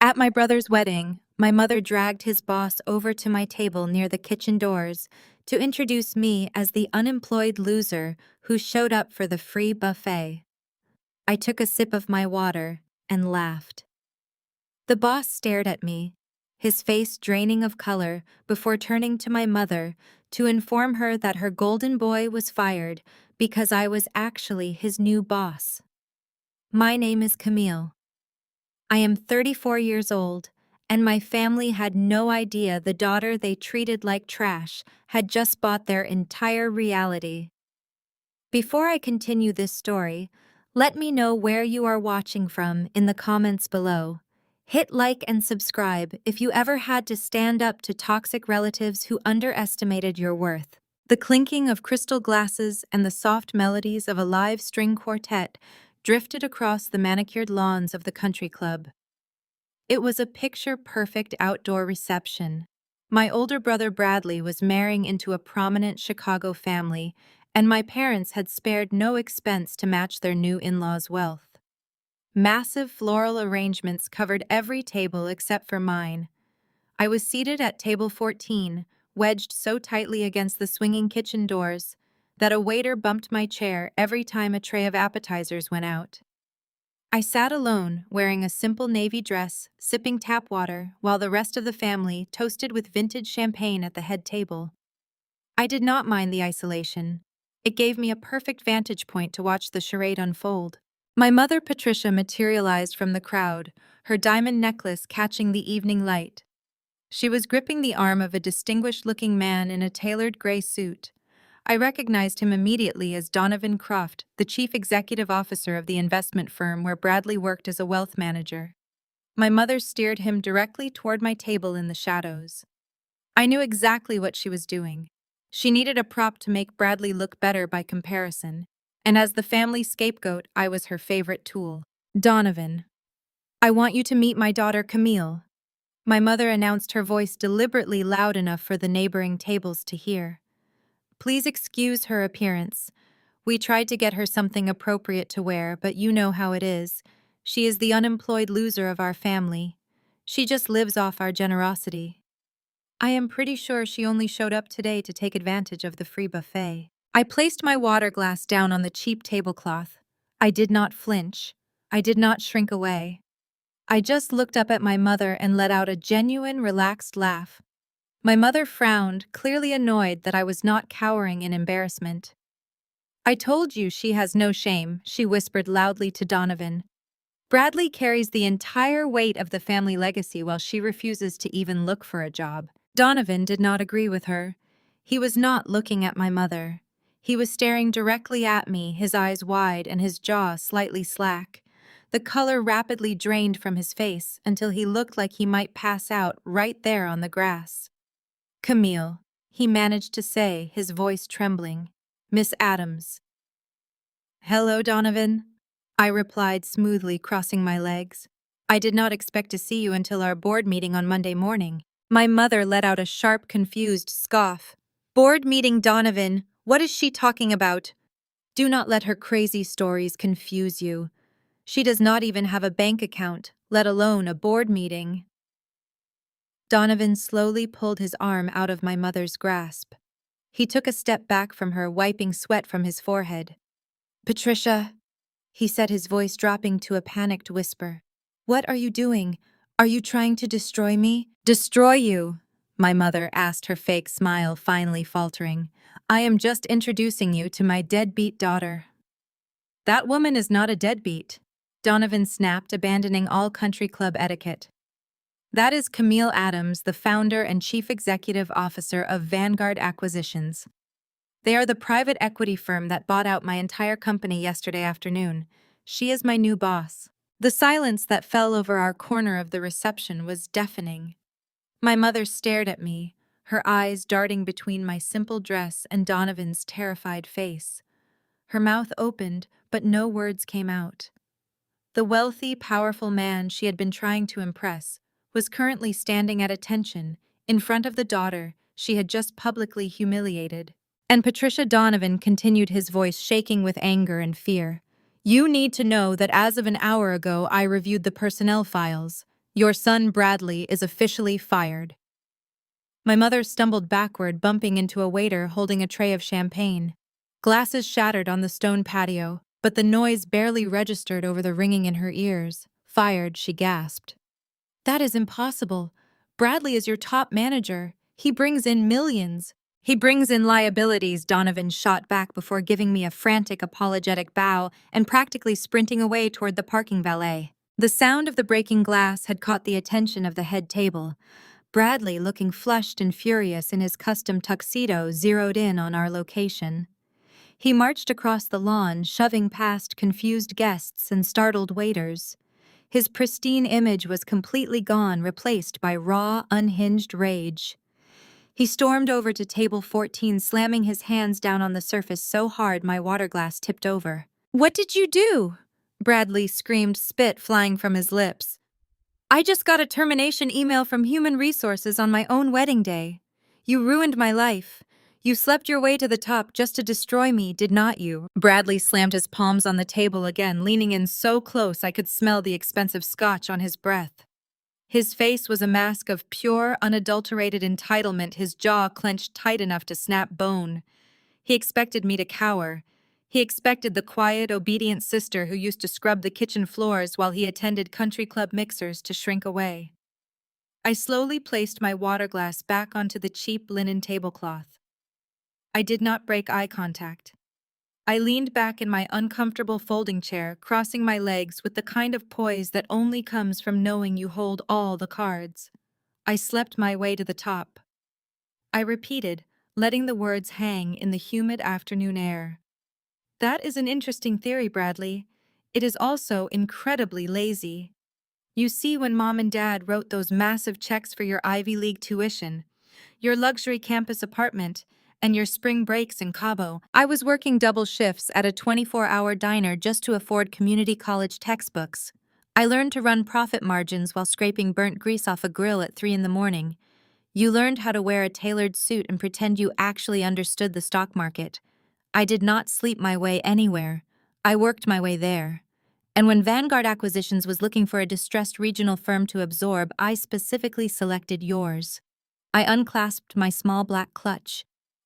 At my brother's wedding, my mother dragged his boss over to my table near the kitchen doors to introduce me as the unemployed loser who showed up for the free buffet. I took a sip of my water and laughed. The boss stared at me, his face draining of color, before turning to my mother to inform her that her golden boy was fired because I was actually his new boss. My name is Camille. I am 34 years old, and my family had no idea the daughter they treated like trash had just bought their entire reality. Before I continue this story, let me know where you are watching from in the comments below. Hit like and subscribe if you ever had to stand up to toxic relatives who underestimated your worth. The clinking of crystal glasses and the soft melodies of a live string quartet drifted across the manicured lawns of the country club. It was a picture-perfect outdoor reception. My older brother Bradley was marrying into a prominent Chicago family, and my parents had spared no expense to match their new in-laws' wealth. Massive floral arrangements covered every table except for mine. I was seated at table 14, wedged so tightly against the swinging kitchen doors that a waiter bumped my chair every time a tray of appetizers went out. I sat alone, wearing a simple navy dress, sipping tap water, while the rest of the family toasted with vintage champagne at the head table. I did not mind the isolation. It gave me a perfect vantage point to watch the charade unfold. My mother Patricia materialized from the crowd, her diamond necklace catching the evening light. She was gripping the arm of a distinguished-looking man in a tailored gray suit. I recognized him immediately as Donovan Croft, the chief executive officer of the investment firm where Bradley worked as a wealth manager. My mother steered him directly toward my table in the shadows. I knew exactly what she was doing. She needed a prop to make Bradley look better by comparison, and as the family scapegoat, I was her favorite tool. Donovan, I want you to meet my daughter Camille. My mother announced, her voice deliberately loud enough for the neighboring tables to hear. Please excuse her appearance. We tried to get her something appropriate to wear, but you know how it is. She is the unemployed loser of our family. She just lives off our generosity. I am pretty sure she only showed up today to take advantage of the free buffet. I placed my water glass down on the cheap tablecloth. I did not flinch. I did not shrink away. I just looked up at my mother and let out a genuine, relaxed laugh. My mother frowned, clearly annoyed that I was not cowering in embarrassment. I told you she has no shame, she whispered loudly to Donovan. Bradley carries the entire weight of the family legacy while she refuses to even look for a job. Donovan did not agree with her. He was not looking at my mother. He was staring directly at me, his eyes wide and his jaw slightly slack. The color rapidly drained from his face until he looked like he might pass out right there on the grass. Camille, he managed to say, his voice trembling. Miss Adams. Hello, Donovan, I replied smoothly, crossing my legs. I did not expect to see you until our board meeting on Monday morning. My mother let out a sharp, confused scoff. Board meeting, Donovan? What is she talking about? Do not let her crazy stories confuse you. She does not even have a bank account, let alone a board meeting. Donovan slowly pulled his arm out of my mother's grasp. He took a step back from her, wiping sweat from his forehead. Patricia, he said, his voice dropping to a panicked whisper. What are you doing? Are you trying to destroy me? Destroy you? My mother asked, her fake smile finally faltering. I am just introducing you to my deadbeat daughter. That woman is not a deadbeat, Donovan snapped, abandoning all country club etiquette. That is Camille Adams, the founder and chief executive officer of Vanguard Acquisitions. They are the private equity firm that bought out my entire company yesterday afternoon. She is my new boss. The silence that fell over our corner of the reception was deafening. My mother stared at me, her eyes darting between my simple dress and Donovan's terrified face. Her mouth opened, but no words came out. The wealthy, powerful man she had been trying to impress was currently standing at attention in front of the daughter she had just publicly humiliated. And Patricia, Donovan continued, his voice shaking with anger and fear. You need to know that as of an hour ago I reviewed the personnel files. Your son Bradley is officially fired. My mother stumbled backward, bumping into a waiter holding a tray of champagne. Glasses shattered on the stone patio, but the noise barely registered over the ringing in her ears. Fired, she gasped. That is impossible. Bradley is your top manager. He brings in millions. He brings in liabilities, Donovan shot back before giving me a frantic apologetic bow and practically sprinting away toward the parking valet. The sound of the breaking glass had caught the attention of the head table. Bradley, looking flushed and furious in his custom tuxedo, zeroed in on our location. He marched across the lawn, shoving past confused guests and startled waiters. His pristine image was completely gone, replaced by raw, unhinged rage. He stormed over to table 14, slamming his hands down on the surface so hard my water glass tipped over. "What did you do?" Bradley screamed, spit flying from his lips. "I just got a termination email from Human Resources on my own wedding day. You ruined my life. You slept your way to the top just to destroy me, did not you?" Bradley slammed his palms on the table again, leaning in so close I could smell the expensive scotch on his breath. His face was a mask of pure, unadulterated entitlement, his jaw clenched tight enough to snap bone. He expected me to cower. He expected the quiet, obedient sister who used to scrub the kitchen floors while he attended country club mixers to shrink away. I slowly placed my water glass back onto the cheap linen tablecloth. I did not break eye contact. I leaned back in my uncomfortable folding chair, crossing my legs with the kind of poise that only comes from knowing you hold all the cards. I slept my way to the top. I repeated, letting the words hang in the humid afternoon air. That is an interesting theory, Bradley. It is also incredibly lazy. You see, when Mom and Dad wrote those massive checks for your Ivy League tuition, your luxury campus apartment, and your spring breaks in Cabo, I was working double shifts at a 24-hour diner just to afford community college textbooks. I learned to run profit margins while scraping burnt grease off a grill at 3 in the morning. You learned how to wear a tailored suit and pretend you actually understood the stock market. I did not sleep my way anywhere. I worked my way there. And when Vanguard Acquisitions was looking for a distressed regional firm to absorb, I specifically selected yours. I unclasped my small black clutch.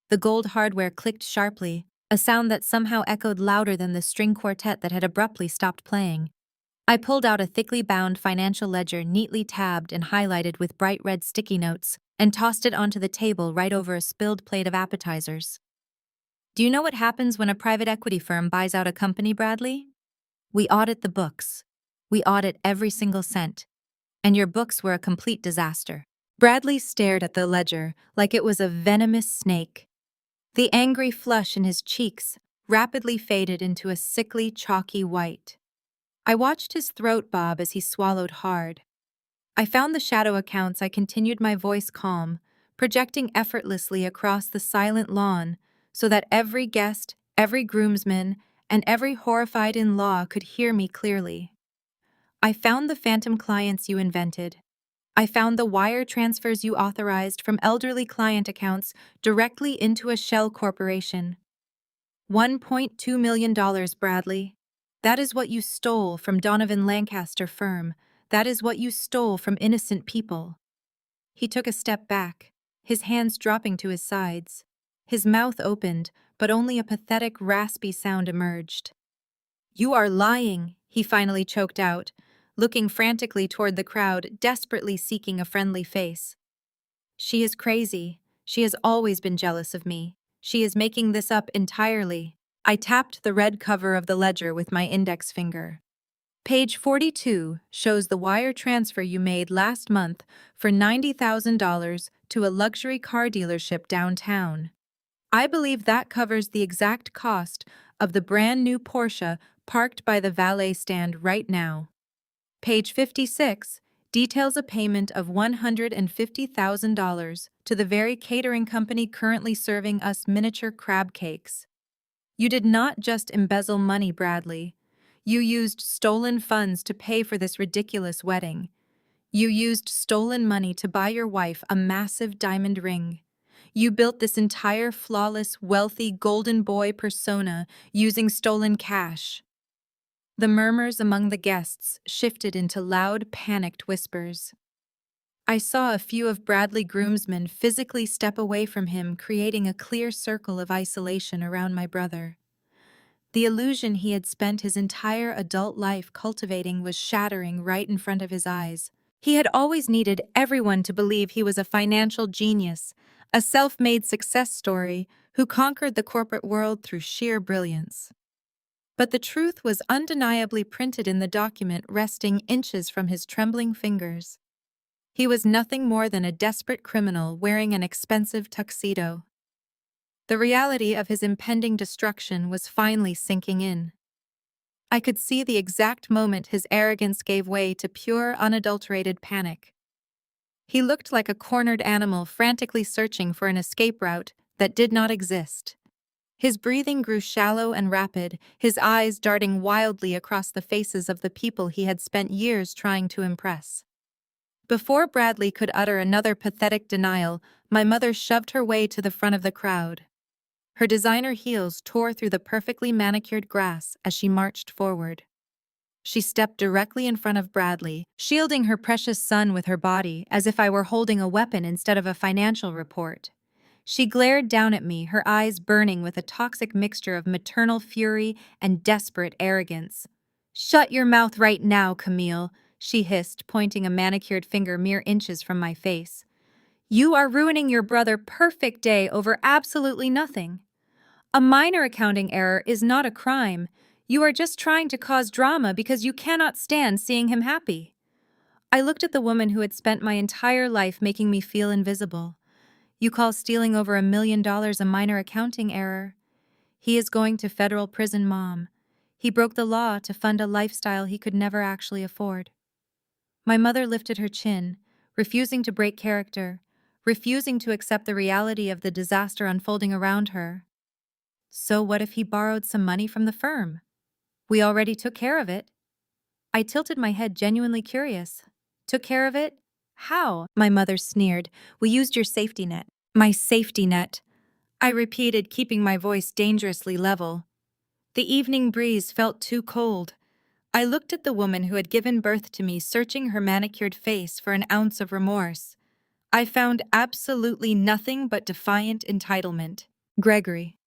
The gold hardware clicked sharply, a sound that somehow echoed louder than the string quartet that had abruptly stopped playing. I pulled out a thickly bound financial ledger neatly tabbed and highlighted with bright red sticky notes and tossed it onto the table right over a spilled plate of appetizers. Do you know what happens when a private equity firm buys out a company, Bradley? We audit the books. We audit every single cent. And your books were a complete disaster. Bradley stared at the ledger like it was a venomous snake. The angry flush in his cheeks rapidly faded into a sickly, chalky white. I watched his throat bob as he swallowed hard. I found the shadow accounts. I continued, my voice calm, projecting effortlessly across the silent lawn so that every guest, every groomsman, and every horrified in-law could hear me clearly. I found the phantom clients you invented. I found the wire transfers you authorized from elderly client accounts directly into a shell corporation. $1.2 million, Bradley. That is what you stole from Donovan Lancaster firm. That is what you stole from innocent people. He took a step back, his hands dropping to his sides. His mouth opened, but only a pathetic, raspy sound emerged. "You are lying," he finally choked out, looking frantically toward the crowd, desperately seeking a friendly face. "She is crazy. She has always been jealous of me. She is making this up entirely." I tapped the red cover of the ledger with my index finger. Page 42 shows the wire transfer you made last month for $90,000 to a luxury car dealership downtown. I believe that covers the exact cost of the brand new Porsche parked by the valet stand right now. Page 56 details a payment of $150,000 to the very catering company currently serving us miniature crab cakes. You did not just embezzle money, Bradley. You used stolen funds to pay for this ridiculous wedding. You used stolen money to buy your wife a massive diamond ring. You built this entire flawless, wealthy, golden boy persona using stolen cash. The murmurs among the guests shifted into loud, panicked whispers. I saw a few of Bradley groomsmen physically step away from him, creating a clear circle of isolation around my brother. The illusion he had spent his entire adult life cultivating was shattering right in front of his eyes. He had always needed everyone to believe he was a financial genius, a self-made success story who conquered the corporate world through sheer brilliance. But the truth was undeniably printed in the document resting inches from his trembling fingers. He was nothing more than a desperate criminal wearing an expensive tuxedo. The reality of his impending destruction was finally sinking in. I could see the exact moment his arrogance gave way to pure, unadulterated panic. He looked like a cornered animal frantically searching for an escape route that did not exist. His breathing grew shallow and rapid, his eyes darting wildly across the faces of the people he had spent years trying to impress. Before Bradley could utter another pathetic denial, my mother shoved her way to the front of the crowd. Her designer heels tore through the perfectly manicured grass as she marched forward. She stepped directly in front of Bradley, shielding her precious son with her body as if I were holding a weapon instead of a financial report. She glared down at me, her eyes burning with a toxic mixture of maternal fury and desperate arrogance. "Shut your mouth right now, Camille," she hissed, pointing a manicured finger mere inches from my face. "You are ruining your brother's perfect day over absolutely nothing. A minor accounting error is not a crime. You are just trying to cause drama because you cannot stand seeing him happy." I looked at the woman who had spent my entire life making me feel invisible. "You call stealing over $1 million a minor accounting error? He is going to federal prison, Mom. He broke the law to fund a lifestyle he could never actually afford." My mother lifted her chin, refusing to break character, refusing to accept the reality of the disaster unfolding around her. "So what if he borrowed some money from the firm? We already took care of it." I tilted my head, genuinely curious. "Took care of it? How?" My mother sneered. "We used your safety net." "My safety net," I repeated, keeping my voice dangerously level. The evening breeze felt too cold. I looked at the woman who had given birth to me, searching her manicured face for an ounce of remorse. I found absolutely nothing but defiant entitlement. "Gregory."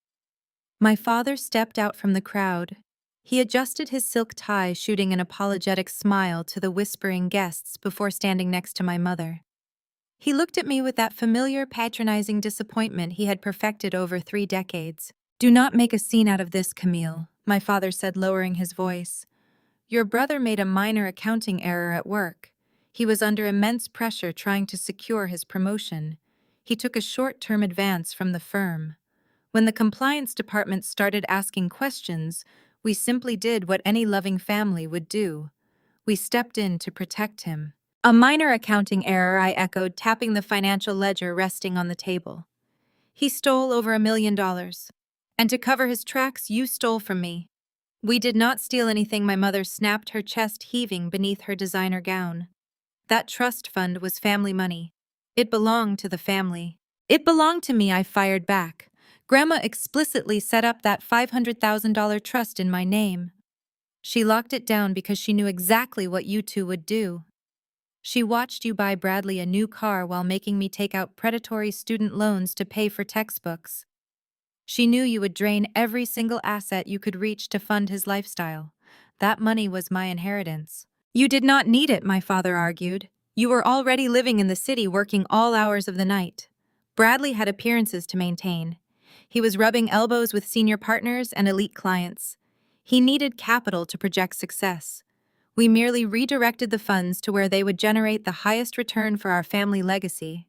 My father stepped out from the crowd. He adjusted his silk tie, shooting an apologetic smile to the whispering guests before standing next to my mother. He looked at me with that familiar, patronizing disappointment he had perfected over 3 decades. "Do not make a scene out of this, Camille," my father said, lowering his voice. "Your brother made a minor accounting error at work. He was under immense pressure trying to secure his promotion. He took a short-term advance from the firm. When the compliance department started asking questions, we simply did what any loving family would do. We stepped in to protect him." "A minor accounting error," I echoed, tapping the financial ledger resting on the table. "He stole over $1 million. And to cover his tracks, you stole from me." "We did not steal anything," my mother snapped, her chest heaving beneath her designer gown. "That trust fund was family money. It belonged to the family." "It belonged to me," I fired back. "Grandma explicitly set up that $500,000 trust in my name. She locked it down because she knew exactly what you two would do. She watched you buy Bradley a new car while making me take out predatory student loans to pay for textbooks. She knew you would drain every single asset you could reach to fund his lifestyle. That money was my inheritance." "You did not need it," my father argued. "You were already living in the city, working all hours of the night. Bradley had appearances to maintain. He was rubbing elbows with senior partners and elite clients. He needed capital to project success. We merely redirected the funds to where they would generate the highest return for our family legacy.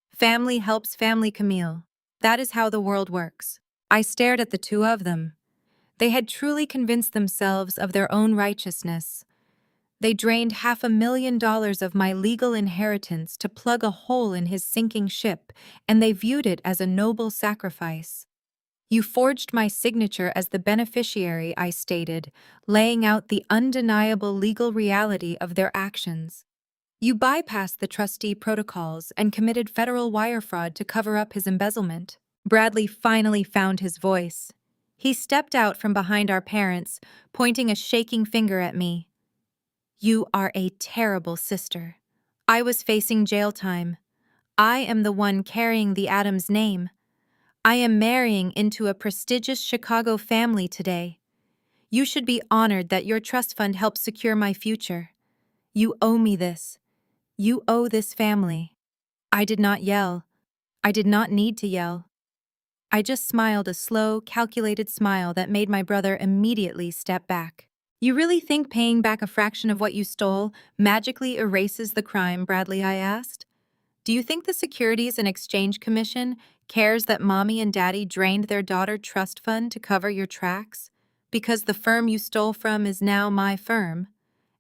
Family helps family, Camille. That is how the world works." I stared at the two of them. They had truly convinced themselves of their own righteousness. They drained $500,000 of my legal inheritance to plug a hole in his sinking ship, and they viewed it as a noble sacrifice. "You forged my signature as the beneficiary," I stated, laying out the undeniable legal reality of their actions. "You bypassed the trustee protocols and committed federal wire fraud to cover up his embezzlement." Bradley finally found his voice. He stepped out from behind our parents, pointing a shaking finger at me. You are a terrible sister. I was facing jail time. I am the one carrying the Adams name. I am marrying into a prestigious Chicago family today. You should be honored that your trust fund helped secure my future. You owe me this. You owe this family. I did not yell. I did not need to yell. I just smiled a slow, calculated smile that made my brother immediately step back. You really think paying back a fraction of what you stole magically erases the crime, Bradley? I asked. Do you think the Securities and Exchange Commission cares that Mommy and Daddy drained their daughter trust fund to cover your tracks? Because the firm you stole from is now my firm.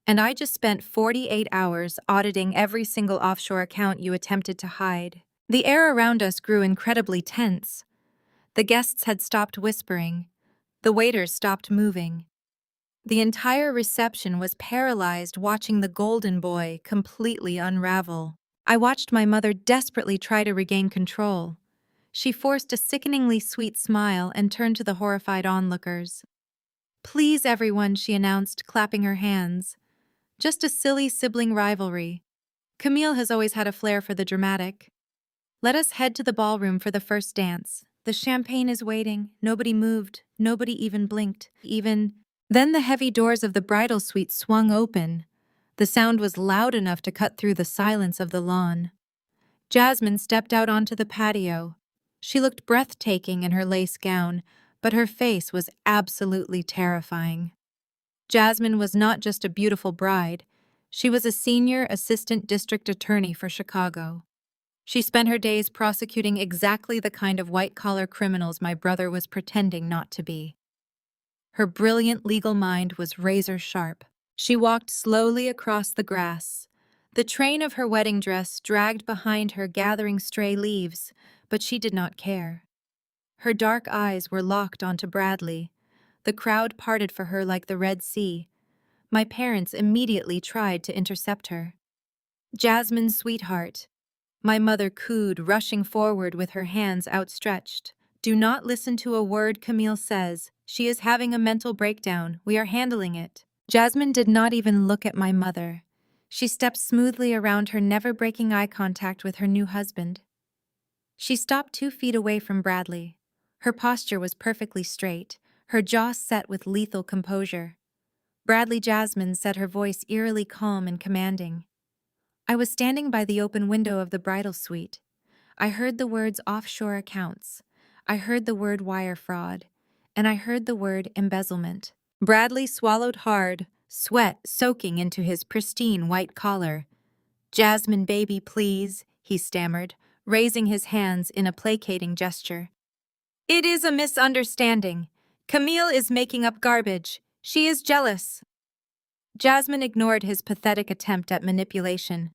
And I just spent 48 hours auditing every single offshore account you attempted to hide. The air around us grew incredibly tense. The guests had stopped whispering. The waiters stopped moving. The entire reception was paralyzed watching the golden boy completely unravel. I watched my mother desperately try to regain control. She forced a sickeningly sweet smile and turned to the horrified onlookers. Please, everyone, she announced, clapping her hands. Just a silly sibling rivalry. Camille has always had a flair for the dramatic. Let us head to the ballroom for the first dance. The champagne is waiting. Nobody moved. Nobody even blinked. Then the heavy doors of the bridal suite swung open. The sound was loud enough to cut through the silence of the lawn. Jasmine stepped out onto the patio. She looked breathtaking in her lace gown, but her face was absolutely terrifying. Jasmine was not just a beautiful bride. She was a senior assistant district attorney for Chicago. She spent her days prosecuting exactly the kind of white-collar criminals my brother was pretending not to be. Her brilliant legal mind was razor-sharp. She walked slowly across the grass. The train of her wedding dress dragged behind her, gathering stray leaves, but she did not care. Her dark eyes were locked onto Bradley. The crowd parted for her like the Red Sea. My parents immediately tried to intercept her. Jasmine, sweetheart. My mother cooed, rushing forward with her hands outstretched. Do not listen to a word Camille says. She is having a mental breakdown. We are handling it. Jasmine did not even look at my mother. She stepped smoothly around her, never breaking eye contact with her new husband. She stopped 2 feet away from Bradley. Her posture was perfectly straight, her jaw set with lethal composure. Bradley, Jasmine said, her voice eerily calm and commanding. I was standing by the open window of the bridal suite. I heard the words offshore accounts. I heard the word wire fraud. And I heard the word embezzlement. Bradley swallowed hard, sweat soaking into his pristine white collar. Jasmine, baby, please, he stammered, raising his hands in a placating gesture. It is a misunderstanding. Camille is making up garbage. She is jealous. Jasmine ignored his pathetic attempt at manipulation.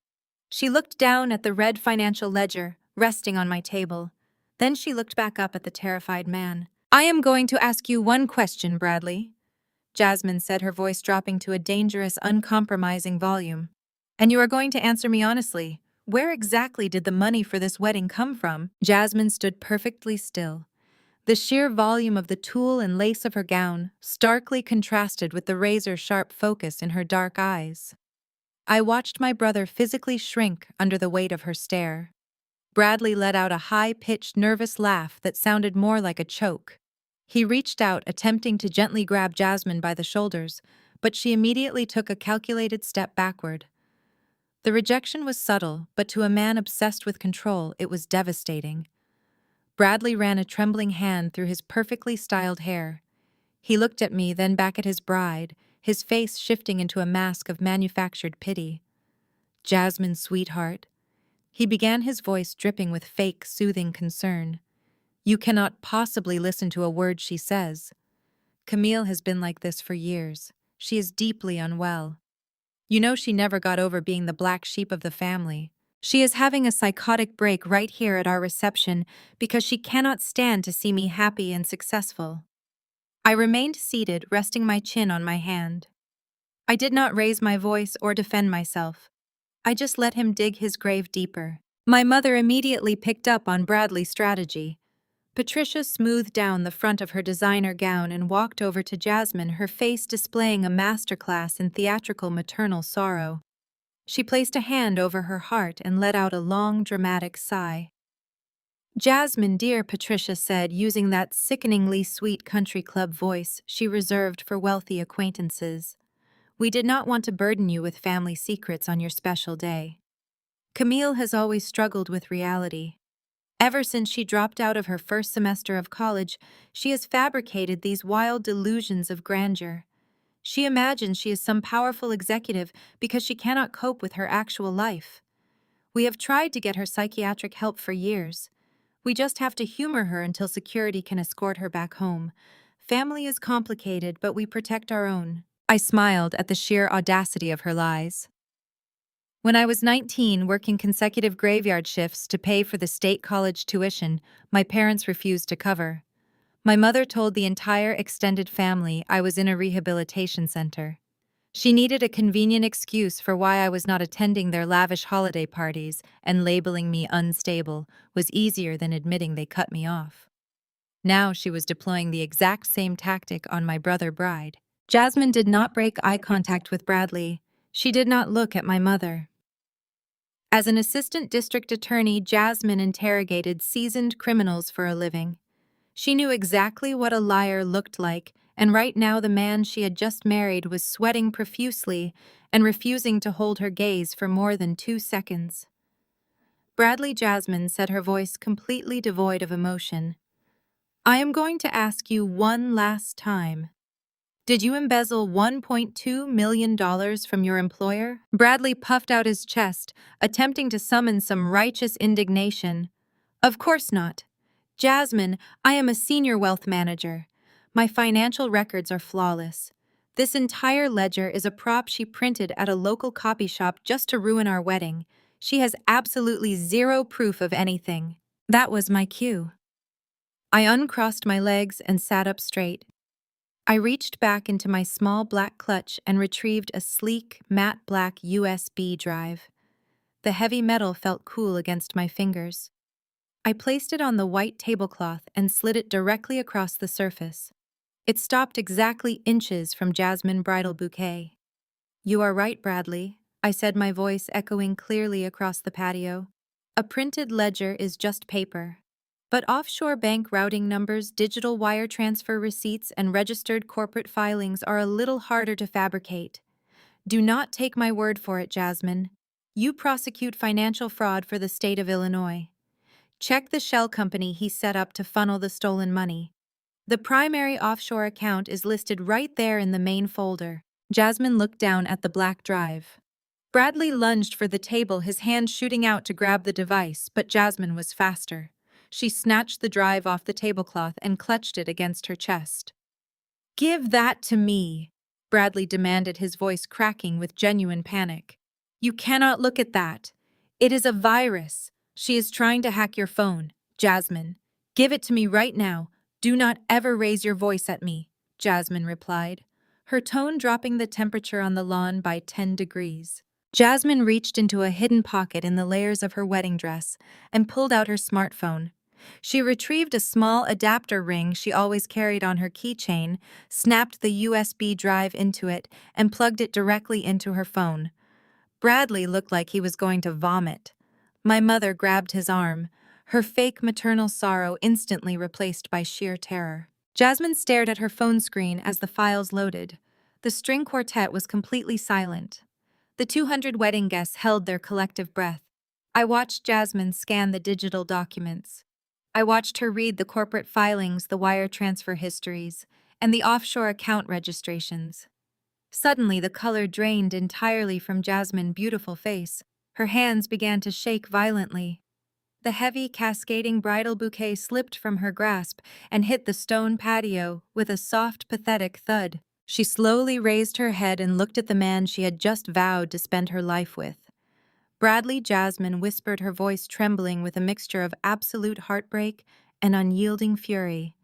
She looked down at the red financial ledger, resting on my table. Then she looked back up at the terrified man. I am going to ask you one question, Bradley, Jasmine said, her voice dropping to a dangerous, uncompromising volume. And you are going to answer me honestly. Where exactly did the money for this wedding come from? Jasmine stood perfectly still. The sheer volume of the tulle and lace of her gown starkly contrasted with the razor-sharp focus in her dark eyes. I watched my brother physically shrink under the weight of her stare. Bradley let out a high-pitched, nervous laugh that sounded more like a choke. He reached out, attempting to gently grab Jasmine by the shoulders, but she immediately took a calculated step backward. The rejection was subtle, but to a man obsessed with control, it was devastating. Bradley ran a trembling hand through his perfectly styled hair. He looked at me, then back at his bride, his face shifting into a mask of manufactured pity. Jasmine, sweetheart. He began, his voice dripping with fake, soothing concern. You cannot possibly listen to a word she says. Camille has been like this for years. She is deeply unwell. You know she never got over being the black sheep of the family. She is having a psychotic break right here at our reception because she cannot stand to see me happy and successful. I remained seated, resting my chin on my hand. I did not raise my voice or defend myself. I just let him dig his grave deeper. My mother immediately picked up on Bradley's strategy. Patricia smoothed down the front of her designer gown and walked over to Jasmine, her face displaying a masterclass in theatrical maternal sorrow. She placed a hand over her heart and let out a long, dramatic sigh. "Jasmine, dear," Patricia said, using that sickeningly sweet country club voice she reserved for wealthy acquaintances. "We did not want to burden you with family secrets on your special day. Camille has always struggled with reality. Ever since she dropped out of her first semester of college, she has fabricated these wild delusions of grandeur. She imagines she is some powerful executive because she cannot cope with her actual life. We have tried to get her psychiatric help for years. We just have to humor her until security can escort her back home. Family is complicated, but we protect our own." I smiled at the sheer audacity of her lies. "When I was 19, working consecutive graveyard shifts to pay for the state college tuition my parents refused to cover. My mother told the entire extended family I was in a rehabilitation center. She needed a convenient excuse for why I was not attending their lavish holiday parties, and labeling me unstable was easier than admitting they cut me off. Now she was deploying the exact same tactic on my brother bride." Jasmine did not break eye contact with Bradley. She did not look at my mother. As an assistant district attorney, Jasmine interrogated seasoned criminals for a living. She knew exactly what a liar looked like, and right now the man she had just married was sweating profusely and refusing to hold her gaze for more than 2 seconds. "Bradley," Jasmine said, her voice completely devoid of emotion, "I am going to ask you one last time. Did you embezzle $1.2 million from your employer?" Bradley puffed out his chest, attempting to summon some righteous indignation. "Of course not. Jasmine, I am a senior wealth manager. My financial records are flawless. This entire ledger is a prop she printed at a local copy shop just to ruin our wedding. She has absolutely zero proof of anything." That was my cue. I uncrossed my legs and sat up straight. I reached back into my small black clutch and retrieved a sleek, matte black USB drive. The heavy metal felt cool against my fingers. I placed it on the white tablecloth and slid it directly across the surface. It stopped exactly inches from Jasmine bridal bouquet. "You are right, Bradley," I said, my voice echoing clearly across the patio. "A printed ledger is just paper. But offshore bank routing numbers, digital wire transfer receipts, and registered corporate filings are a little harder to fabricate. Do not take my word for it, Jasmine. You prosecute financial fraud for the state of Illinois. Check the shell company he set up to funnel the stolen money. The primary offshore account is listed right there in the main folder." Jasmine looked down at the black drive. Bradley lunged for the table, his hand shooting out to grab the device, but Jasmine was faster. She snatched the drive off the tablecloth and clutched it against her chest. "Give that to me," Bradley demanded, his voice cracking with genuine panic. "You cannot look at that. It is a virus. She is trying to hack your phone. Jasmine, give it to me right now. Do not ever raise your voice at me," Jasmine replied, her tone dropping the temperature on the lawn by 10 degrees. Jasmine reached into a hidden pocket in the layers of her wedding dress and pulled out her smartphone. She retrieved a small adapter ring she always carried on her keychain, snapped the USB drive into it, and plugged it directly into her phone. Bradley looked like he was going to vomit. My mother grabbed his arm, her fake maternal sorrow instantly replaced by sheer terror. Jasmine stared at her phone screen as the files loaded. The string quartet was completely silent. The 200 wedding guests held their collective breath. I watched Jasmine scan the digital documents. I watched her read the corporate filings, the wire transfer histories, and the offshore account registrations. Suddenly, the color drained entirely from Jasmine's beautiful face. Her hands began to shake violently. The heavy, cascading bridal bouquet slipped from her grasp and hit the stone patio with a soft, pathetic thud. She slowly raised her head and looked at the man she had just vowed to spend her life with. "Bradley," Jasmine whispered, her voice trembling with a mixture of absolute heartbreak and unyielding fury.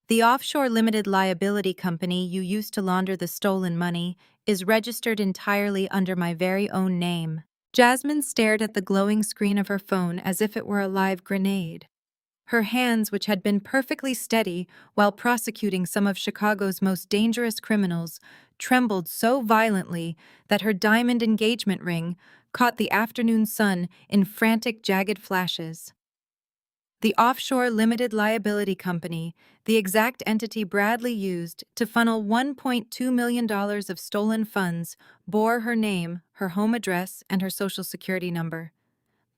"The offshore limited liability company you used to launder the stolen money is registered entirely under my very own name." Jasmine stared at the glowing screen of her phone as if it were a live grenade. Her hands, which had been perfectly steady while prosecuting some of Chicago's most dangerous criminals, trembled so violently that her diamond engagement ring caught the afternoon sun in frantic, jagged flashes. The offshore limited liability company, the exact entity Bradley used to funnel $1.2 million of stolen funds, bore her name, her home address, and her social security number.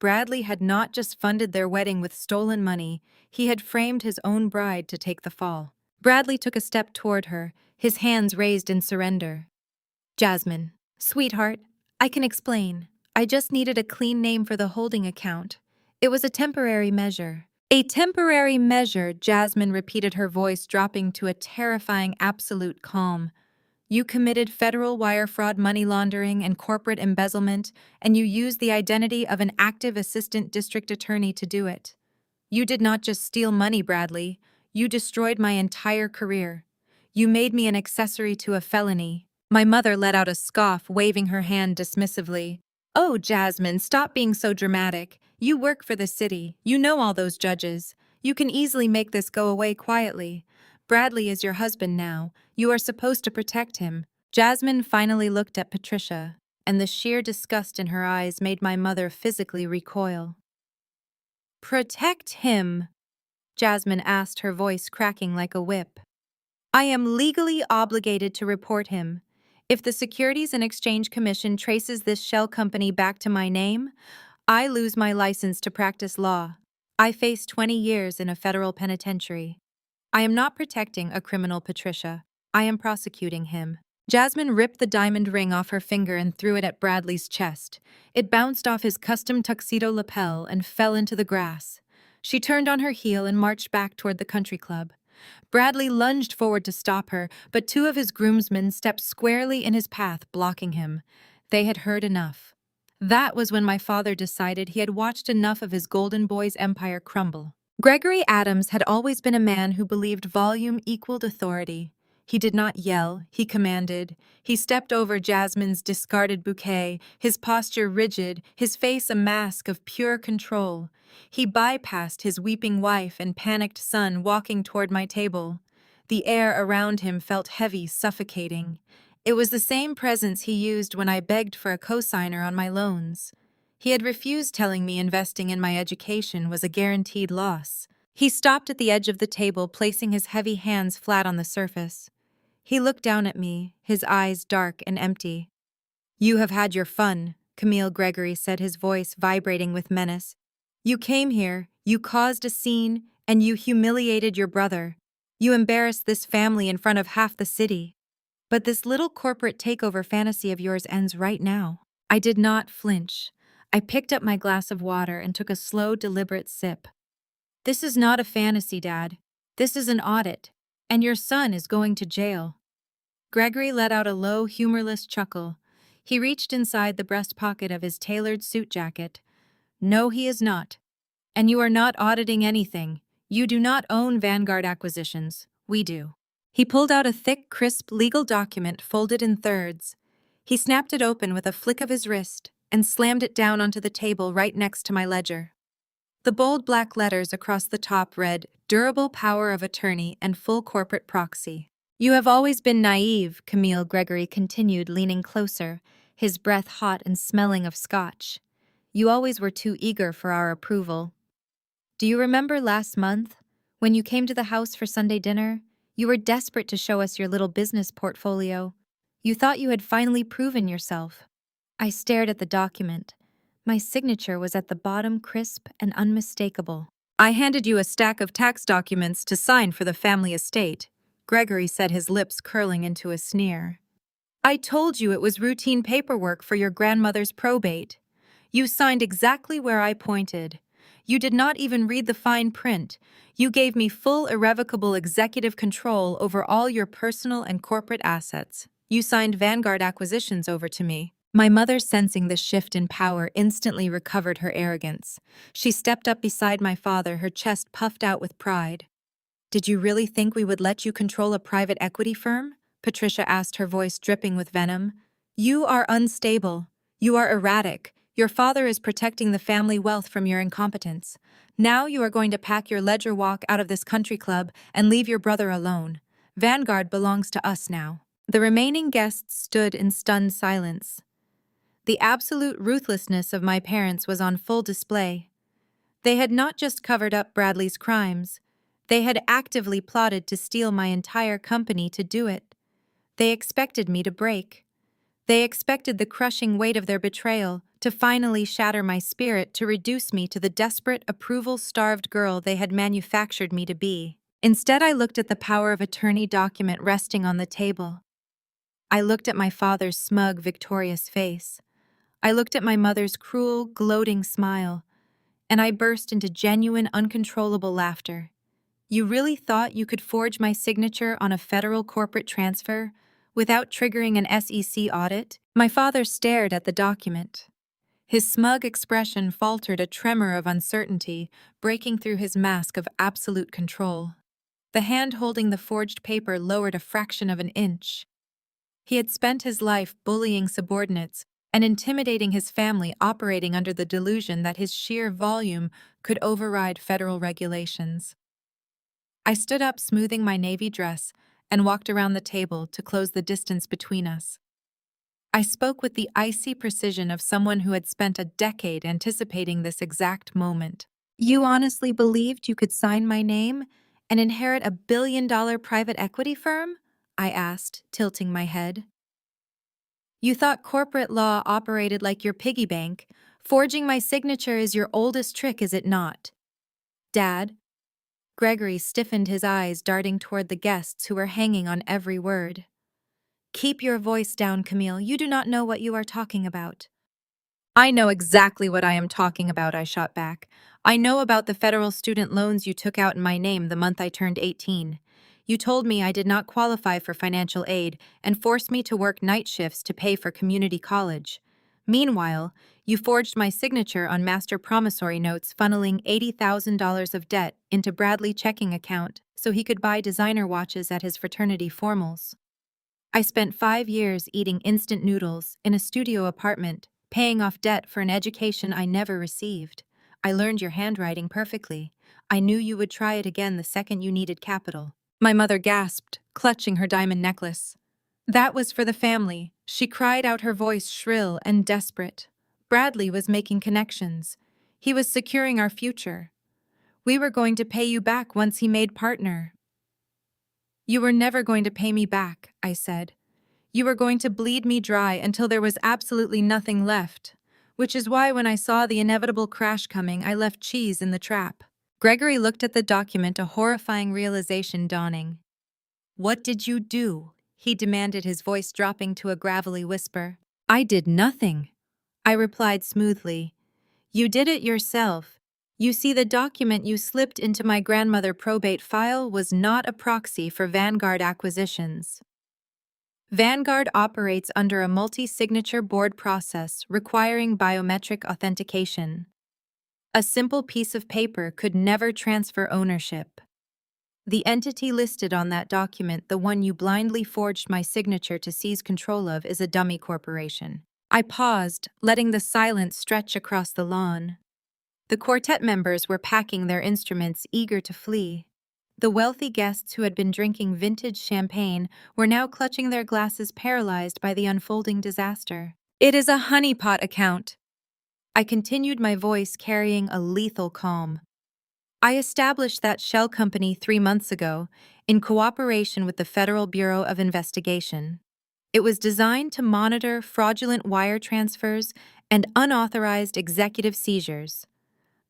Bradley had not just funded their wedding with stolen money, he had framed his own bride to take the fall. Bradley took a step toward her, his hands raised in surrender. Jasmine, sweetheart, I can explain. I just needed a clean name for the holding account. It was a temporary measure. A temporary measure, Jasmine repeated, her voice dropping to a terrifying absolute calm. You committed federal wire fraud, money laundering, and corporate embezzlement, and you used the identity of an active assistant district attorney to do it. You did not just steal money, Bradley. You destroyed my entire career. You made me an accessory to a felony. My mother let out a scoff, waving her hand dismissively. Oh, Jasmine, stop being so dramatic. You work for the city. You know all those judges. You can easily make this go away quietly. Bradley is your husband now. You are supposed to protect him. Jasmine finally looked at Patricia, and the sheer disgust in her eyes made my mother physically recoil. Protect him? Jasmine asked, her voice cracking like a whip. I am legally obligated to report him. If the Securities and Exchange Commission traces this shell company back to my name, I lose my license to practice law. I face 20 years in a federal penitentiary. I am not protecting a criminal, Patricia. I am prosecuting him. Jasmine ripped the diamond ring off her finger and threw it at Bradley's chest. It bounced off his custom tuxedo lapel and fell into the grass. She turned on her heel and marched back toward the country club. Bradley lunged forward to stop her, but two of his groomsmen stepped squarely in his path, blocking him. They had heard enough. That was when my father decided he had watched enough of his golden boy's empire crumble. Gregory Adams had always been a man who believed volume equaled authority. He did not yell, he commanded. He stepped over Jasmine's discarded bouquet, his posture rigid, his face a mask of pure control. He bypassed his weeping wife and panicked son walking toward my table. The air around him felt heavy, suffocating. It was the same presence he used when I begged for a cosigner on my loans. He had refused telling me investing in my education was a guaranteed loss. He stopped at the edge of the table, placing his heavy hands flat on the surface. He looked down at me, his eyes dark and empty. You have had your fun, Camille, Gregory said, his voice vibrating with menace. You came here, you caused a scene, and you humiliated your brother. You embarrassed this family in front of half the city. But this little corporate takeover fantasy of yours ends right now. I did not flinch. I picked up my glass of water and took a slow, deliberate sip. This is not a fantasy, Dad. This is an audit, and your son is going to jail. Gregory let out a low, humorless chuckle. He reached inside the breast pocket of his tailored suit jacket. No, he is not. And you are not auditing anything. You do not own Vanguard Acquisitions. We do. He pulled out a thick, crisp legal document folded in thirds. He snapped it open with a flick of his wrist and slammed it down onto the table right next to my ledger. The bold black letters across the top read, Durable Power of Attorney and Full Corporate Proxy. You have always been naive, Camille, Gregory continued, leaning closer, his breath hot and smelling of scotch. You always were too eager for our approval. Do you remember last month, when you came to the house for Sunday dinner? You were desperate to show us your little business portfolio. You thought you had finally proven yourself. I stared at the document. My signature was at the bottom, crisp and unmistakable. I handed you a stack of tax documents to sign for the family estate, Gregory said, his lips curling into a sneer. I told you it was routine paperwork for your grandmother's probate. You signed exactly where I pointed. You did not even read the fine print. You gave me full, irrevocable executive control over all your personal and corporate assets. You signed Vanguard Acquisitions over to me. My mother, sensing this shift in power, instantly recovered her arrogance. She stepped up beside my father, her chest puffed out with pride. Did you really think we would let you control a private equity firm? Patricia asked, her voice dripping with venom. You are unstable. You are erratic. Your father is protecting the family wealth from your incompetence. Now you are going to pack your ledger walk out of this country club and leave your brother alone. Vanguard belongs to us now." The remaining guests stood in stunned silence. The absolute ruthlessness of my parents was on full display. They had not just covered up Bradley's crimes, they had actively plotted to steal my entire company to do it. They expected me to break. They expected the crushing weight of their betrayal to finally shatter my spirit, to reduce me to the desperate, approval-starved girl they had manufactured me to be. Instead, I looked at the power of attorney document resting on the table. I looked at my father's smug, victorious face. I looked at my mother's cruel, gloating smile, and I burst into genuine, uncontrollable laughter. You really thought you could forge my signature on a federal corporate transfer without triggering an SEC audit? My father stared at the document. His smug expression faltered, a tremor of uncertainty breaking through his mask of absolute control. The hand holding the forged paper lowered a fraction of an inch. He had spent his life bullying subordinates and intimidating his family, operating under the delusion that his sheer volume could override federal regulations. I stood up, smoothing my navy dress, and walked around the table to close the distance between us. I spoke with the icy precision of someone who had spent a decade anticipating this exact moment. "You honestly believed you could sign my name and inherit $1 billion private equity firm?" I asked, tilting my head. "You thought corporate law operated like your piggy bank. Forging my signature is your oldest trick, is it not?" "Dad?" Gregory stiffened, his eyes darting toward the guests who were hanging on every word. "Keep your voice down, Camille. You do not know what you are talking about." "I know exactly what I am talking about," I shot back. "I know about the federal student loans you took out in my name the month I turned 18. You told me I did not qualify for financial aid and forced me to work night shifts to pay for community college. Meanwhile, you forged my signature on master promissory notes, funneling $80,000 of debt into Bradley's checking account so he could buy designer watches at his fraternity formals. I spent 5 years eating instant noodles in a studio apartment, paying off debt for an education I never received. I learned your handwriting perfectly. I knew you would try it again the second you needed capital." My mother gasped, clutching her diamond necklace. "That was for the family," she cried out, her voice shrill and desperate. "Bradley was making connections. He was securing our future. We were going to pay you back once he made partner." "You were never going to pay me back," I said. "You were going to bleed me dry until there was absolutely nothing left, which is why when I saw the inevitable crash coming, I left cheese in the trap." Gregory looked at the document, a horrifying realization dawning. "What did you do?" he demanded, his voice dropping to a gravelly whisper. "I did nothing," I replied smoothly. "You did it yourself. You see, the document you slipped into my grandmother's probate file was not a proxy for Vanguard acquisitions. Vanguard operates under a multi-signature board process requiring biometric authentication. A simple piece of paper could never transfer ownership. The entity listed on that document, the one you blindly forged my signature to seize control of, is a dummy corporation." I paused, letting the silence stretch across the lawn. The quartet members were packing their instruments, eager to flee. The wealthy guests who had been drinking vintage champagne were now clutching their glasses, paralyzed by the unfolding disaster. "It is a honeypot account," I continued, my voice carrying a lethal calm. "I established that shell company 3 months ago in cooperation with the Federal Bureau of Investigation. It was designed to monitor fraudulent wire transfers and unauthorized executive seizures.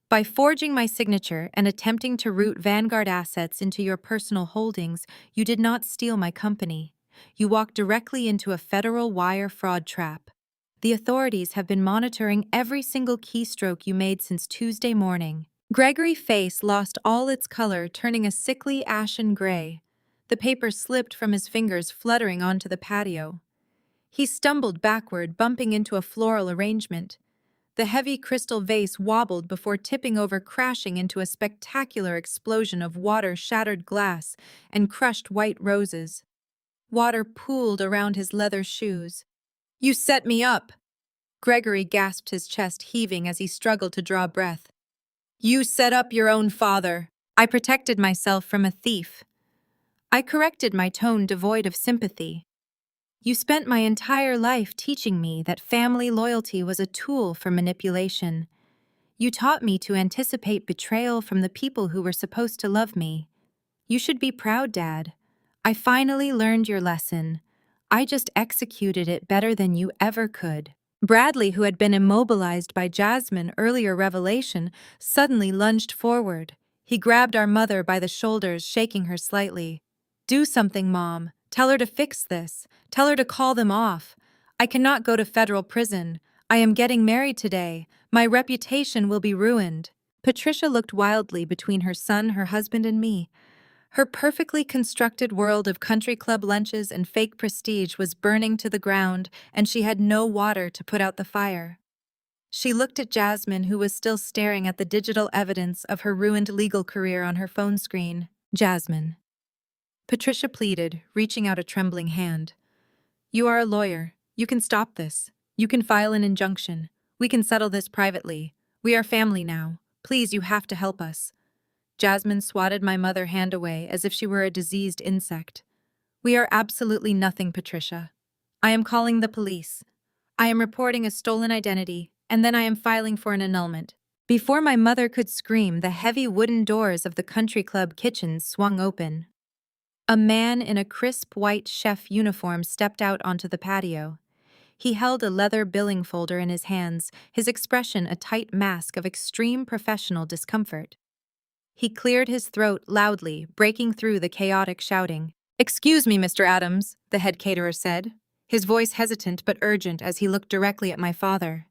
By forging my signature and attempting to route Vanguard assets into your personal holdings, you did not steal my company. You walked directly into a federal wire fraud trap. The authorities have been monitoring every single keystroke you made since Tuesday morning." Gregory's face lost all its color, turning a sickly ashen gray. The paper slipped from his fingers, fluttering onto the patio. He stumbled backward, bumping into a floral arrangement. The heavy crystal vase wobbled before tipping over, crashing into a spectacular explosion of water, shattered glass, and crushed white roses. Water pooled around his leather shoes. "You set me up!" Gregory gasped, his chest heaving as he struggled to draw breath. You set up your own father. I protected myself from a thief. I corrected my tone devoid of sympathy. You spent my entire life teaching me that family loyalty was a tool for manipulation. You taught me to anticipate betrayal from the people who were supposed to love me. You should be proud, Dad. I finally learned your lesson. I just executed it better than you ever could. Bradley, who had been immobilized by Jasmine's earlier revelation, suddenly lunged forward. He grabbed our mother by the shoulders, shaking her slightly. Do something, Mom. Tell her to fix this. Tell her to call them off. I cannot go to federal prison. I am getting married today. My reputation will be ruined. Patricia looked wildly between her son, her husband, and me. Her perfectly constructed world of country club lunches and fake prestige was burning to the ground, and she had no water to put out the fire. She looked at Jasmine, who was still staring at the digital evidence of her ruined legal career on her phone screen. Jasmine. Patricia pleaded, reaching out a trembling hand. You are a lawyer. You can stop this. You can file an injunction. We can settle this privately. We are family now. Please, you have to help us. Jasmine swatted my mother hand away as if she were a diseased insect. We are absolutely nothing, Patricia. I am calling the police. I am reporting a stolen identity, and then I am filing for an annulment. Before my mother could scream, the heavy wooden doors of the country club kitchen swung open. A man in a crisp white chef uniform stepped out onto the patio. He held a leather billing folder in his hands, his expression a tight mask of extreme professional discomfort. He cleared his throat loudly, breaking through the chaotic shouting. Excuse me, Mr. Adams, the head caterer said, his voice hesitant but urgent as he looked directly at my father.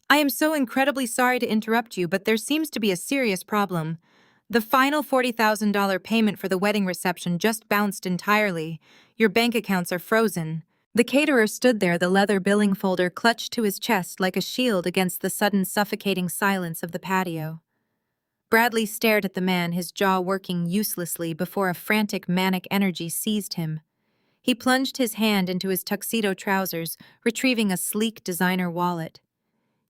I am so incredibly sorry to interrupt you, but there seems to be a serious problem. The final $40,000 payment for the wedding reception just bounced entirely. Your bank accounts are frozen. The caterer stood there, the leather billing folder clutched to his chest like a shield against the sudden suffocating silence of the patio. Bradley stared at the man, his jaw working uselessly before a frantic manic energy seized him. He plunged his hand into his tuxedo trousers, retrieving a sleek designer wallet.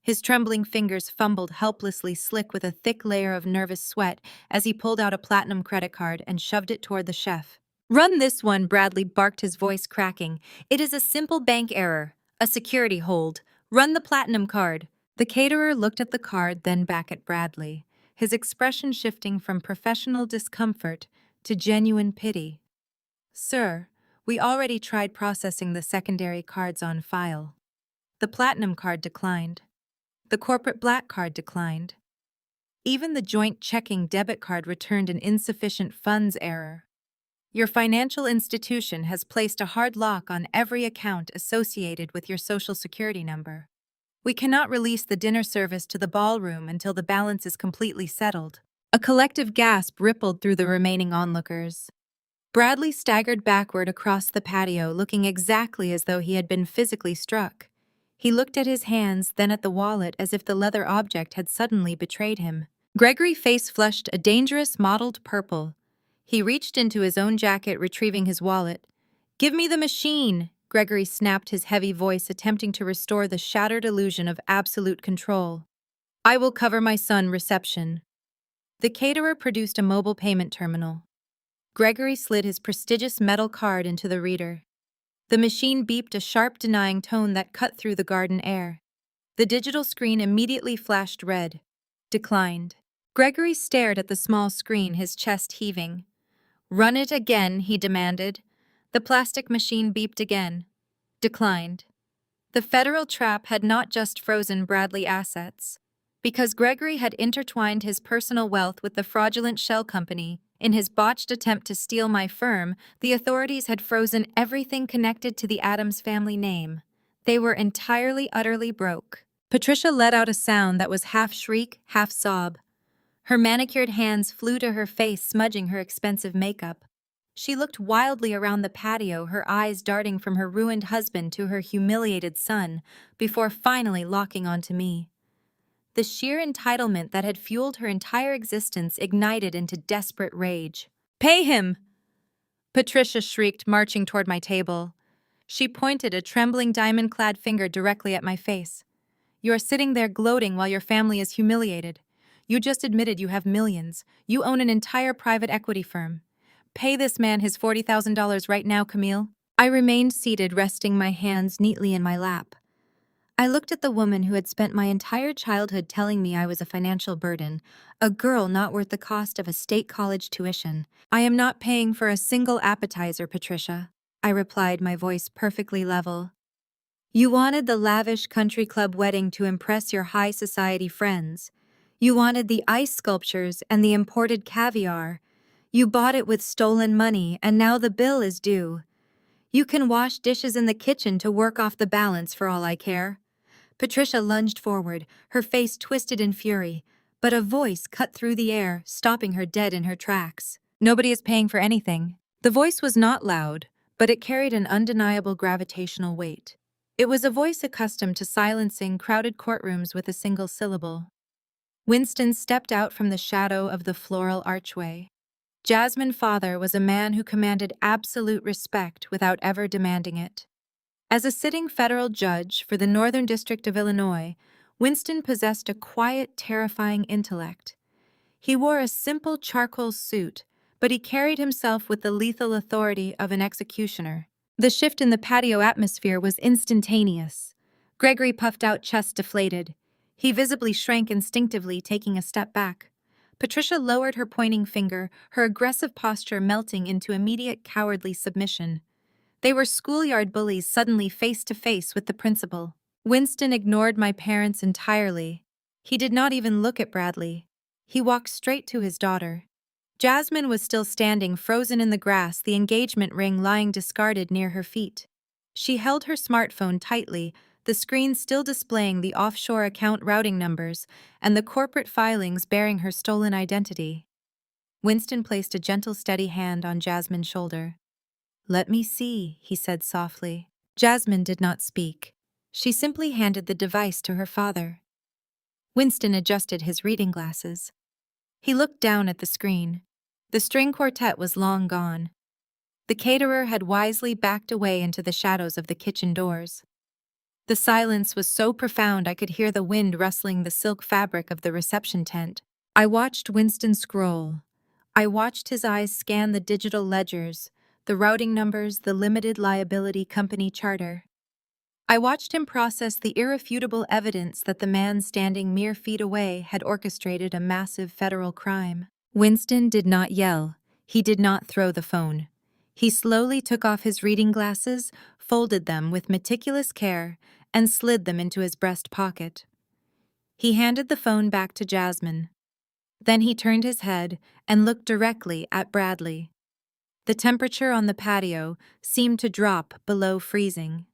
His trembling fingers fumbled helplessly, slick with a thick layer of nervous sweat, as he pulled out a platinum credit card and shoved it toward the chef. Run this one, Bradley barked, his voice cracking. It is a simple bank error, a security hold. Run the platinum card. The caterer looked at the card, then back at Bradley, his expression shifting from professional discomfort to genuine pity. Sir, we already tried processing the secondary cards on file. The platinum card declined. The corporate black card declined. Even the joint checking debit card returned an insufficient funds error. Your financial institution has placed a hard lock on every account associated with your Social Security number. We cannot release the dinner service to the ballroom until the balance is completely settled. A collective gasp rippled through the remaining onlookers. Bradley staggered backward across the patio, looking exactly as though he had been physically struck. He looked at his hands, then at the wallet, as if the leather object had suddenly betrayed him. Gregory face flushed a dangerous mottled purple. He reached into his own jacket, retrieving his wallet. Give me the machine! Gregory snapped, his heavy voice attempting to restore the shattered illusion of absolute control. I will cover my son, reception. The caterer produced a mobile payment terminal. Gregory slid his prestigious metal card into the reader. The machine beeped a sharp, denying tone that cut through the garden air. The digital screen immediately flashed red. Declined. Gregory stared at the small screen, his chest heaving. Run it again, he demanded. The plastic machine beeped again. Declined. The federal trap had not just frozen Bradley assets. Because Gregory had intertwined his personal wealth with the fraudulent shell company, in his botched attempt to steal my firm, the authorities had frozen everything connected to the Adams family name. They were entirely, utterly broke. Patricia let out a sound that was half shriek, half sob. Her manicured hands flew to her face, smudging her expensive makeup. She looked wildly around the patio, her eyes darting from her ruined husband to her humiliated son, before finally locking onto me. The sheer entitlement that had fueled her entire existence ignited into desperate rage. Pay him! Patricia shrieked, marching toward my table. She pointed a trembling diamond-clad finger directly at my face. You are sitting there gloating while your family is humiliated. You just admitted you have millions. You own an entire private equity firm. Pay this man his $40,000 right now, Camille. I remained seated, resting my hands neatly in my lap. I looked at the woman who had spent my entire childhood telling me I was a financial burden, a girl not worth the cost of a state college tuition. I am not paying for a single appetizer, Patricia, I replied, my voice perfectly level. You wanted the lavish country club wedding to impress your high society friends. You wanted the ice sculptures and the imported caviar. You bought it with stolen money, and now the bill is due. You can wash dishes in the kitchen to work off the balance for all I care. Patricia lunged forward, her face twisted in fury, but a voice cut through the air, stopping her dead in her tracks. Nobody is paying for anything. The voice was not loud, but it carried an undeniable gravitational weight. It was a voice accustomed to silencing crowded courtrooms with a single syllable. Winston stepped out from the shadow of the floral archway. Jasmine's father was a man who commanded absolute respect without ever demanding it. As a sitting federal judge for the Northern District of Illinois, Winston possessed a quiet, terrifying intellect. He wore a simple charcoal suit, but he carried himself with the lethal authority of an executioner. The shift in the patio atmosphere was instantaneous. Gregory puffed out, chest deflated. He visibly shrank instinctively, taking a step back. Patricia lowered her pointing finger, her aggressive posture melting into immediate cowardly submission. They were schoolyard bullies suddenly face to face with the principal. Winston ignored my parents entirely. He did not even look at Bradley. He walked straight to his daughter. Jasmine was still standing, frozen in the grass, the engagement ring lying discarded near her feet. She held her smartphone tightly, the screen still displaying the offshore account routing numbers and the corporate filings bearing her stolen identity. Winston placed a gentle, steady hand on Jasmine's shoulder. "Let me see," he said softly. Jasmine did not speak. She simply handed the device to her father. Winston adjusted his reading glasses. He looked down at the screen. The string quartet was long gone. The caterer had wisely backed away into the shadows of the kitchen doors. The silence was so profound I could hear the wind rustling the silk fabric of the reception tent. I watched Winston scroll. I watched his eyes scan the digital ledgers, the routing numbers, the limited liability company charter. I watched him process the irrefutable evidence that the man standing mere feet away had orchestrated a massive federal crime. Winston did not yell. He did not throw the phone. He slowly took off his reading glasses, folded them with meticulous care, and slid them into his breast pocket. He handed the phone back to Jasmine. Then he turned his head and looked directly at Bradley. The temperature on the patio seemed to drop below freezing.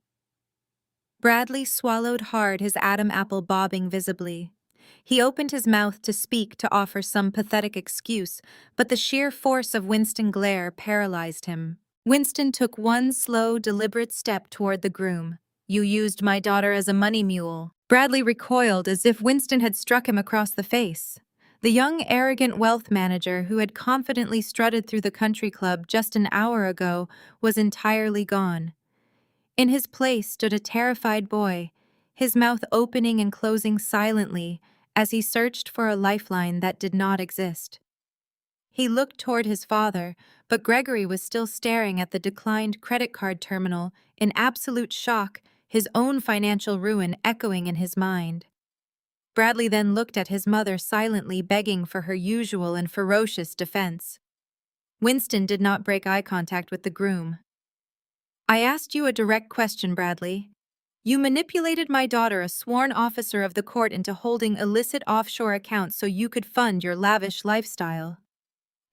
Bradley swallowed hard, his Adam apple bobbing visibly. He opened his mouth to speak, to offer some pathetic excuse, but the sheer force of Winston's glare paralyzed him. Winston took one slow, deliberate step toward the groom. "You used my daughter as a money mule." Bradley recoiled as if Winston had struck him across the face. The young, arrogant wealth manager who had confidently strutted through the country club just an hour ago was entirely gone. In his place stood a terrified boy, his mouth opening and closing silently as he searched for a lifeline that did not exist. He looked toward his father, but Gregory was still staring at the declined credit card terminal in absolute shock, his own financial ruin echoing in his mind. Bradley then looked at his mother, silently begging for her usual and ferocious defense. Winston did not break eye contact with the groom. "I asked you a direct question, Bradley. You manipulated my daughter, a sworn officer of the court, into holding illicit offshore accounts so you could fund your lavish lifestyle.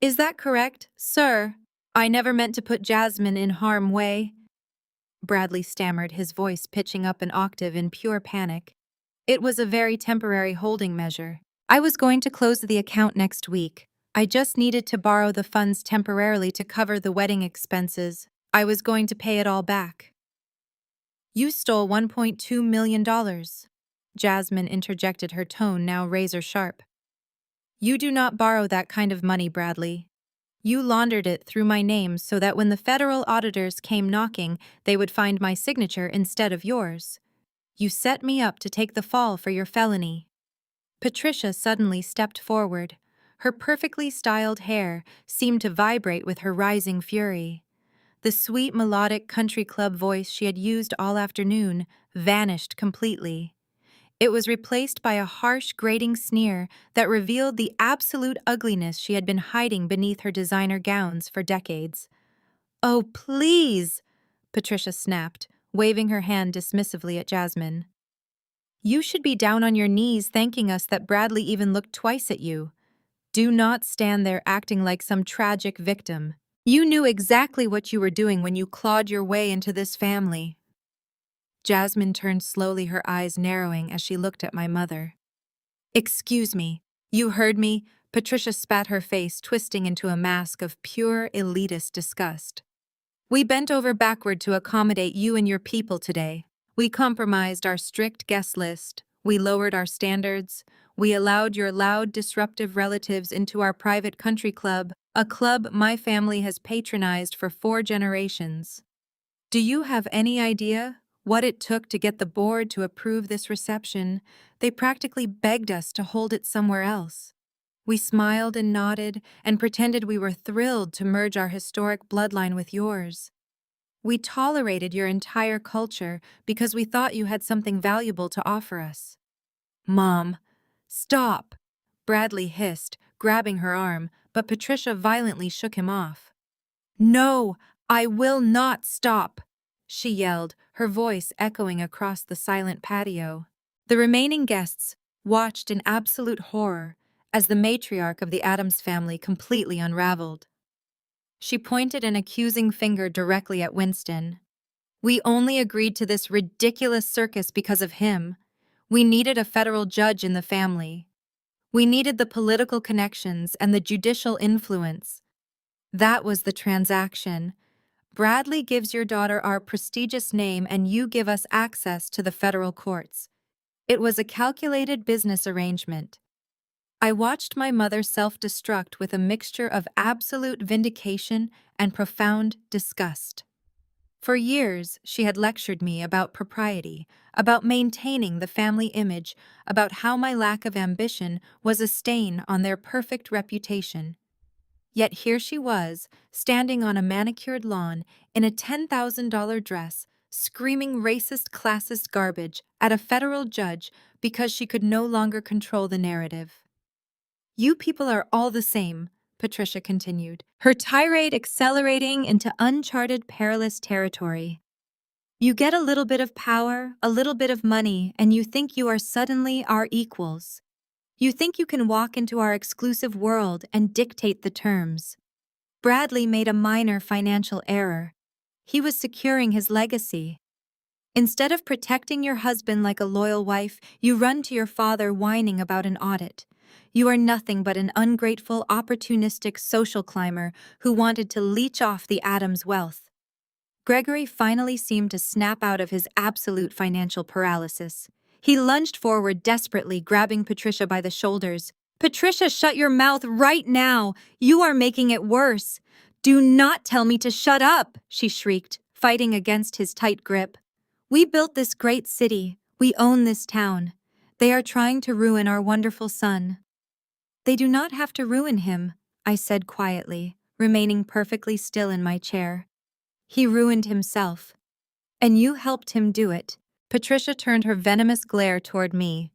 Is that correct, sir?" "I never meant to put Jasmine in harm's way," Bradley stammered, his voice pitching up an octave in pure panic. "It was a very temporary holding measure. I was going to close the account next week. I just needed to borrow the funds temporarily to cover the wedding expenses. I was going to pay it all back." "You stole $1.2 million. Jasmine interjected, her tone now razor-sharp. "You do not borrow that kind of money, Bradley. You laundered it through my name so that when the federal auditors came knocking, they would find my signature instead of yours. You set me up to take the fall for your felony." Patricia suddenly stepped forward. Her perfectly styled hair seemed to vibrate with her rising fury. The sweet melodic country club voice she had used all afternoon vanished completely. It was replaced by a harsh, grating sneer that revealed the absolute ugliness she had been hiding beneath her designer gowns for decades. "Oh, please!" Patricia snapped, waving her hand dismissively at Jasmine. "You should be down on your knees thanking us that Bradley even looked twice at you. Do not stand there acting like some tragic victim. You knew exactly what you were doing when you clawed your way into this family." Jasmine turned slowly, her eyes narrowing as she looked at my mother. "Excuse me. You heard me?" Patricia spat, her face twisting into a mask of pure elitist disgust. "We bent over backward to accommodate you and your people today. We compromised our strict guest list. We lowered our standards. We allowed your loud, disruptive relatives into our private country club, a club my family has patronized for 4 generations. Do you have any idea what it took to get the board to approve this reception? They practically begged us to hold it somewhere else." We smiled and nodded and pretended we were thrilled to merge our historic bloodline with yours. We tolerated your entire culture because we thought you had something valuable to offer us. "Mom, stop!" Bradley hissed, grabbing her arm, but Patricia violently shook him off. "No, I will not stop!" she yelled, her voice echoing across the silent patio. The remaining guests watched in absolute horror as the matriarch of the Addams family completely unraveled. She pointed an accusing finger directly at Winston. "We only agreed to this ridiculous circus because of him. We needed a federal judge in the family. We needed the political connections and the judicial influence. That was the transaction. Bradley gives your daughter our prestigious name and you give us access to the federal courts. It was a calculated business arrangement." I watched my mother self-destruct with a mixture of absolute vindication and profound disgust. For years, she had lectured me about propriety, about maintaining the family image, about how my lack of ambition was a stain on their perfect reputation. Yet here she was, standing on a manicured lawn in a $10,000 dress, screaming racist, classist garbage at a federal judge because she could no longer control the narrative. "You people are all the same," Patricia continued, her tirade accelerating into uncharted, perilous territory. "You get a little bit of power, a little bit of money, and you think you are suddenly our equals. You think you can walk into our exclusive world and dictate the terms." Bradley made a minor financial error. He was securing his legacy. Instead of protecting your husband like a loyal wife, you run to your father whining about an audit. You are nothing but an ungrateful, opportunistic social climber who wanted to leech off the Addams' wealth. Gregory finally seemed to snap out of his absolute financial paralysis. He lunged forward desperately, grabbing Patricia by the shoulders. "Patricia, shut your mouth right now! You are making it worse! Do not tell me to shut up!" she shrieked, fighting against his tight grip. "We built this great city. We own this town. They are trying to ruin our wonderful son." "They do not have to ruin him," I said quietly, remaining perfectly still in my chair. "He ruined himself. And you helped him do it." Patricia turned her venomous glare toward me.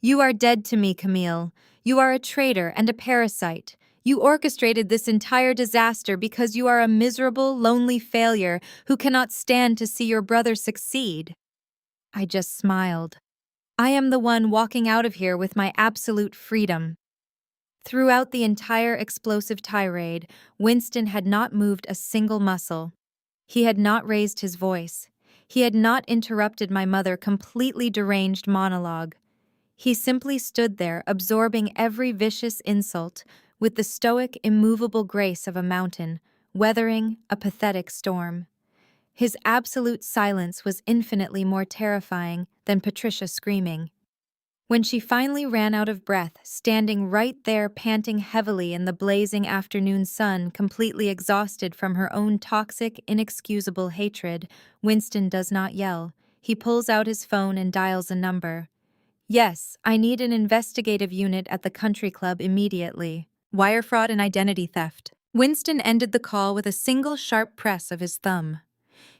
"You are dead to me, Camille. You are a traitor and a parasite. You orchestrated this entire disaster because you are a miserable, lonely failure who cannot stand to see your brother succeed." I just smiled. I am the one walking out of here with my absolute freedom. Throughout the entire explosive tirade, Winston had not moved a single muscle. He had not raised his voice. He had not interrupted my mother's completely deranged monologue. He simply stood there, absorbing every vicious insult, with the stoic, immovable grace of a mountain, weathering a pathetic storm. His absolute silence was infinitely more terrifying than Patricia screaming. When she finally ran out of breath, standing right there panting heavily in the blazing afternoon sun, completely exhausted from her own toxic, inexcusable hatred, Winston does not yell. He pulls out his phone and dials a number. Yes, I need an investigative unit at the country club immediately. Wire fraud and identity theft. Winston ended the call with a single sharp press of his thumb.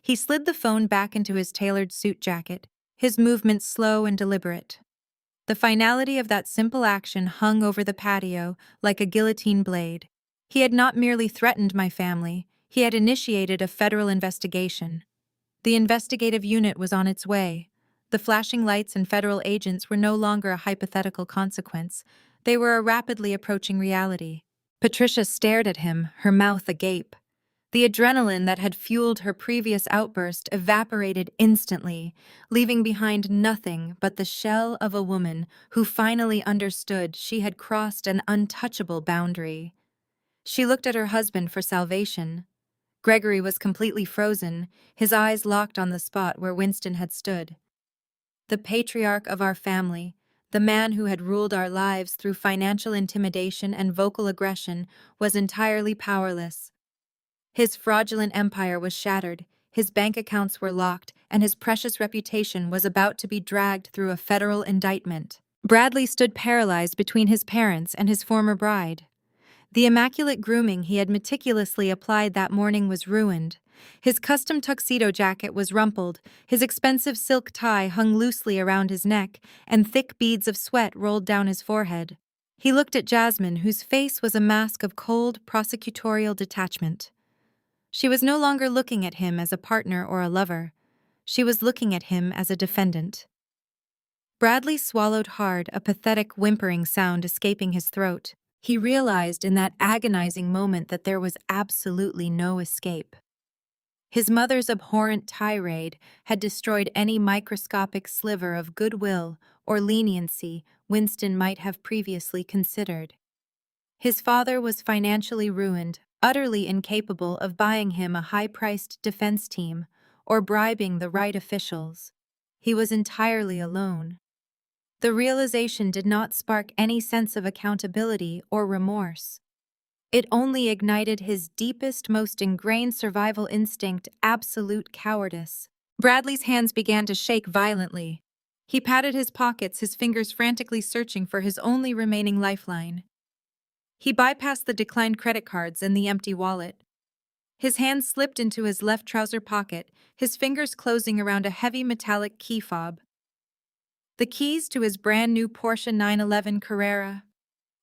He slid the phone back into his tailored suit jacket, his movements slow and deliberate. The finality of that simple action hung over the patio like a guillotine blade. He had not merely threatened my family, he had initiated a federal investigation. The investigative unit was on its way. The flashing lights and federal agents were no longer a hypothetical consequence. They were a rapidly approaching reality. Patricia stared at him, her mouth agape. The adrenaline that had fueled her previous outburst evaporated instantly, leaving behind nothing but the shell of a woman who finally understood she had crossed an untouchable boundary. She looked at her husband for salvation. Gregory was completely frozen, his eyes locked on the spot where Winston had stood. The patriarch of our family, the man who had ruled our lives through financial intimidation and vocal aggression, was entirely powerless. His fraudulent empire was shattered, his bank accounts were locked, and his precious reputation was about to be dragged through a federal indictment. Bradley stood paralyzed between his parents and his former bride. The immaculate grooming he had meticulously applied that morning was ruined. His custom tuxedo jacket was rumpled, his expensive silk tie hung loosely around his neck, and thick beads of sweat rolled down his forehead. He looked at Jasmine, whose face was a mask of cold, prosecutorial detachment. She was no longer looking at him as a partner or a lover. She was looking at him as a defendant. Bradley swallowed hard, a pathetic whimpering sound escaping his throat. He realized in that agonizing moment that there was absolutely no escape. His mother's abhorrent tirade had destroyed any microscopic sliver of goodwill or leniency Winston might have previously considered. His father was financially ruined, utterly incapable of buying him a high-priced defense team or bribing the right officials. He was entirely alone. The realization did not spark any sense of accountability or remorse. It only ignited his deepest, most ingrained survival instinct, absolute cowardice. Bradley's hands began to shake violently. He patted his pockets, his fingers frantically searching for his only remaining lifeline. He bypassed the declined credit cards and the empty wallet. His hand slipped into his left trouser pocket, his fingers closing around a heavy metallic key fob. The keys to his brand-new Porsche 911 Carrera.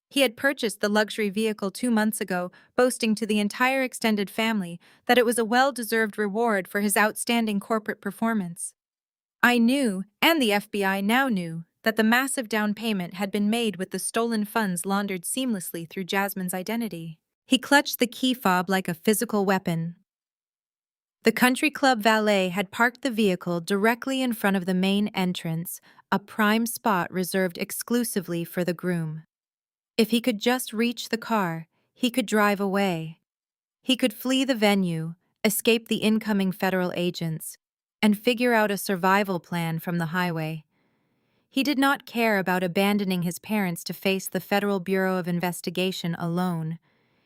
He had purchased the luxury vehicle 2 months ago, boasting to the entire extended family that it was a well-deserved reward for his outstanding corporate performance. I knew, and the FBI now knew, that the massive down payment had been made with the stolen funds laundered seamlessly through Jasmine's identity. He clutched the key fob like a physical weapon. The country club valet had parked the vehicle directly in front of the main entrance, a prime spot reserved exclusively for the groom. If he could just reach the car, he could drive away. He could flee the venue, escape the incoming federal agents, and figure out a survival plan from the highway. He did not care about abandoning his parents to face the Federal Bureau of Investigation alone.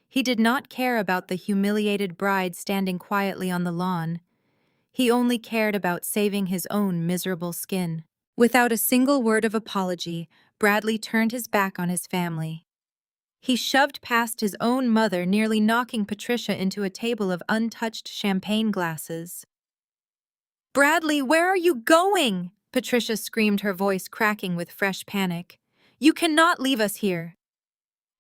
He did not care about the humiliated bride standing quietly on the lawn. He only cared about saving his own miserable skin. Without a single word of apology, Bradley turned his back on his family. He shoved past his own mother, nearly knocking Patricia into a table of untouched champagne glasses. "Bradley, where are you going?" Patricia screamed, her voice cracking with fresh panic. "You cannot leave us here."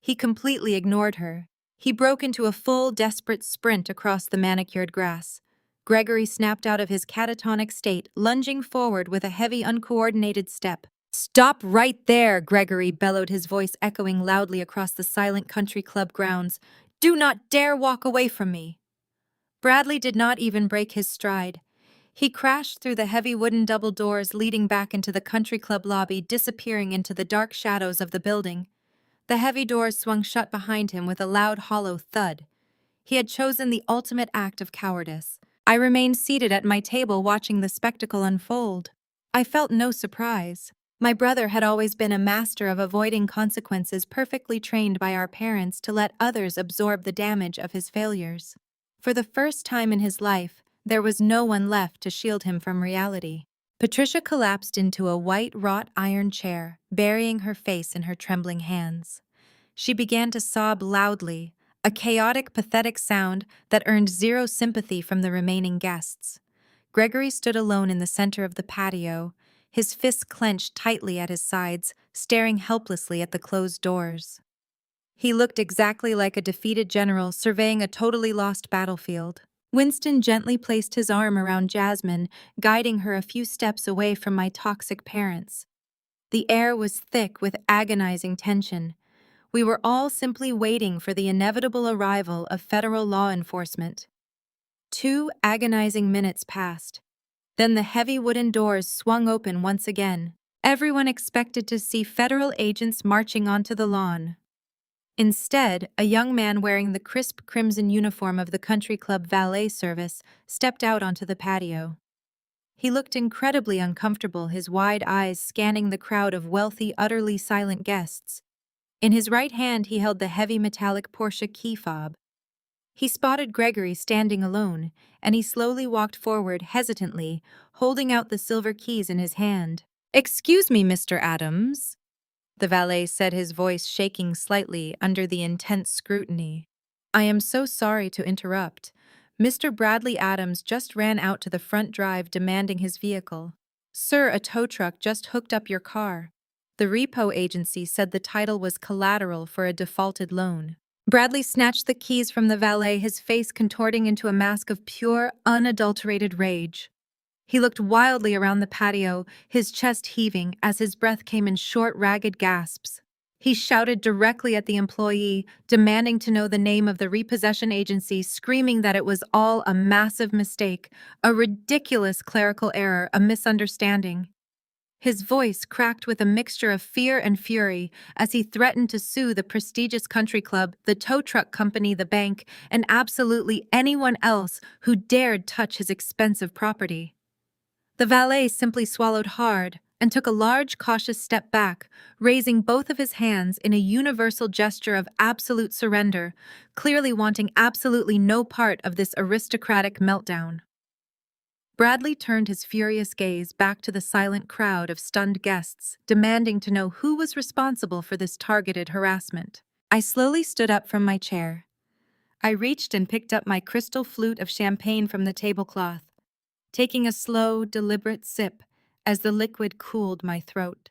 He completely ignored her. He broke into a full, desperate sprint across the manicured grass. Gregory snapped out of his catatonic state, lunging forward with a heavy, uncoordinated step. "Stop right there!" Gregory bellowed, his voice echoing loudly across the silent country club grounds. "Do not dare walk away from me!" Bradley did not even break his stride. He crashed through the heavy wooden double doors leading back into the country club lobby, disappearing into the dark shadows of the building. The heavy doors swung shut behind him with a loud, hollow thud. He had chosen the ultimate act of cowardice. I remained seated at my table watching the spectacle unfold. I felt no surprise. My brother had always been a master of avoiding consequences, perfectly trained by our parents to let others absorb the damage of his failures. For the first time in his life, there was no one left to shield him from reality. Patricia collapsed into a white wrought iron chair, burying her face in her trembling hands. She began to sob loudly, a chaotic, pathetic sound that earned zero sympathy from the remaining guests. Gregory stood alone in the center of the patio, his fists clenched tightly at his sides, staring helplessly at the closed doors. He looked exactly like a defeated general surveying a totally lost battlefield. Winston gently placed his arm around Jasmine, guiding her a few steps away from my toxic parents. The air was thick with agonizing tension. We were all simply waiting for the inevitable arrival of federal law enforcement. 2 agonizing minutes passed. Then the heavy wooden doors swung open once again. Everyone expected to see federal agents marching onto the lawn. Instead, a young man wearing the crisp crimson uniform of the country club valet service stepped out onto the patio. He looked incredibly uncomfortable, his wide eyes scanning the crowd of wealthy, utterly silent guests. In his right hand, he held the heavy metallic Porsche key fob. He spotted Gregory standing alone, and he slowly walked forward hesitantly, holding out the silver keys in his hand. "Excuse me, Mr. Adams," the valet said, his voice shaking slightly under the intense scrutiny. "I am so sorry to interrupt. Mr. Bradley Adams just ran out to the front drive demanding his vehicle. Sir, a tow truck just hooked up your car. The repo agency said the title was collateral for a defaulted loan." Bradley snatched the keys from the valet, his face contorting into a mask of pure, unadulterated rage. He looked wildly around the patio, his chest heaving as his breath came in short, ragged gasps. He shouted directly at the employee, demanding to know the name of the repossession agency, screaming that it was all a massive mistake, a ridiculous clerical error, a misunderstanding. His voice cracked with a mixture of fear and fury as he threatened to sue the prestigious country club, the tow truck company, the bank, and absolutely anyone else who dared touch his expensive property. The valet simply swallowed hard and took a large, cautious step back, raising both of his hands in a universal gesture of absolute surrender, clearly wanting absolutely no part of this aristocratic meltdown. Bradley turned his furious gaze back to the silent crowd of stunned guests, demanding to know who was responsible for this targeted harassment. I slowly stood up from my chair. I reached and picked up my crystal flute of champagne from the tablecloth, taking a slow, deliberate sip as the liquid cooled my throat.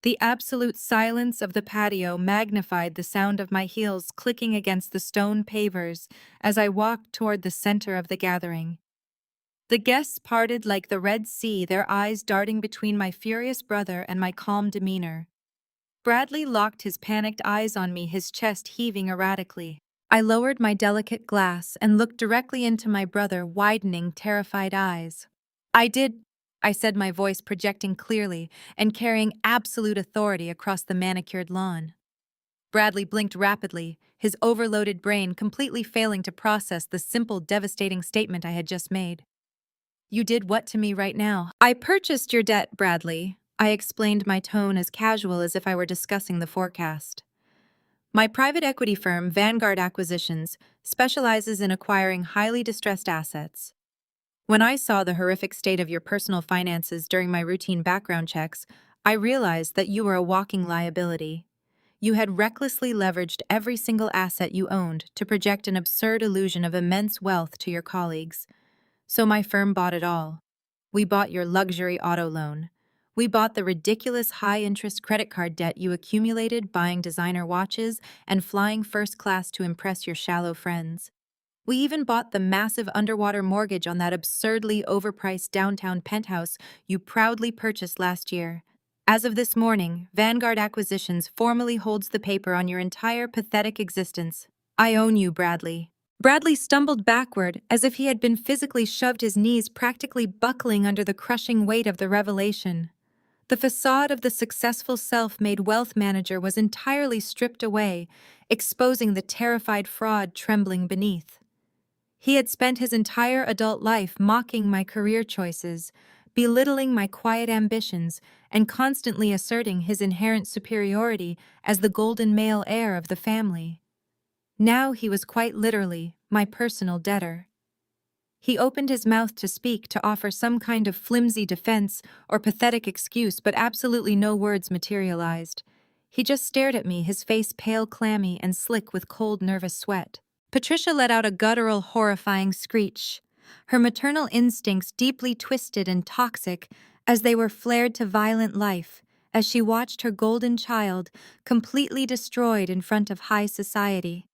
The absolute silence of the patio magnified the sound of my heels clicking against the stone pavers as I walked toward the center of the gathering. The guests parted like the Red Sea, their eyes darting between my furious brother and my calm demeanor. Bradley locked his panicked eyes on me, his chest heaving erratically. I lowered my delicate glass and looked directly into my brother, widening, terrified eyes. I said, my voice projecting clearly and carrying absolute authority across the manicured lawn. Bradley blinked rapidly, his overloaded brain completely failing to process the simple, devastating statement I had just made. "You did what to me right now?" "I purchased your debt, Bradley." I explained, my tone as casual as if I were discussing the forecast. "My private equity firm, Vanguard Acquisitions, specializes in acquiring highly distressed assets. When I saw the horrific state of your personal finances during my routine background checks, I realized that you were a walking liability. You had recklessly leveraged every single asset you owned to project an absurd illusion of immense wealth to your colleagues. So my firm bought it all. We bought your luxury auto loan. We bought the ridiculous high-interest credit card debt you accumulated buying designer watches and flying first class to impress your shallow friends. We even bought the massive underwater mortgage on that absurdly overpriced downtown penthouse you proudly purchased last year. As of this morning, Vanguard Acquisitions formally holds the paper on your entire pathetic existence. I own you, Bradley." Bradley stumbled backward as if he had been physically shoved, his knees practically buckling under the crushing weight of the revelation. The facade of the successful self-made wealth manager was entirely stripped away, exposing the terrified fraud trembling beneath. He had spent his entire adult life mocking my career choices, belittling my quiet ambitions, and constantly asserting his inherent superiority as the golden male heir of the family. Now he was quite literally my personal debtor. He opened his mouth to speak, to offer some kind of flimsy defense or pathetic excuse, but absolutely no words materialized. He just stared at me, his face pale, clammy, and slick with cold, nervous sweat. Patricia let out a guttural, horrifying screech. Her maternal instincts deeply twisted and toxic as they were flared to violent life, as she watched her golden child completely destroyed in front of high society.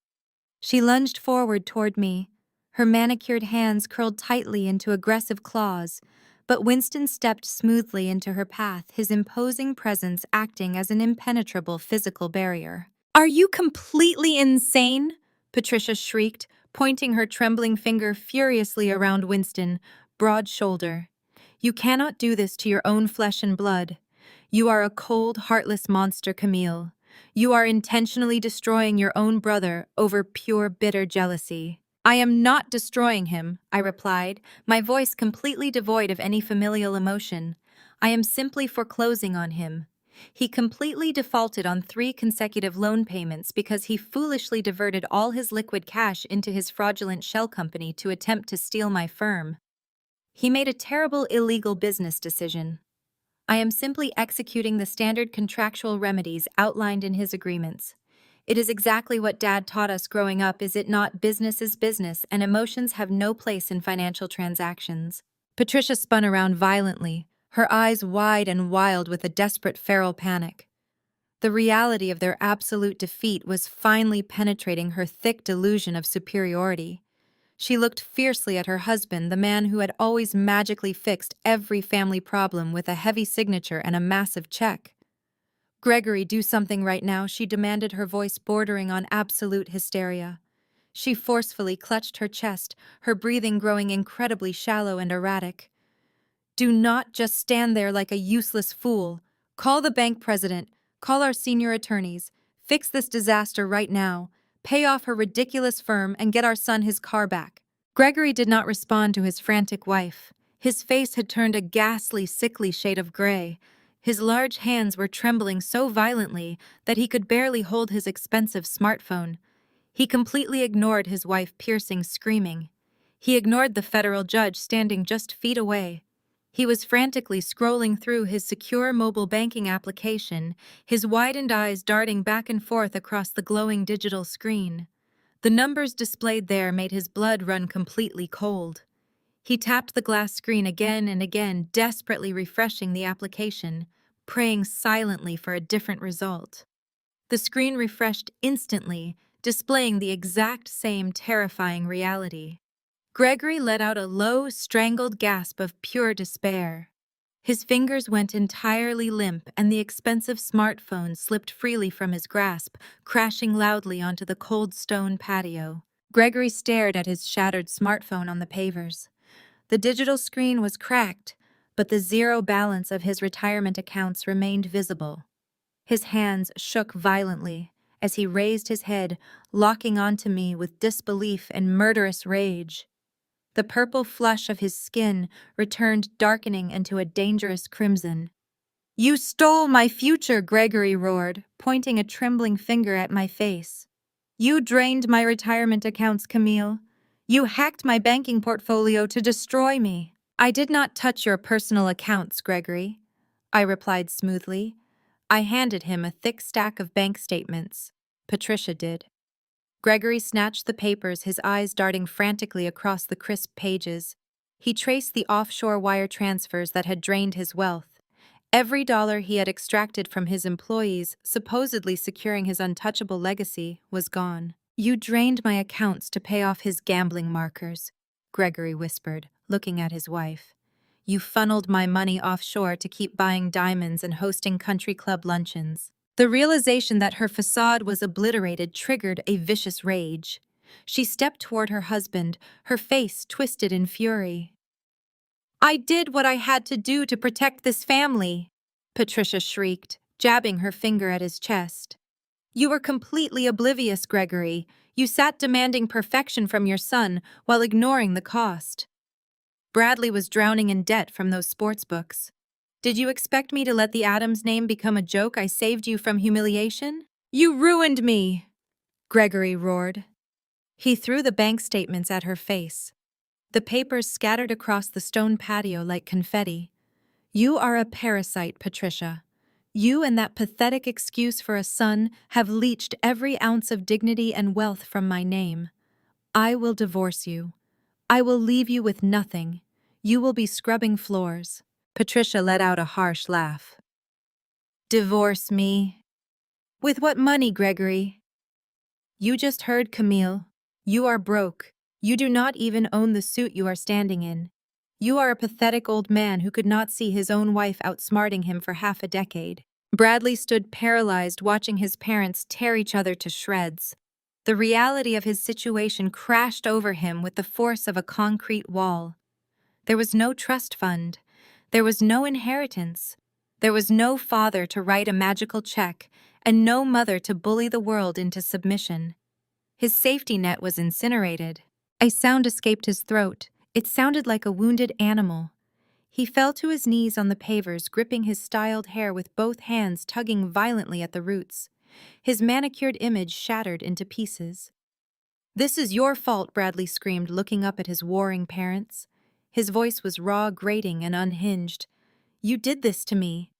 She lunged forward toward me, her manicured hands curled tightly into aggressive claws, but Winston stepped smoothly into her path, his imposing presence acting as an impenetrable physical barrier. "Are you completely insane?" Patricia shrieked, pointing her trembling finger furiously around Winston, broad shoulder. "You cannot do this to your own flesh and blood. You are a cold, heartless monster, Camille. You are intentionally destroying your own brother over pure, bitter jealousy." "I am not destroying him," I replied, my voice completely devoid of any familial emotion. "I am simply foreclosing on him. He completely defaulted on 3 consecutive loan payments because he foolishly diverted all his liquid cash into his fraudulent shell company to attempt to steal my firm. He made a terrible illegal business decision. I am simply executing the standard contractual remedies outlined in his agreements. It is exactly what Dad taught us growing up, is it not? Business is business, and emotions have no place in financial transactions." Patricia spun around violently, her eyes wide and wild with a desperate feral panic. The reality of their absolute defeat was finally penetrating her thick delusion of superiority. She looked fiercely at her husband, the man who had always magically fixed every family problem with a heavy signature and a massive check. "Gregory, do something right now," she demanded, her voice bordering on absolute hysteria. She forcefully clutched her chest, her breathing growing incredibly shallow and erratic. "Do not just stand there like a useless fool. Call the bank president, call our senior attorneys, fix this disaster right now, pay off her ridiculous firm, and get our son his car back." Gregory did not respond to his frantic wife. His face had turned a ghastly, sickly shade of gray. His large hands were trembling so violently that he could barely hold his expensive smartphone. He completely ignored his wife piercing screaming. He ignored the federal judge standing just feet away. He was frantically scrolling through his secure mobile banking application, his widened eyes darting back and forth across the glowing digital screen. The numbers displayed there made his blood run completely cold. He tapped the glass screen again and again, desperately refreshing the application, praying silently for a different result. The screen refreshed instantly, displaying the exact same terrifying reality. Gregory let out a low, strangled gasp of pure despair. His fingers went entirely limp, and the expensive smartphone slipped freely from his grasp, crashing loudly onto the cold stone patio. Gregory stared at his shattered smartphone on the pavers. The digital screen was cracked, but the zero balance of his retirement accounts remained visible. His hands shook violently as he raised his head, locking onto me with disbelief and murderous rage. The purple flush of his skin returned, darkening into a dangerous crimson. "You stole my future," Gregory roared, pointing a trembling finger at my face. "You drained my retirement accounts, Camille. You hacked my banking portfolio to destroy me." "I did not touch your personal accounts, Gregory," I replied smoothly. I handed him a thick stack of bank statements. Patricia did. Gregory snatched the papers, his eyes darting frantically across the crisp pages. He traced the offshore wire transfers that had drained his wealth. Every dollar he had extracted from his employees, supposedly securing his untouchable legacy, was gone. "You drained my accounts to pay off his gambling markers," Gregory whispered, looking at his wife. "You funneled my money offshore to keep buying diamonds and hosting country club luncheons." The realization that her facade was obliterated triggered a vicious rage. She stepped toward her husband, her face twisted in fury. "I did what I had to do to protect this family," Patricia shrieked, jabbing her finger at his chest. "You were completely oblivious, Gregory. You sat demanding perfection from your son while ignoring the cost. Bradley was drowning in debt from those sports books. Did you expect me to let the Adams name become a joke? I saved you from humiliation." "You ruined me," Gregory roared. He threw the bank statements at her face. The papers scattered across the stone patio like confetti. You are a parasite, Patricia. You and that pathetic excuse for a son have leached every ounce of dignity and wealth from my name. I will divorce you. I will leave you with nothing. You will be scrubbing floors. Patricia let out a harsh laugh. Divorce me? With what money, Gregory? You just heard, Camille. You are broke. You do not even own the suit you are standing in. You are a pathetic old man who could not see his own wife outsmarting him for half a decade. Bradley stood paralyzed, watching his parents tear each other to shreds. The reality of his situation crashed over him with the force of a concrete wall. There was no trust fund. There was no inheritance. There was no father to write a magical check, and no mother to bully the world into submission. His safety net was incinerated. A sound escaped his throat. It sounded like a wounded animal. He fell to his knees on the pavers, gripping his styled hair with both hands, tugging violently at the roots. His manicured image shattered into pieces. "This is your fault," Bradley screamed, looking up at his warring parents. His voice was raw, grating, and unhinged. "You did this to me."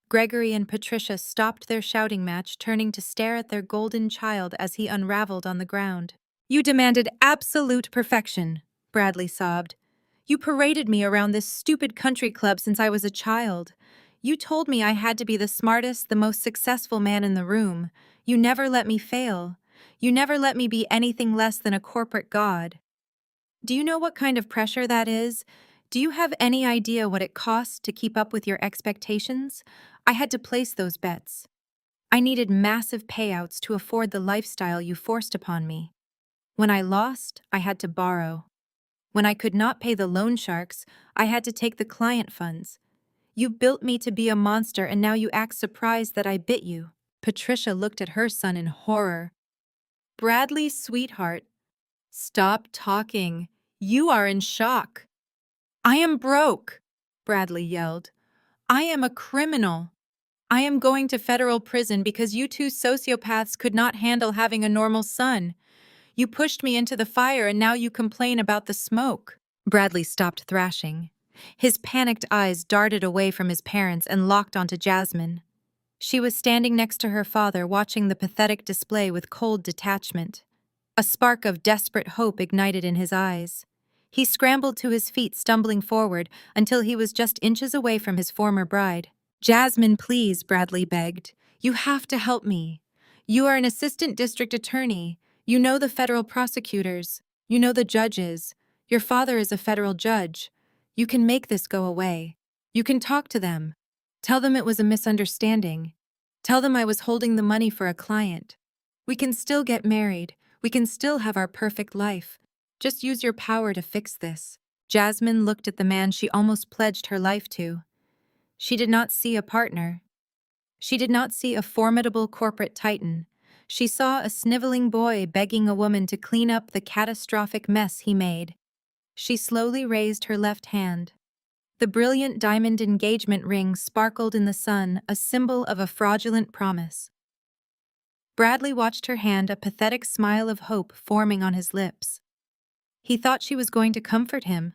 Gregory and Patricia stopped their shouting match, turning to stare at their golden child as he unraveled on the ground. "You demanded absolute perfection," Bradley sobbed. "You paraded me around this stupid country club since I was a child. You told me I had to be the smartest, the most successful man in the room. You never let me fail. You never let me be anything less than a corporate god. Do you know what kind of pressure that is? Do you have any idea what it costs to keep up with your expectations? I had to place those bets. I needed massive payouts to afford the lifestyle you forced upon me. When I lost, I had to borrow. When I could not pay the loan sharks, I had to take the client funds. You built me to be a monster, and now you act surprised that I bit you." Patricia looked at her son in horror. "Bradley, sweetheart, stop talking. You are in shock." "I am broke," Bradley yelled. "I am a criminal. I am going to federal prison because you two sociopaths could not handle having a normal son. You pushed me into the fire and now you complain about the smoke." Bradley stopped thrashing. His panicked eyes darted away from his parents and locked onto Jasmine. She was standing next to her father, watching the pathetic display with cold detachment. A spark of desperate hope ignited in his eyes. He scrambled to his feet, stumbling forward until he was just inches away from his former bride. "Jasmine, please," Bradley begged. "You have to help me. You are an assistant district attorney. You know the federal prosecutors. You know the judges. Your father is a federal judge. You can make this go away. You can talk to them. Tell them it was a misunderstanding. Tell them I was holding the money for a client. We can still get married. We can still have our perfect life. Just use your power to fix this." Jasmine looked at the man she almost pledged her life to. She did not see a partner. She did not see a formidable corporate titan. She saw a sniveling boy begging a woman to clean up the catastrophic mess he made. She slowly raised her left hand. The brilliant diamond engagement ring sparkled in the sun, a symbol of a fraudulent promise. Bradley watched her hand, a pathetic smile of hope forming on his lips. He thought she was going to comfort him.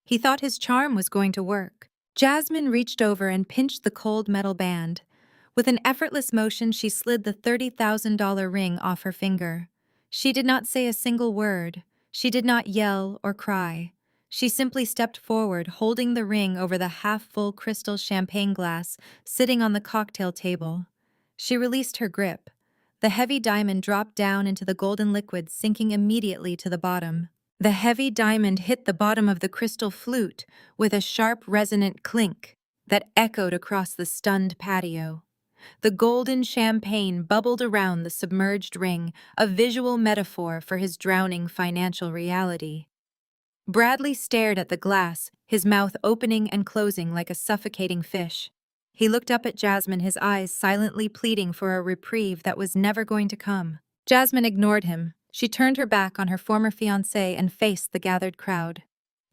He thought his charm was going to work. Jasmine reached over and pinched the cold metal band. With an effortless motion, she slid the $30,000 ring off her finger. She did not say a single word. She did not yell or cry. She simply stepped forward, holding the ring over the half-full crystal champagne glass sitting on the cocktail table. She released her grip. The heavy diamond dropped down into the golden liquid, sinking immediately to the bottom. The heavy diamond hit the bottom of the crystal flute with a sharp, resonant clink that echoed across the stunned patio. The golden champagne bubbled around the submerged ring, a visual metaphor for his drowning financial reality. Bradley stared at the glass, his mouth opening and closing like a suffocating fish. He looked up at Jasmine, his eyes silently pleading for a reprieve that was never going to come. Jasmine ignored him. She turned her back on her former fiancé and faced the gathered crowd.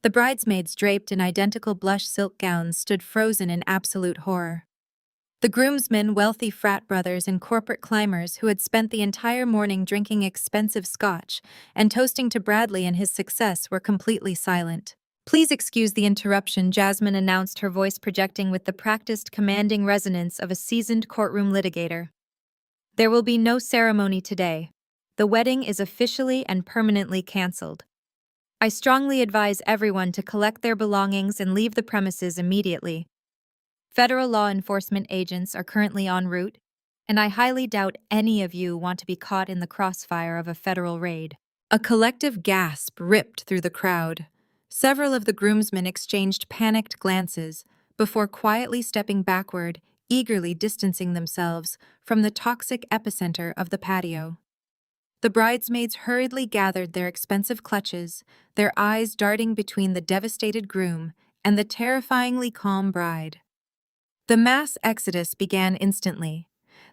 The bridesmaids, draped in identical blush silk gowns, stood frozen in absolute horror. The groomsmen, wealthy frat brothers, and corporate climbers who had spent the entire morning drinking expensive scotch and toasting to Bradley and his success were completely silent. "Please excuse the interruption," Jasmine announced, her voice projecting with the practiced, commanding resonance of a seasoned courtroom litigator. "There will be no ceremony today. The wedding is officially and permanently canceled. I strongly advise everyone to collect their belongings and leave the premises immediately. Federal law enforcement agents are currently en route, and I highly doubt any of you want to be caught in the crossfire of a federal raid." A collective gasp ripped through the crowd. Several of the groomsmen exchanged panicked glances before quietly stepping backward, eagerly distancing themselves from the toxic epicenter of the patio. The bridesmaids hurriedly gathered their expensive clutches, their eyes darting between the devastated groom and the terrifyingly calm bride. The mass exodus began instantly.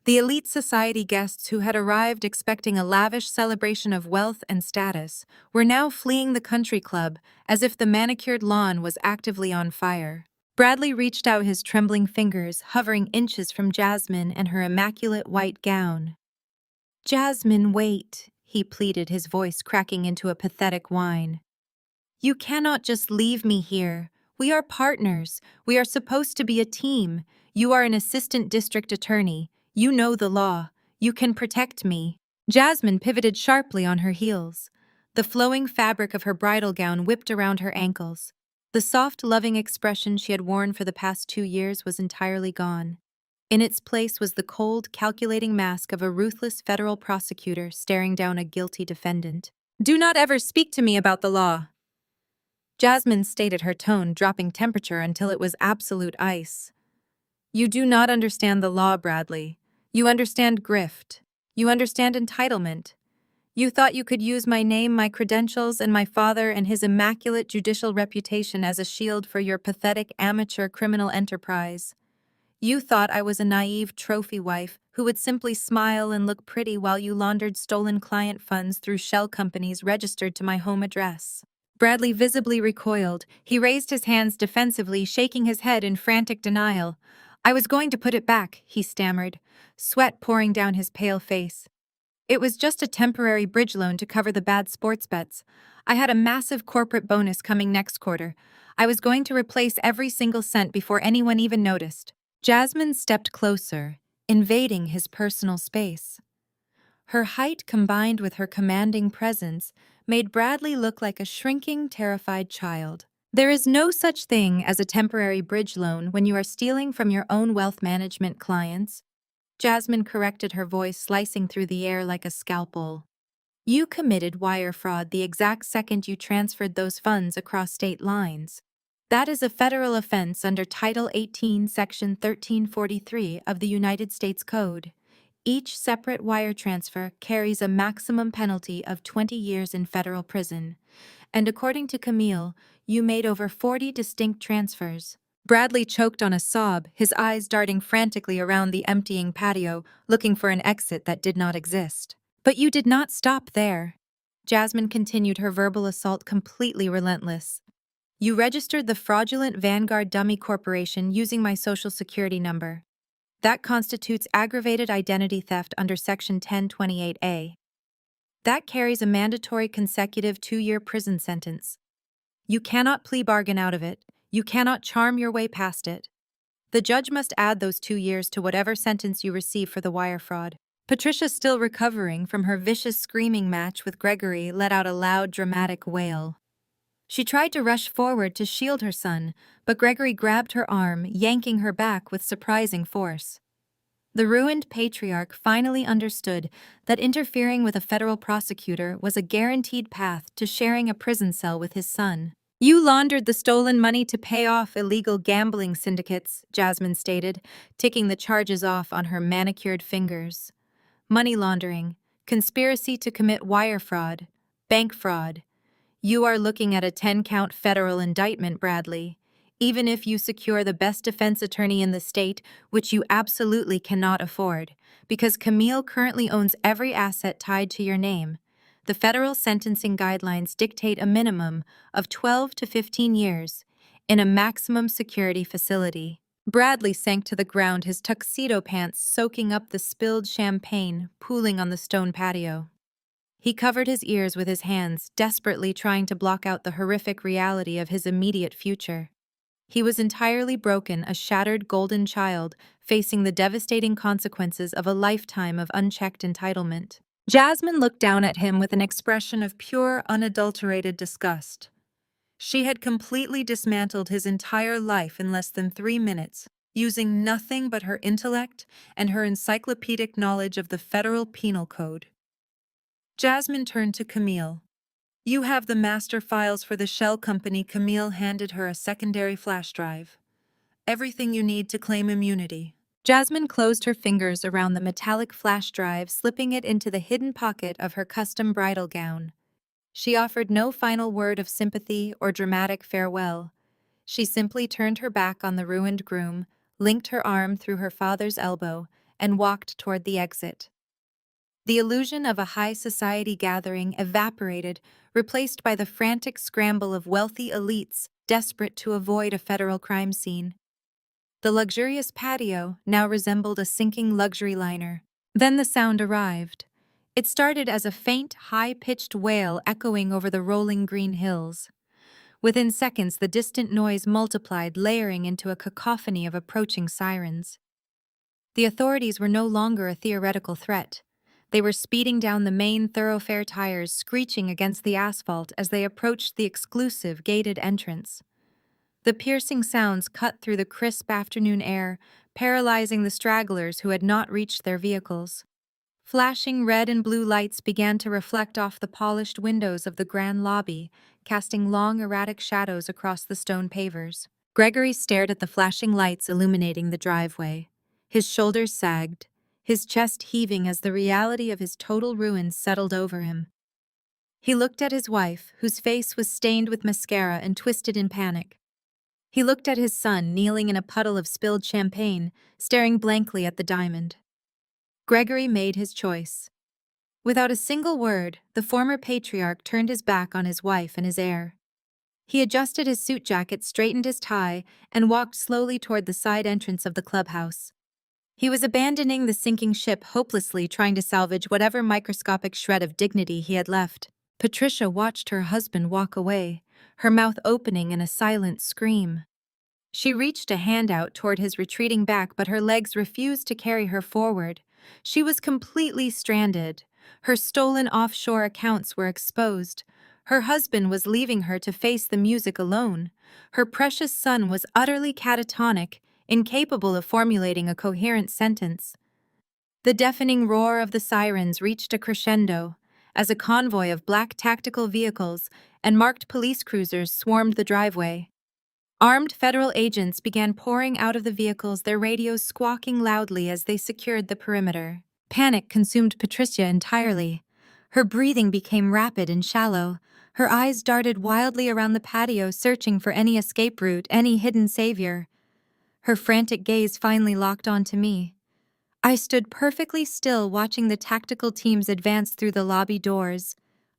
The elite society guests who had arrived expecting a lavish celebration of wealth and status were now fleeing the country club as if the manicured lawn was actively on fire. Bradley reached out his trembling fingers, hovering inches from Jasmine and her immaculate white gown. "Jasmine, wait," he pleaded, his voice cracking into a pathetic whine. "You cannot just leave me here. We are partners. We are supposed to be a team. You are an assistant district attorney. You know the law. You can protect me." Jasmine pivoted sharply on her heels. The flowing fabric of her bridal gown whipped around her ankles. The soft, loving expression she had worn for the past 2 years was entirely gone. In its place was the cold, calculating mask of a ruthless federal prosecutor staring down a guilty defendant. "Do not ever speak to me about the law," Jasmine stated, her tone dropping temperature until it was absolute ice. "You do not understand the law, Bradley. You understand grift. You understand entitlement. You thought you could use my name, my credentials, and my father and his immaculate judicial reputation as a shield for your pathetic amateur criminal enterprise. You thought I was a naive trophy wife who would simply smile and look pretty while you laundered stolen client funds through shell companies registered to my home address." Bradley visibly recoiled. He raised his hands defensively, shaking his head in frantic denial. "I was going to put it back," he stammered, sweat pouring down his pale face. "It was just a temporary bridge loan to cover the bad sports bets. I had a massive corporate bonus coming next quarter. I was going to replace every single cent before anyone even noticed." Jasmine stepped closer, invading his personal space. Her height combined with her commanding presence made Bradley look like a shrinking, terrified child. "There is no such thing as a temporary bridge loan when you are stealing from your own wealth management clients," Jasmine corrected, her voice slicing through the air like a scalpel. "You committed wire fraud the exact second you transferred those funds across state lines. That is a federal offense under Title 18, Section 1343 of the United States Code. Each separate wire transfer carries a maximum penalty of 20 years in federal prison. And according to Camille, you made over 40 distinct transfers." Bradley choked on a sob, his eyes darting frantically around the emptying patio, looking for an exit that did not exist. "But you did not stop there." Jasmine continued, her verbal assault completely relentless. "You registered the fraudulent Vanguard Dummy Corporation using my social security number. That constitutes aggravated identity theft under Section 1028A. That carries a mandatory consecutive 2-year prison sentence. You cannot plea bargain out of it. You cannot charm your way past it. The judge must add those 2 years to whatever sentence you receive for the wire fraud." Patricia, still recovering from her vicious screaming match with Gregory, let out a loud, dramatic wail. She tried to rush forward to shield her son, but Gregory grabbed her arm, yanking her back with surprising force. The ruined patriarch finally understood that interfering with a federal prosecutor was a guaranteed path to sharing a prison cell with his son. "You laundered the stolen money to pay off illegal gambling syndicates," Jasmine stated, ticking the charges off on her manicured fingers. "Money laundering, conspiracy to commit wire fraud, bank fraud. You are looking at a 10-count federal indictment, Bradley. Even if you secure the best defense attorney in the state, which you absolutely cannot afford, because Camille currently owns every asset tied to your name, the federal sentencing guidelines dictate a minimum of 12 to 15 years in a maximum security facility." Bradley sank to the ground, his tuxedo pants soaking up the spilled champagne pooling on the stone patio. He covered his ears with his hands, desperately trying to block out the horrific reality of his immediate future. He was entirely broken, a shattered golden child, facing the devastating consequences of a lifetime of unchecked entitlement. Jasmine looked down at him with an expression of pure, unadulterated disgust. She had completely dismantled his entire life in less than 3 minutes, using nothing but her intellect and her encyclopedic knowledge of the federal penal code. Jasmine turned to Camille. "You have the master files for the shell company." Camille handed her a secondary flash drive. "Everything you need to claim immunity." Jasmine closed her fingers around the metallic flash drive, slipping it into the hidden pocket of her custom bridal gown. She offered no final word of sympathy or dramatic farewell. She simply turned her back on the ruined groom, linked her arm through her father's elbow, and walked toward the exit. The illusion of a high society gathering evaporated, replaced by the frantic scramble of wealthy elites desperate to avoid a federal crime scene. The luxurious patio now resembled a sinking luxury liner. Then the sound arrived. It started as a faint, high-pitched wail echoing over the rolling green hills. Within seconds, the distant noise multiplied, layering into a cacophony of approaching sirens. The authorities were no longer a theoretical threat. They were speeding down the main thoroughfare, tires screeching against the asphalt as they approached the exclusive gated entrance. The piercing sounds cut through the crisp afternoon air, paralyzing the stragglers who had not reached their vehicles. Flashing red and blue lights began to reflect off the polished windows of the grand lobby, casting long, erratic shadows across the stone pavers. Gregory stared at the flashing lights illuminating the driveway. His shoulders sagged, his chest heaving as the reality of his total ruin settled over him. He looked at his wife, whose face was stained with mascara and twisted in panic. He looked at his son, kneeling in a puddle of spilled champagne, staring blankly at the diamond. Gregory made his choice. Without a single word, the former patriarch turned his back on his wife and his heir. He adjusted his suit jacket, straightened his tie, and walked slowly toward the side entrance of the clubhouse. He was abandoning the sinking ship, hopelessly trying to salvage whatever microscopic shred of dignity he had left. Patricia watched her husband walk away, her mouth opening in a silent scream. She reached a hand out toward his retreating back, but her legs refused to carry her forward. She was completely stranded. Her stolen offshore accounts were exposed. Her husband was leaving her to face the music alone. Her precious son was utterly catatonic, incapable of formulating a coherent sentence. The deafening roar of the sirens reached a crescendo as a convoy of black tactical vehicles and marked police cruisers swarmed the driveway. Armed federal agents began pouring out of the vehicles, their radios squawking loudly as they secured the perimeter. Panic consumed Patricia entirely. Her breathing became rapid and shallow. Her eyes darted wildly around the patio, searching for any escape route, any hidden savior. Her frantic gaze finally locked onto me. I stood perfectly still, watching the tactical teams advance through the lobby doors.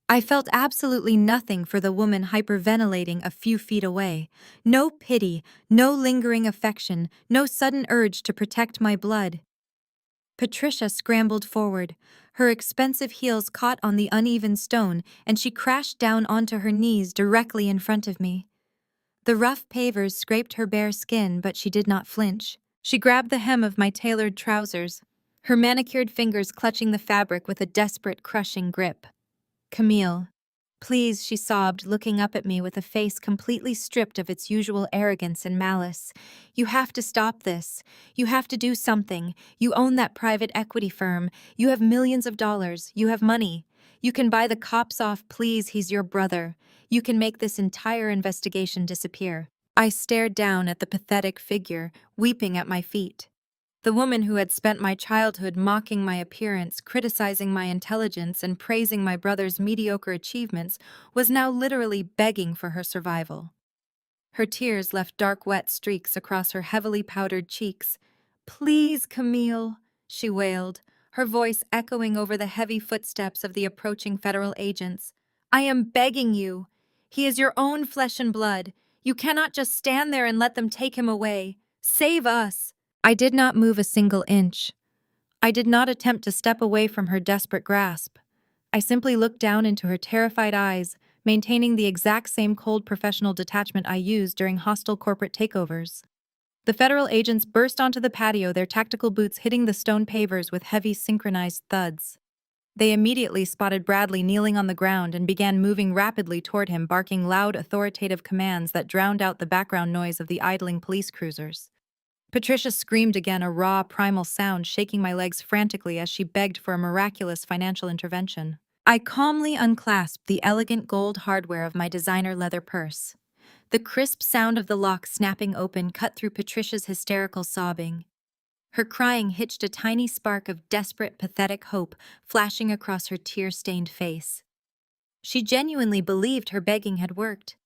I felt absolutely nothing for the woman hyperventilating a few feet away. No pity, no lingering affection, no sudden urge to protect my blood. Patricia scrambled forward. Her expensive heels caught on the uneven stone, and she crashed down onto her knees directly in front of me. The rough pavers scraped her bare skin, but she did not flinch. She grabbed the hem of my tailored trousers, her manicured fingers clutching the fabric with a desperate, crushing grip. "Camille, please," she sobbed, looking up at me with a face completely stripped of its usual arrogance and malice. "You have to stop this. You have to do something. You own that private equity firm. You have millions of dollars. You have money. You can buy the cops off. Please, he's your brother. You can make this entire investigation disappear." I stared down at the pathetic figure, weeping at my feet. The woman who had spent my childhood mocking my appearance, criticizing my intelligence, and praising my brother's mediocre achievements was now literally begging for her survival. Her tears left dark, wet streaks across her heavily powdered cheeks. "Please, Camille," she wailed, her voice echoing over the heavy footsteps of the approaching federal agents. "I am begging you. He is your own flesh and blood. You cannot just stand there and let them take him away. Save us! I did not move a single inch. I did not attempt to step away from her desperate grasp. I simply looked down into her terrified eyes, maintaining the exact same cold professional detachment I used during hostile corporate takeovers. The federal agents burst onto the patio, their tactical boots hitting the stone pavers with heavy synchronized thuds. They immediately spotted Bradley kneeling on the ground and began moving rapidly toward him, barking loud, authoritative commands that drowned out the background noise of the idling police cruisers. Patricia screamed again, a raw, primal sound shaking my legs frantically as she begged for a miraculous financial intervention. I calmly unclasped the elegant gold hardware of my designer leather purse. The crisp sound of the lock snapping open cut through Patricia's hysterical sobbing. Her crying hitched a tiny spark of desperate, pathetic hope flashing across her tear-stained face. She genuinely believed her begging had worked.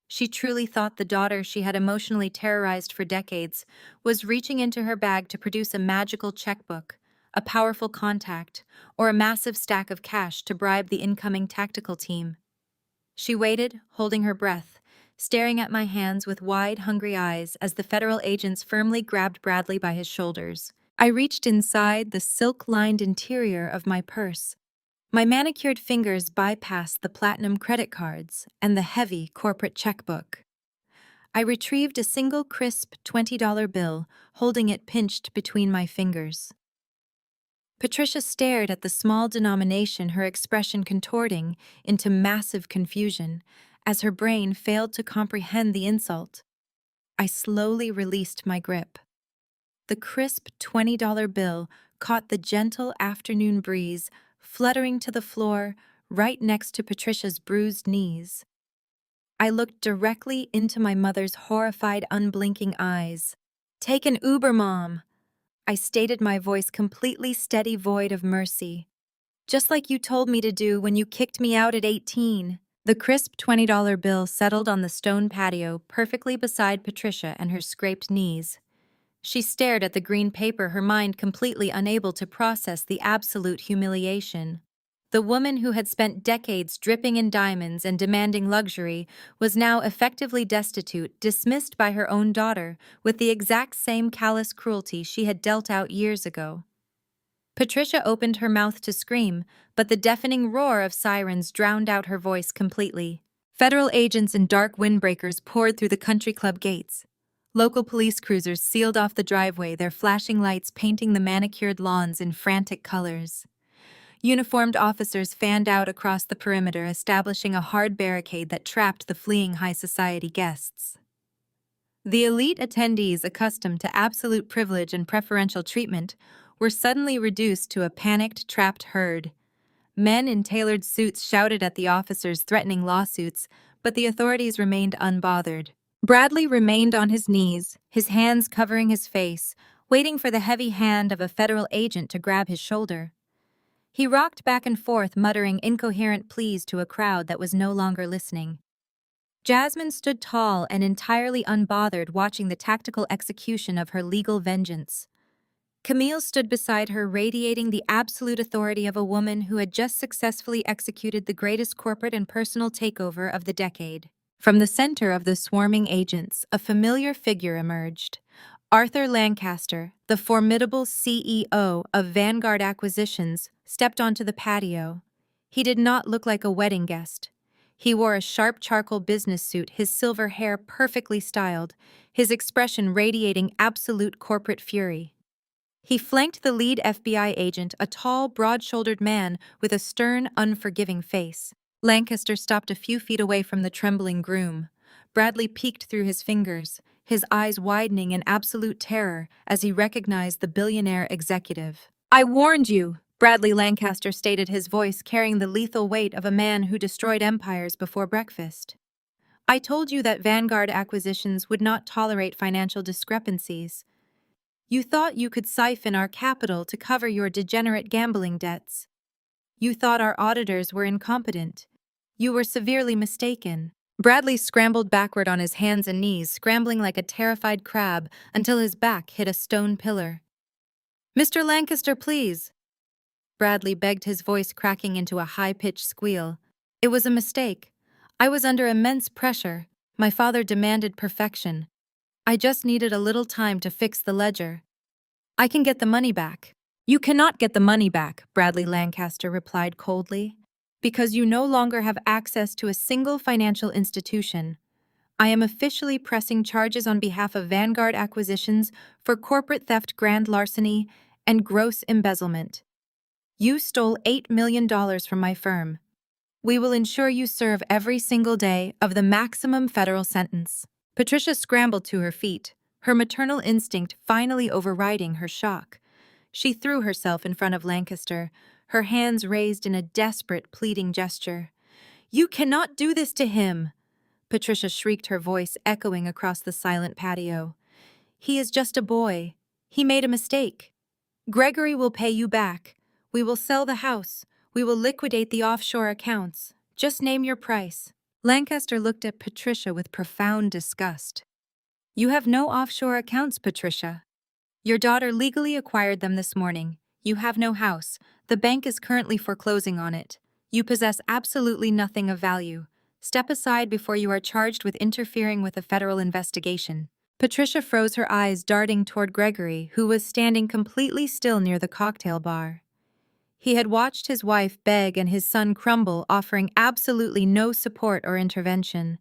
She truly thought the daughter she had emotionally terrorized for decades was reaching into her bag to produce a magical checkbook, a powerful contact, or a massive stack of cash to bribe the incoming tactical team. She waited, holding her breath, staring at my hands with wide, hungry eyes as the federal agents firmly grabbed Bradley by his shoulders. I reached inside the silk-lined interior of my purse. My manicured fingers bypassed the platinum credit cards and the heavy corporate checkbook. I retrieved a single crisp $20 bill, holding it pinched between my fingers. Patricia stared at the small denomination, her expression contorting into massive confusion as her brain failed to comprehend the insult. I slowly released my grip. The crisp $20 bill caught the gentle afternoon breeze, fluttering to the floor right next to Patricia's bruised knees. I looked directly into my mother's horrified, unblinking eyes. "Take an Uber, Mom," I stated, my voice completely steady, void of mercy. "Just like you told me to do when you kicked me out at 18. The crisp $20 bill settled on the stone patio, perfectly beside Patricia and her scraped knees. She stared at the green paper, her mind completely unable to process the absolute humiliation. The woman who had spent decades dripping in diamonds and demanding luxury was now effectively destitute, dismissed by her own daughter with the exact same callous cruelty she had dealt out years ago. Patricia opened her mouth to scream, but the deafening roar of sirens drowned out her voice completely. Federal agents in dark windbreakers poured through the country club gates. Local police cruisers sealed off the driveway, their flashing lights painting the manicured lawns in frantic colors. Uniformed officers fanned out across the perimeter, establishing a hard barricade that trapped the fleeing high society guests. The elite attendees, accustomed to absolute privilege and preferential treatment, were suddenly reduced to a panicked, trapped herd. Men in tailored suits shouted at the officers, threatening lawsuits, but the authorities remained unbothered. Bradley remained on his knees, his hands covering his face, waiting for the heavy hand of a federal agent to grab his shoulder. He rocked back and forth, muttering incoherent pleas to a crowd that was no longer listening. Jasmine stood tall and entirely unbothered, watching the tactical execution of her legal vengeance. Camille stood beside her, radiating the absolute authority of a woman who had just successfully executed the greatest corporate and personal takeover of the decade. From the center of the swarming agents, a familiar figure emerged. Arthur Lancaster, the formidable CEO of Vanguard Acquisitions, stepped onto the patio. He did not look like a wedding guest. He wore a sharp charcoal business suit, his silver hair perfectly styled, his expression radiating absolute corporate fury. He flanked the lead FBI agent, a tall, broad-shouldered man with a stern, unforgiving face. Lancaster stopped a few feet away from the trembling groom. Bradley peeked through his fingers, his eyes widening in absolute terror as he recognized the billionaire executive. "I warned you," Bradley Lancaster stated, his voice carrying the lethal weight of a man who destroyed empires before breakfast. "I told you that Vanguard Acquisitions would not tolerate financial discrepancies. You thought you could siphon our capital to cover your degenerate gambling debts. You thought our auditors were incompetent. You were severely mistaken." Bradley scrambled backward on his hands and knees, scrambling like a terrified crab until his back hit a stone pillar. "Mr. Lancaster, please." Bradley begged, his voice cracking into a high-pitched squeal. "It was a mistake. I was under immense pressure. My father demanded perfection. I just needed a little time to fix the ledger. I can get the money back. You cannot get the money back, Bradley Lancaster replied coldly, because you no longer have access to a single financial institution. I am officially pressing charges on behalf of Vanguard Acquisitions for corporate theft, grand larceny, and gross embezzlement. You stole $8 million from my firm. We will ensure you serve every single day of the maximum federal sentence. Patricia scrambled to her feet, her maternal instinct finally overriding her shock. She threw herself in front of Lancaster, her hands raised in a desperate, pleading gesture. "You cannot do this to him!" Patricia shrieked, her voice echoing across the silent patio. "He is just a boy. He made a mistake. Gregory will pay you back. We will sell the house. We will liquidate the offshore accounts. Just name your price." Lancaster looked at Patricia with profound disgust. "You have no offshore accounts, Patricia. Your daughter legally acquired them this morning. You have no house. The bank is currently foreclosing on it. You possess absolutely nothing of value. Step aside before you are charged with interfering with a federal investigation." Patricia froze her eyes, darting toward Gregory, who was standing completely still near the cocktail bar. He had watched his wife beg and his son crumble, offering absolutely no support or intervention.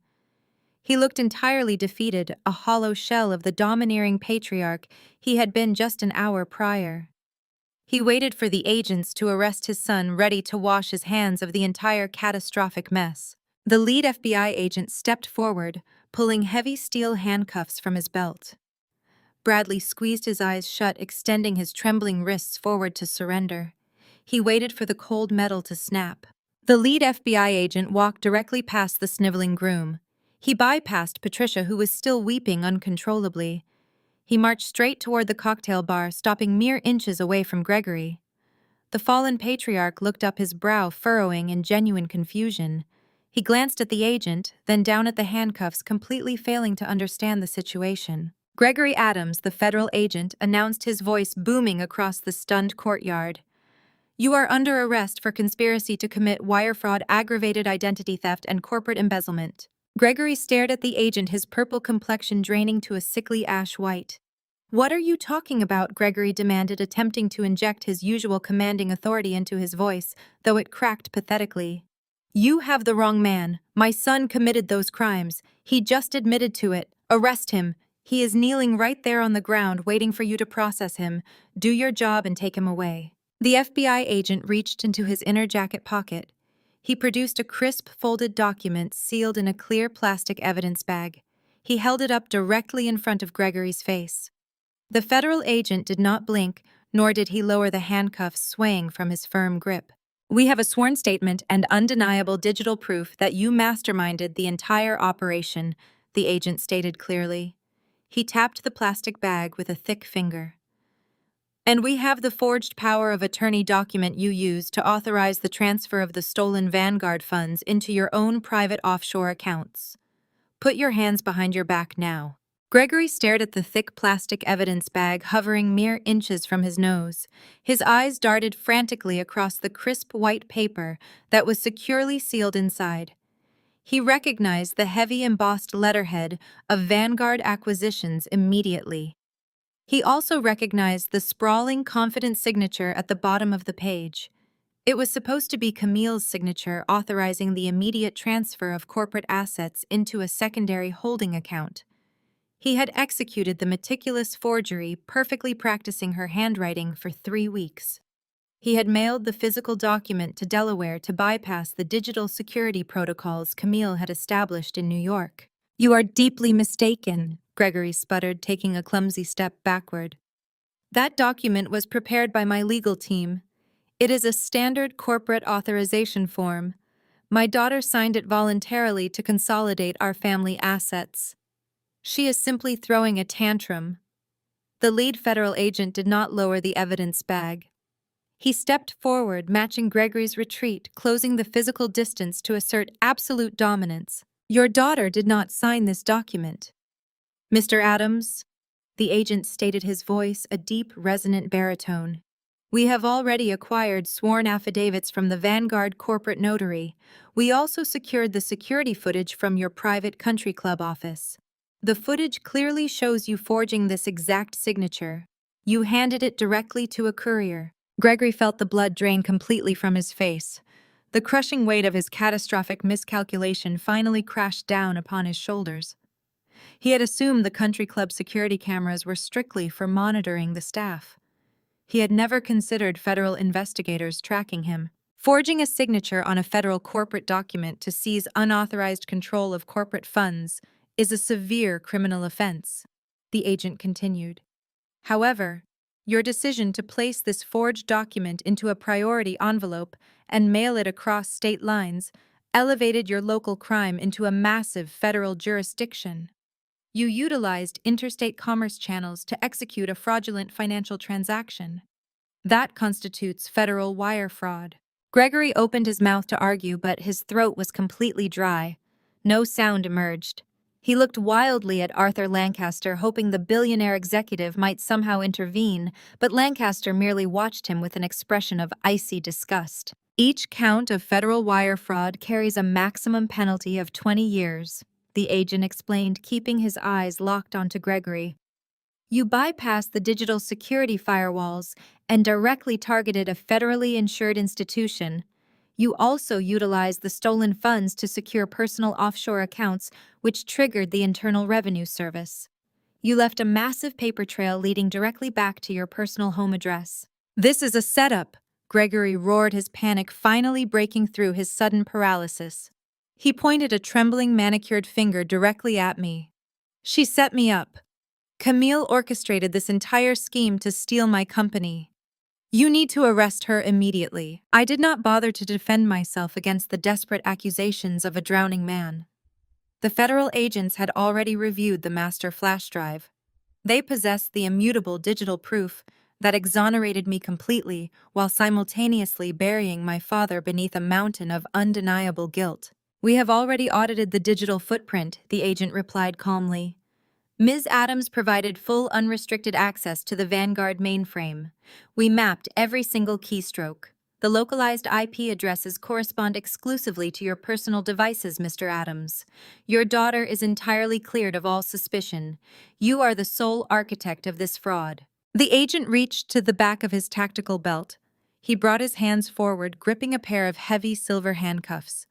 He looked entirely defeated, a hollow shell of the domineering patriarch he had been just an hour prior. He waited for the agents to arrest his son, ready to wash his hands of the entire catastrophic mess. The lead FBI agent stepped forward, pulling heavy steel handcuffs from his belt. Bradley squeezed his eyes shut, extending his trembling wrists forward to surrender. He waited for the cold metal to snap. The lead FBI agent walked directly past the sniveling groom. He bypassed Patricia, who was still weeping uncontrollably. He marched straight toward the cocktail bar, stopping mere inches away from Gregory. The fallen patriarch looked up, his brow furrowing in genuine confusion. He glanced at the agent, then down at the handcuffs, completely failing to understand the situation. Gregory Adams, the federal agent, announced, his voice booming across the stunned courtyard. "You are under arrest for conspiracy to commit wire fraud, aggravated identity theft, and corporate embezzlement." Gregory stared at the agent, his purple complexion draining to a sickly ash white. "What are you talking about?" Gregory demanded, attempting to inject his usual commanding authority into his voice, though it cracked pathetically. "You have the wrong man. My son committed those crimes. He just admitted to it. Arrest him. He is kneeling right there on the ground, waiting for you to process him. Do your job and take him away." The FBI agent reached into his inner jacket pocket. He produced a crisp, folded document sealed in a clear plastic evidence bag. He held it up directly in front of Gregory's face. The federal agent did not blink, nor did he lower the handcuffs swaying from his firm grip. "We have a sworn statement and undeniable digital proof that you masterminded the entire operation," the agent stated clearly. He tapped the plastic bag with a thick finger. "And we have the forged power of attorney document you used to authorize the transfer of the stolen Vanguard funds into your own private offshore accounts. Put your hands behind your back now." Gregory stared at the thick plastic evidence bag hovering mere inches from his nose. His eyes darted frantically across the crisp white paper that was securely sealed inside. He recognized the heavy embossed letterhead of Vanguard Acquisitions immediately. He also recognized the sprawling, confident signature at the bottom of the page. It was supposed to be Camille's signature, authorizing the immediate transfer of corporate assets into a secondary holding account. He had executed the meticulous forgery, perfectly practicing her handwriting for 3 weeks. He had mailed the physical document to Delaware to bypass the digital security protocols Camille had established in New York. "You are deeply mistaken," Gregory sputtered, taking a clumsy step backward. "That document was prepared by my legal team. It is a standard corporate authorization form. My daughter signed it voluntarily to consolidate our family assets. She is simply throwing a tantrum." The lead federal agent did not lower the evidence bag. He stepped forward, matching Gregory's retreat, closing the physical distance to assert absolute dominance. "Your daughter did not sign this document." "Mr. Adams," the agent stated, his voice a deep, resonant baritone, "we have already acquired sworn affidavits from the Vanguard corporate notary. We also secured the security footage from your private country club office. The footage clearly shows you forging this exact signature. You handed it directly to a courier. Gregory felt the blood drain completely from his face. The crushing weight of his catastrophic miscalculation finally crashed down upon his shoulders. He had assumed the country club security cameras were strictly for monitoring the staff. He had never considered federal investigators tracking him. Forging a signature on a federal corporate document to seize unauthorized control of corporate funds is a severe criminal offense, the agent continued. However, your decision to place this forged document into a priority envelope and mail it across state lines elevated your local crime into a massive federal jurisdiction. You utilized interstate commerce channels to execute a fraudulent financial transaction. That constitutes federal wire fraud. Gregory opened his mouth to argue, but his throat was completely dry. No sound emerged. He looked wildly at Arthur Lancaster, hoping the billionaire executive might somehow intervene, but Lancaster merely watched him with an expression of icy disgust. Each count of federal wire fraud carries a maximum penalty of 20 years, the agent explained, keeping his eyes locked onto Gregory. You bypassed the digital security firewalls and directly targeted a federally insured institution. You also utilized the stolen funds to secure personal offshore accounts, which triggered the Internal Revenue Service. You left a massive paper trail leading directly back to your personal home address. This is a setup, Gregory roared, his panic finally breaking through his sudden paralysis. He pointed a trembling manicured finger directly at me. She set me up. Camille orchestrated this entire scheme to steal my company. You need to arrest her immediately. I did not bother to defend myself against the desperate accusations of a drowning man. The federal agents had already reviewed the master flash drive. They possessed the immutable digital proof that exonerated me completely while simultaneously burying my father beneath a mountain of undeniable guilt. We have already audited the digital footprint, the agent replied calmly. Ms. Adams provided full unrestricted access to the Vanguard mainframe. We mapped every single keystroke. The localized IP addresses correspond exclusively to your personal devices, Mr. Adams. Your daughter is entirely cleared of all suspicion. You are the sole architect of this fraud. The agent reached to the back of his tactical belt. He brought his hands forward, gripping a pair of heavy silver handcuffs.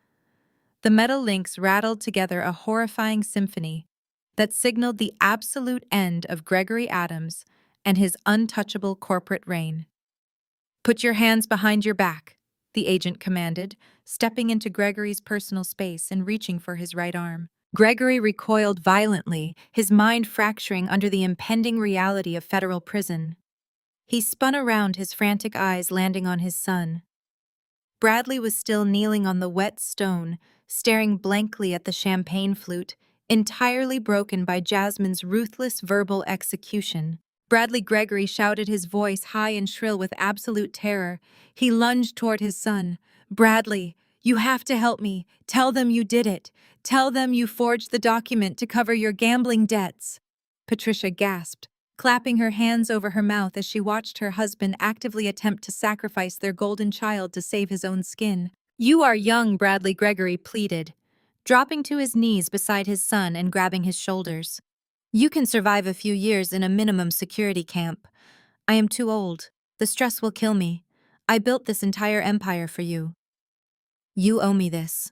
The metal links rattled together a horrifying symphony that signaled the absolute end of Gregory Adams and his untouchable corporate reign. Put your hands behind your back, the agent commanded, stepping into Gregory's personal space and reaching for his right arm. Gregory recoiled violently, his mind fracturing under the impending reality of federal prison. He spun around, his frantic eyes landing on his son. Bradley was still kneeling on the wet stone, staring blankly at the champagne flute, entirely broken by Jasmine's ruthless verbal execution. Bradley Gregory shouted, his voice high and shrill with absolute terror. He lunged toward his son. Bradley, you have to help me. Tell them you did it. Tell them you forged the document to cover your gambling debts. Patricia gasped, clapping her hands over her mouth as she watched her husband actively attempt to sacrifice their golden child to save his own skin. You are young, Bradley Gregory pleaded, dropping to his knees beside his son and grabbing his shoulders. You can survive a few years in a minimum security camp. I am too old. The stress will kill me. I built this entire empire for you. You owe me this.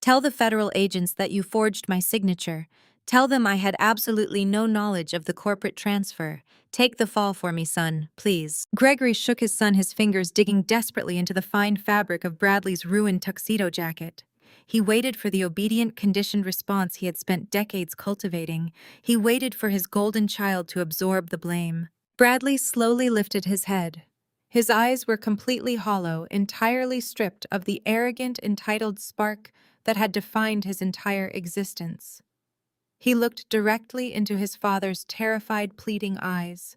Tell the federal agents that you forged my signature. Tell them I had absolutely no knowledge of the corporate transfer. Take the fall for me, son, please. Gregory shook his son, his fingers digging desperately into the fine fabric of Bradley's ruined tuxedo jacket. He waited for the obedient, conditioned response he had spent decades cultivating. He waited for his golden child to absorb the blame. Bradley slowly lifted his head. His eyes were completely hollow, entirely stripped of the arrogant, entitled spark that had defined his entire existence. He looked directly into his father's terrified, pleading eyes.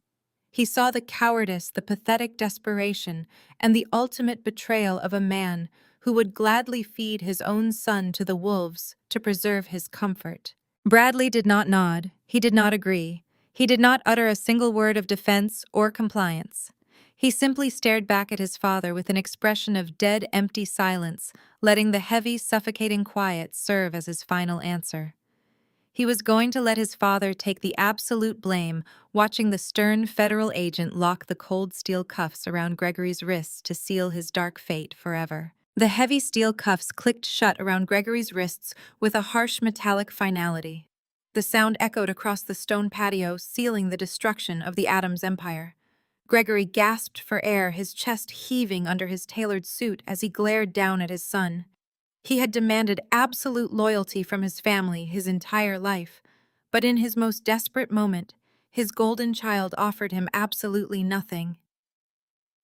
He saw the cowardice, the pathetic desperation, and the ultimate betrayal of a man who would gladly feed his own son to the wolves to preserve his comfort. Bradley did not nod. He did not agree. He did not utter a single word of defense or compliance. He simply stared back at his father with an expression of dead, empty silence, letting the heavy, suffocating quiet serve as his final answer. He was going to let his father take the absolute blame, watching the stern federal agent lock the cold steel cuffs around Gregory's wrists to seal his dark fate forever. The heavy steel cuffs clicked shut around Gregory's wrists with a harsh metallic finality. The sound echoed across the stone patio, sealing the destruction of the Adams empire. Gregory gasped for air, his chest heaving under his tailored suit as he glared down at his son. He had demanded absolute loyalty from his family his entire life, but in his most desperate moment, his golden child offered him absolutely nothing.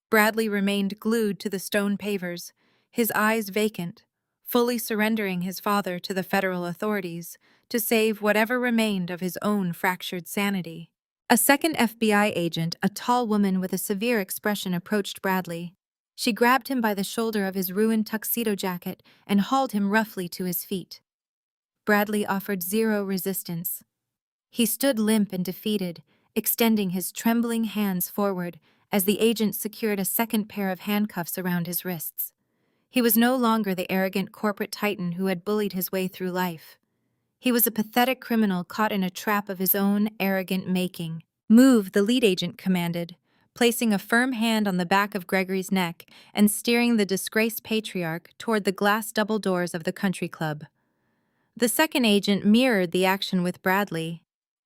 Bradley remained glued to the stone pavers, his eyes vacant, fully surrendering his father to the federal authorities to save whatever remained of his own fractured sanity. A second FBI agent, a tall woman with a severe expression, approached Bradley. She grabbed him by the shoulder of his ruined tuxedo jacket and hauled him roughly to his feet. Bradley offered zero resistance. He stood limp and defeated, extending his trembling hands forward as the agent secured a second pair of handcuffs around his wrists. He was no longer the arrogant corporate titan who had bullied his way through life. He was a pathetic criminal caught in a trap of his own arrogant making. "Move," the lead agent commanded, placing a firm hand on the back of Gregory's neck and steering the disgraced patriarch toward the glass double doors of the country club. The second agent mirrored the action with Bradley.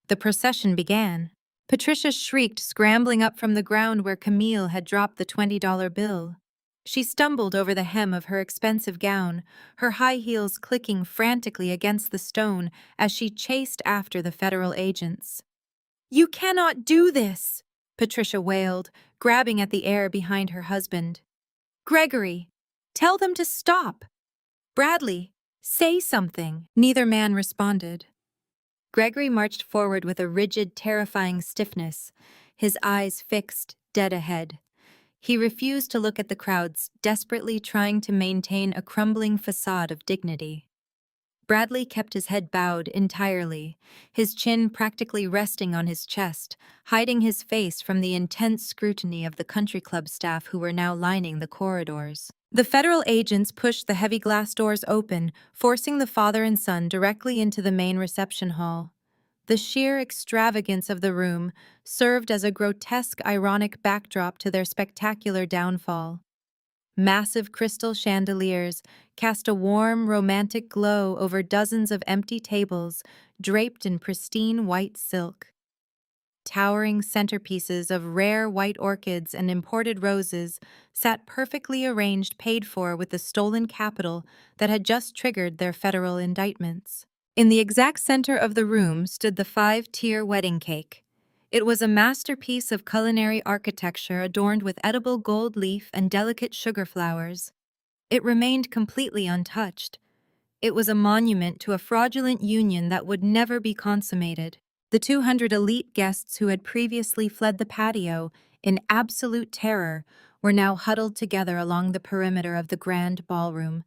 The procession began. Patricia shrieked, scrambling up from the ground where Camille had dropped the $20 bill. She stumbled over the hem of her expensive gown, her high heels clicking frantically against the stone as she chased after the federal agents. "You cannot do this!" Patricia wailed, grabbing at the air behind her husband. "Gregory, tell them to stop! Bradley, say something!" Neither man responded. Gregory marched forward with a rigid, terrifying stiffness, his eyes fixed, dead ahead. He refused to look at the crowds, desperately trying to maintain a crumbling facade of dignity. Bradley kept his head bowed entirely, his chin practically resting on his chest, hiding his face from the intense scrutiny of the country club staff who were now lining the corridors. The federal agents pushed the heavy glass doors open, forcing the father and son directly into the main reception hall. The sheer extravagance of the room served as a grotesque, ironic backdrop to their spectacular downfall. Massive crystal chandeliers cast a warm, romantic glow over dozens of empty tables draped in pristine white silk. Towering centerpieces of rare white orchids and imported roses sat perfectly arranged, paid for with the stolen capital that had just triggered their federal indictments. In the exact center of the room stood the 5-tier wedding cake. It was a masterpiece of culinary architecture adorned with edible gold leaf and delicate sugar flowers. It remained completely untouched. It was a monument to a fraudulent union that would never be consummated. The 200 elite guests who had previously fled the patio in absolute terror were now huddled together along the perimeter of the grand ballroom.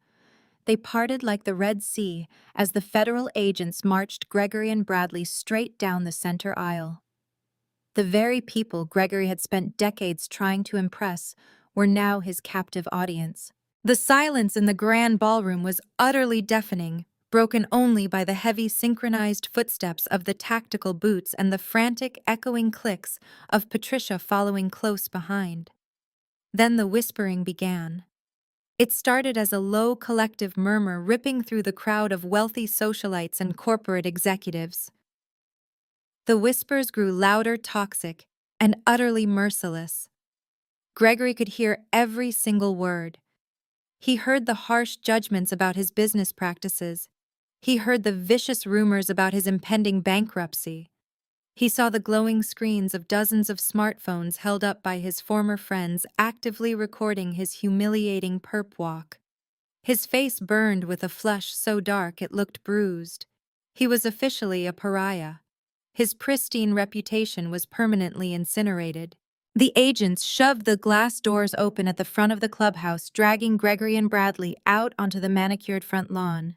They parted like the Red Sea as the federal agents marched Gregory and Bradley straight down the center aisle. The very people Gregory had spent decades trying to impress were now his captive audience. The silence in the grand ballroom was utterly deafening, broken only by the heavy synchronized footsteps of the tactical boots and the frantic echoing clicks of Patricia following close behind. Then the whispering began. It started as a low collective murmur ripping through the crowd of wealthy socialites and corporate executives. The whispers grew louder, toxic, and utterly merciless. Gregory could hear every single word. He heard the harsh judgments about his business practices. He heard the vicious rumors about his impending bankruptcy. He saw the glowing screens of dozens of smartphones held up by his former friends actively recording his humiliating perp walk. His face burned with a flush so dark it looked bruised. He was officially a pariah. His pristine reputation was permanently incinerated. The agents shoved the glass doors open at the front of the clubhouse, dragging Gregory and Bradley out onto the manicured front lawn.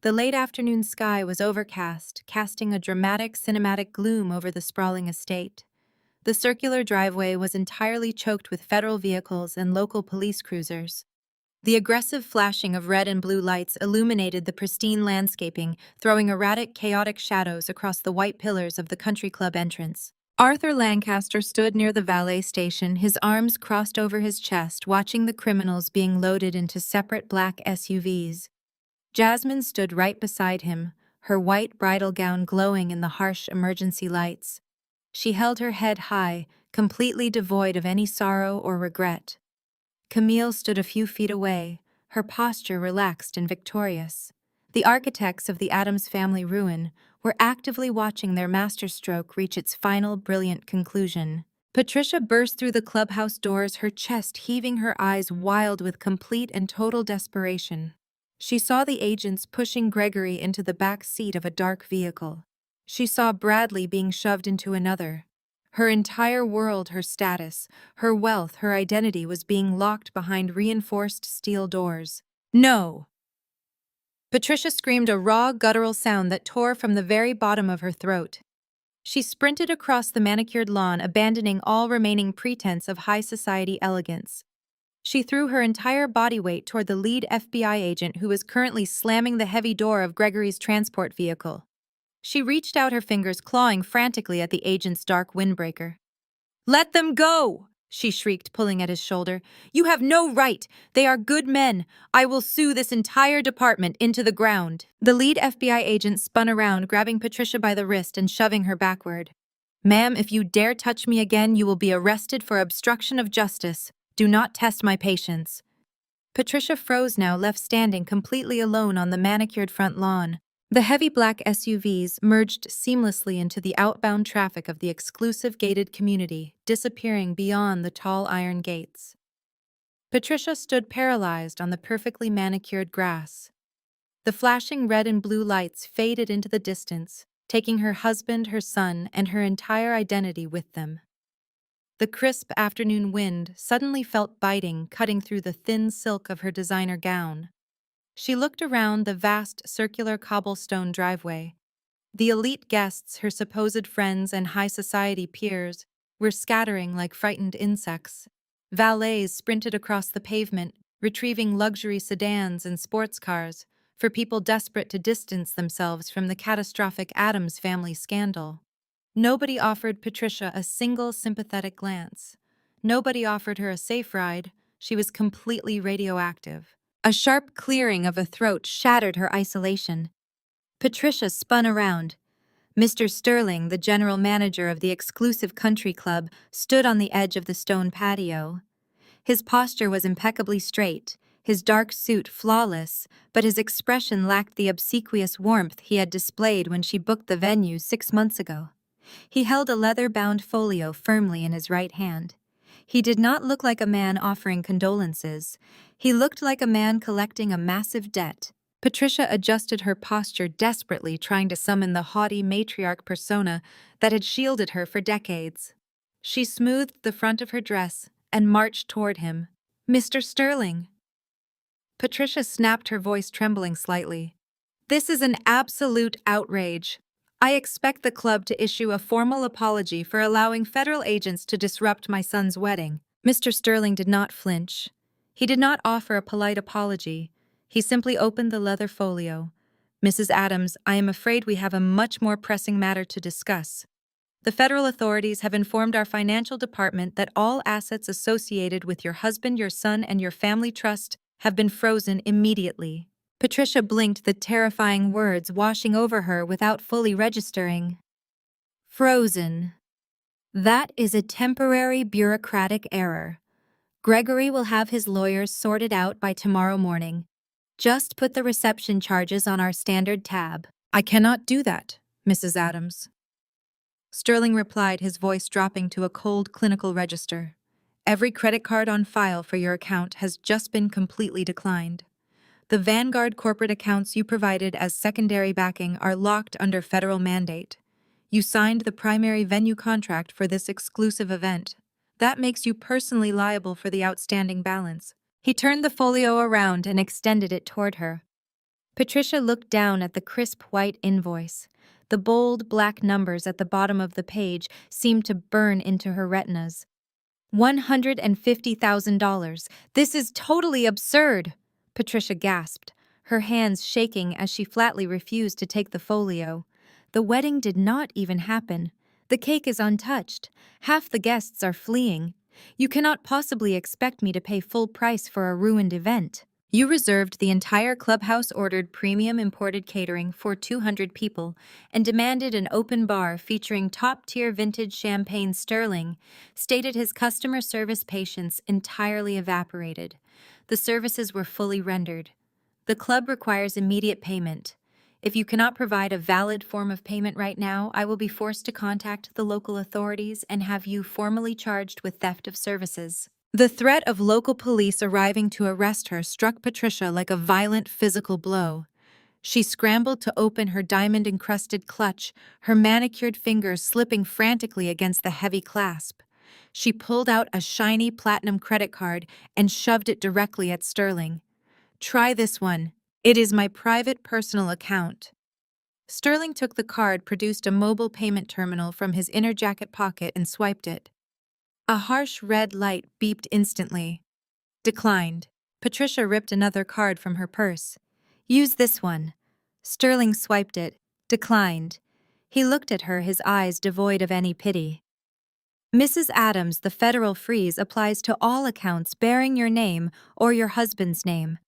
The late afternoon sky was overcast, casting a dramatic cinematic gloom over the sprawling estate. The circular driveway was entirely choked with federal vehicles and local police cruisers. The aggressive flashing of red and blue lights illuminated the pristine landscaping, throwing erratic, chaotic shadows across the white pillars of the country club entrance. Arthur Lancaster stood near the valet station, his arms crossed over his chest, watching the criminals being loaded into separate black SUVs. Jasmine stood right beside him, her white bridal gown glowing in the harsh emergency lights. She held her head high, completely devoid of any sorrow or regret. Camille stood a few feet away, her posture relaxed and victorious. The architects of the Addams family ruin were actively watching their masterstroke reach its final brilliant conclusion. Patricia burst through the clubhouse doors, her chest heaving, her eyes wild with complete and total desperation. She saw the agents pushing Gregory into the back seat of a dark vehicle. She saw Bradley being shoved into another. Her entire world, her status, her wealth, her identity was being locked behind reinforced steel doors. No! Patricia screamed a raw, guttural sound that tore from the very bottom of her throat. She sprinted across the manicured lawn, abandoning all remaining pretense of high society elegance. She threw her entire body weight toward the lead FBI agent who was currently slamming the heavy door of Gregory's transport vehicle. She reached out her fingers, clawing frantically at the agent's dark windbreaker. "Let them go!" she shrieked, pulling at his shoulder. "You have no right! They are good men! I will sue this entire department into the ground!" The lead FBI agent spun around, grabbing Patricia by the wrist and shoving her backward. "Ma'am, if you dare touch me again, you will be arrested for obstruction of justice. Do not test my patience." Patricia froze now, left standing completely alone on the manicured front lawn. The heavy black SUVs merged seamlessly into the outbound traffic of the exclusive gated community, disappearing beyond the tall iron gates. Patricia stood paralyzed on the perfectly manicured grass. The flashing red and blue lights faded into the distance, taking her husband, her son, and her entire identity with them. The crisp afternoon wind suddenly felt biting, cutting through the thin silk of her designer gown. She looked around the vast circular cobblestone driveway. The elite guests, her supposed friends and high society peers, were scattering like frightened insects. Valets sprinted across the pavement, retrieving luxury sedans and sports cars for people desperate to distance themselves from the catastrophic Addams family scandal. Nobody offered Patricia a single sympathetic glance. Nobody offered her a safe ride. She was completely radioactive. A sharp clearing of a throat shattered her isolation. Patricia spun around. Mr. Sterling, the general manager of the exclusive country club, stood on the edge of the stone patio. His posture was impeccably straight, his dark suit flawless, but his expression lacked the obsequious warmth he had displayed when she booked the venue 6 months ago. He held a leather-bound folio firmly in his right hand. He did not look like a man offering condolences. He looked like a man collecting a massive debt. Patricia adjusted her posture desperately, trying to summon the haughty matriarch persona that had shielded her for decades. She smoothed the front of her dress and marched toward him. "Mr. Sterling." Patricia snapped, her voice trembling slightly. "This is an absolute outrage. I expect the club to issue a formal apology for allowing federal agents to disrupt my son's wedding." Mr. Sterling did not flinch. He did not offer a polite apology. He simply opened the leather folio. "Mrs. Addams, I am afraid we have a much more pressing matter to discuss. The federal authorities have informed our financial department that all assets associated with your husband, your son, and your family trust have been frozen immediately." Patricia blinked, the terrifying words washing over her without fully registering. "Frozen. That is a temporary bureaucratic error. Gregory will have his lawyers sorted out by tomorrow morning. Just put the reception charges on our standard tab." "I cannot do that, Mrs. Addams." Sterling replied, his voice dropping to a cold clinical register. "Every credit card on file for your account has just been completely declined. The Vanguard corporate accounts you provided as secondary backing are locked under federal mandate. You signed the primary venue contract for this exclusive event. That makes you personally liable for the outstanding balance." He turned the folio around and extended it toward her. Patricia looked down at the crisp white invoice. The bold black numbers at the bottom of the page seemed to burn into her retinas. $150,000. This is totally absurd, Patricia gasped, her hands shaking as she flatly refused to take the folio. The wedding did not even happen. The cake is untouched. Half the guests are fleeing. You cannot possibly expect me to pay full price for a ruined event. You reserved the entire clubhouse, ordered premium imported catering for 200 people, and demanded an open bar featuring top-tier vintage champagne sterling, stated his customer service patience entirely evaporated. The services were fully rendered. The club requires immediate payment. If you cannot provide a valid form of payment right now, I will be forced to contact the local authorities and have you formally charged with theft of services. The threat of local police arriving to arrest her struck Patricia like a violent physical blow. She scrambled to open her diamond-encrusted clutch, her manicured fingers slipping frantically against the heavy clasp. She pulled out a shiny platinum credit card and shoved it directly at Sterling. "Try this one. It is my private personal account." Sterling took the card, produced a mobile payment terminal from his inner jacket pocket, and swiped it. A harsh red light beeped instantly. "Declined." Patricia ripped another card from her purse. "Use this one." Sterling swiped it. "Declined." He looked at her, his eyes devoid of any pity. "Mrs. Adams, the federal freeze applies to all accounts bearing your name or your husband's name.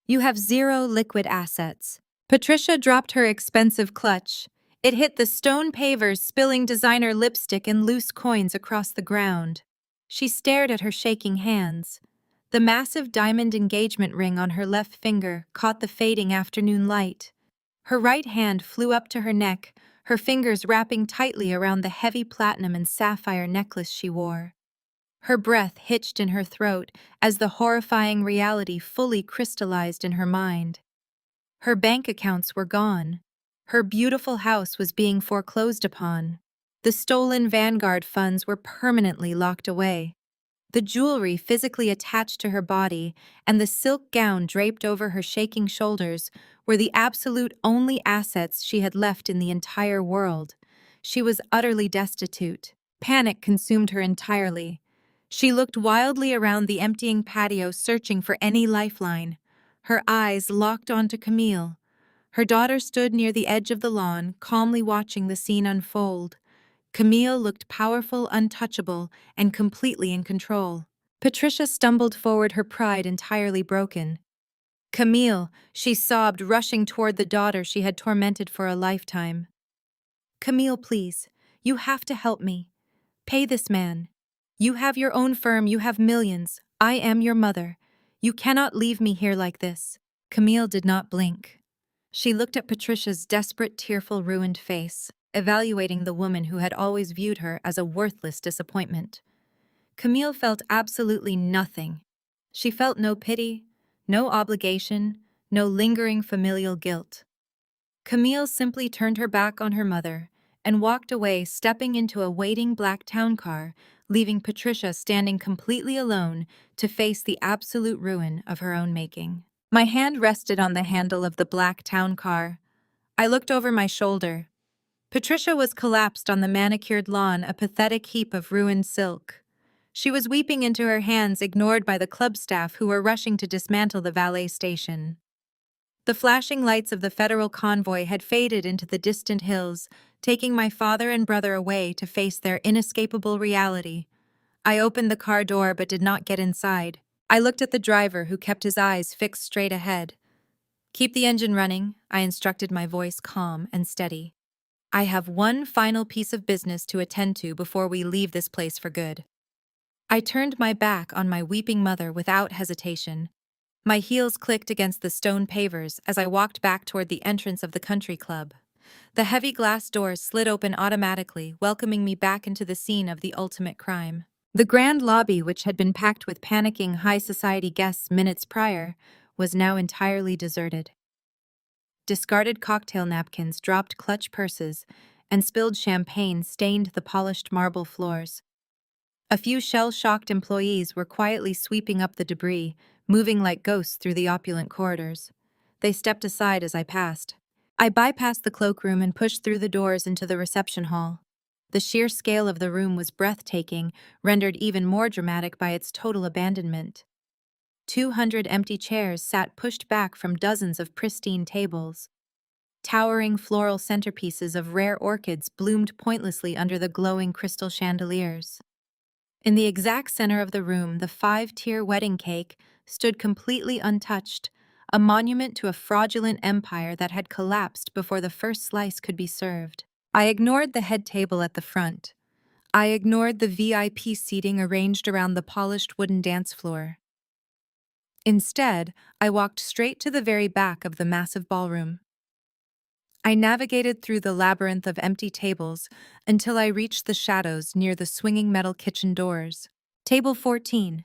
You have zero liquid assets." Patricia dropped her expensive clutch. It hit the stone pavers, spilling designer lipstick and loose coins across the ground. She stared at her shaking hands. The massive diamond engagement ring on her left finger caught the fading afternoon light. Her right hand flew up to her neck, her fingers wrapping tightly around the heavy platinum and sapphire necklace she wore. Her breath hitched in her throat as the horrifying reality fully crystallized in her mind. Her bank accounts were gone. Her beautiful house was being foreclosed upon. The stolen Vanguard funds were permanently locked away. The jewelry physically attached to her body and the silk gown draped over her shaking shoulders were the absolute only assets she had left in the entire world. She was utterly destitute. Panic consumed her entirely. She looked wildly around the emptying patio, searching for any lifeline. Her eyes locked onto Camille. Her daughter stood near the edge of the lawn, calmly watching the scene unfold. Camille looked powerful, untouchable, and completely in control. Patricia stumbled forward, her pride entirely broken. "Camille," she sobbed, rushing toward the daughter she had tormented for a lifetime. "Camille, please. You have to help me. Pay this man. You have your own firm, you have millions. I am your mother. You cannot leave me here like this." Camille did not blink. She looked at Patricia's desperate, tearful, ruined face, evaluating the woman who had always viewed her as a worthless disappointment. Camille felt absolutely nothing. She felt no pity, no obligation, no lingering familial guilt. Camille simply turned her back on her mother and walked away, stepping into a waiting black town car, leaving Patricia standing completely alone to face the absolute ruin of her own making. My hand rested on the handle of the black town car. I looked over my shoulder. Patricia was collapsed on the manicured lawn, a pathetic heap of ruined silk. She was weeping into her hands, ignored by the club staff who were rushing to dismantle the valet station. The flashing lights of the federal convoy had faded into the distant hills, taking my father and brother away to face their inescapable reality. I opened the car door but did not get inside. I looked at the driver, who kept his eyes fixed straight ahead. "Keep the engine running," I instructed, my voice calm and steady. "I have one final piece of business to attend to before we leave this place for good." I turned my back on my weeping mother without hesitation. My heels clicked against the stone pavers as I walked back toward the entrance of the country club. The heavy glass doors slid open automatically, welcoming me back into the scene of the ultimate crime. The grand lobby, which had been packed with panicking high society guests minutes prior, was now entirely deserted. Discarded cocktail napkins, dropped clutch purses, and spilled champagne stained the polished marble floors. A few shell-shocked employees were quietly sweeping up the debris, moving like ghosts through the opulent corridors. They stepped aside as I passed. I bypassed the cloakroom and pushed through the doors into the reception hall. The sheer scale of the room was breathtaking, rendered even more dramatic by its total abandonment. 200 empty chairs sat pushed back from dozens of pristine tables. Towering floral centerpieces of rare orchids bloomed pointlessly under the glowing crystal chandeliers. In the exact center of the room, the 5-tier wedding cake stood completely untouched, a monument to a fraudulent empire that had collapsed before the first slice could be served. I ignored the head table at the front. I ignored the VIP seating arranged around the polished wooden dance floor. Instead, I walked straight to the very back of the massive ballroom. I navigated through the labyrinth of empty tables until I reached the shadows near the swinging metal kitchen doors. Table 14.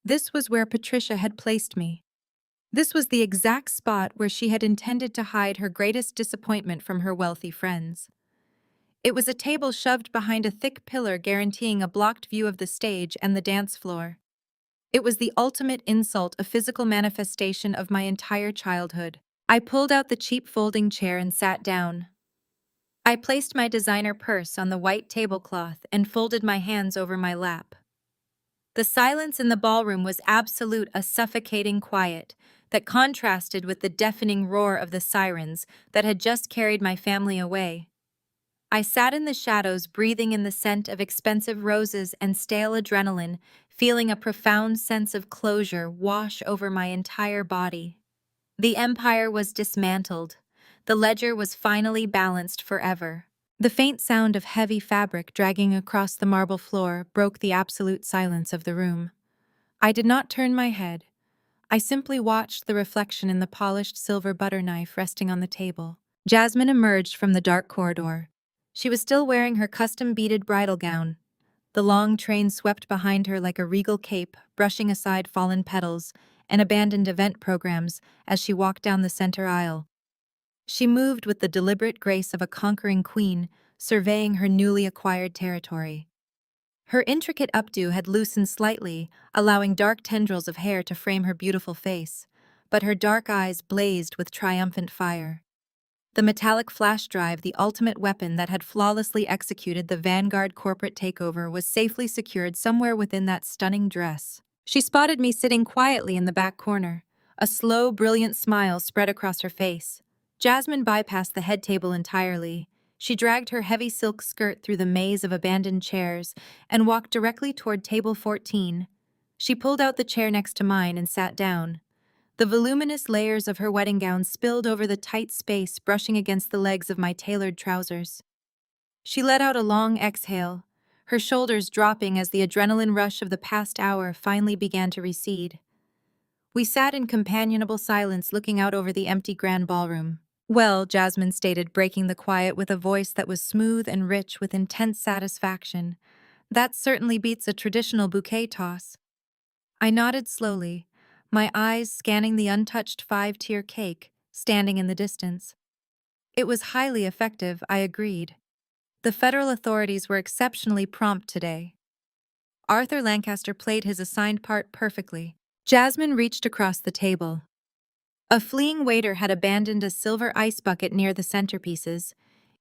This was where Patricia had placed me. This was the exact spot where she had intended to hide her greatest disappointment from her wealthy friends. It was a table shoved behind a thick pillar guaranteeing a blocked view of the stage and the dance floor. It was the ultimate insult, a physical manifestation of my entire childhood. I pulled out the cheap folding chair and sat down. I placed my designer purse on the white tablecloth and folded my hands over my lap. The silence in the ballroom was absolute, a suffocating quiet that contrasted with the deafening roar of the sirens that had just carried my family away. I sat in the shadows, breathing in the scent of expensive roses and stale adrenaline, feeling a profound sense of closure wash over my entire body. The empire was dismantled. The ledger was finally balanced forever. The faint sound of heavy fabric dragging across the marble floor broke the absolute silence of the room. I did not turn my head. I simply watched the reflection in the polished silver butter knife resting on the table. Jasmine emerged from the dark corridor. She was still wearing her custom beaded bridal gown. The long train swept behind her like a regal cape, brushing aside fallen petals and abandoned event programs as she walked down the center aisle. She moved with the deliberate grace of a conquering queen, surveying her newly acquired territory. Her intricate updo had loosened slightly, allowing dark tendrils of hair to frame her beautiful face, but her dark eyes blazed with triumphant fire. The metallic flash drive, the ultimate weapon that had flawlessly executed the Vanguard corporate takeover, was safely secured somewhere within that stunning dress. She spotted me sitting quietly in the back corner. A slow, brilliant smile spread across her face. Jasmine bypassed the head table entirely. She dragged her heavy silk skirt through the maze of abandoned chairs and walked directly toward table 14. She pulled out the chair next to mine and sat down. The voluminous layers of her wedding gown spilled over the tight space, brushing against the legs of my tailored trousers. She let out a long exhale, her shoulders dropping as the adrenaline rush of the past hour finally began to recede. We sat in companionable silence, looking out over the empty grand ballroom. "Well," Jasmine stated, breaking the quiet with a voice that was smooth and rich with intense satisfaction, "that certainly beats a traditional bouquet toss." I nodded slowly, my eyes scanning the untouched 5-tier cake standing in the distance. It was highly effective, I agreed. The federal authorities were exceptionally prompt today. Arthur Lancaster played his assigned part perfectly. Jasmine reached across the table. A fleeing waiter had abandoned a silver ice bucket near the centerpieces.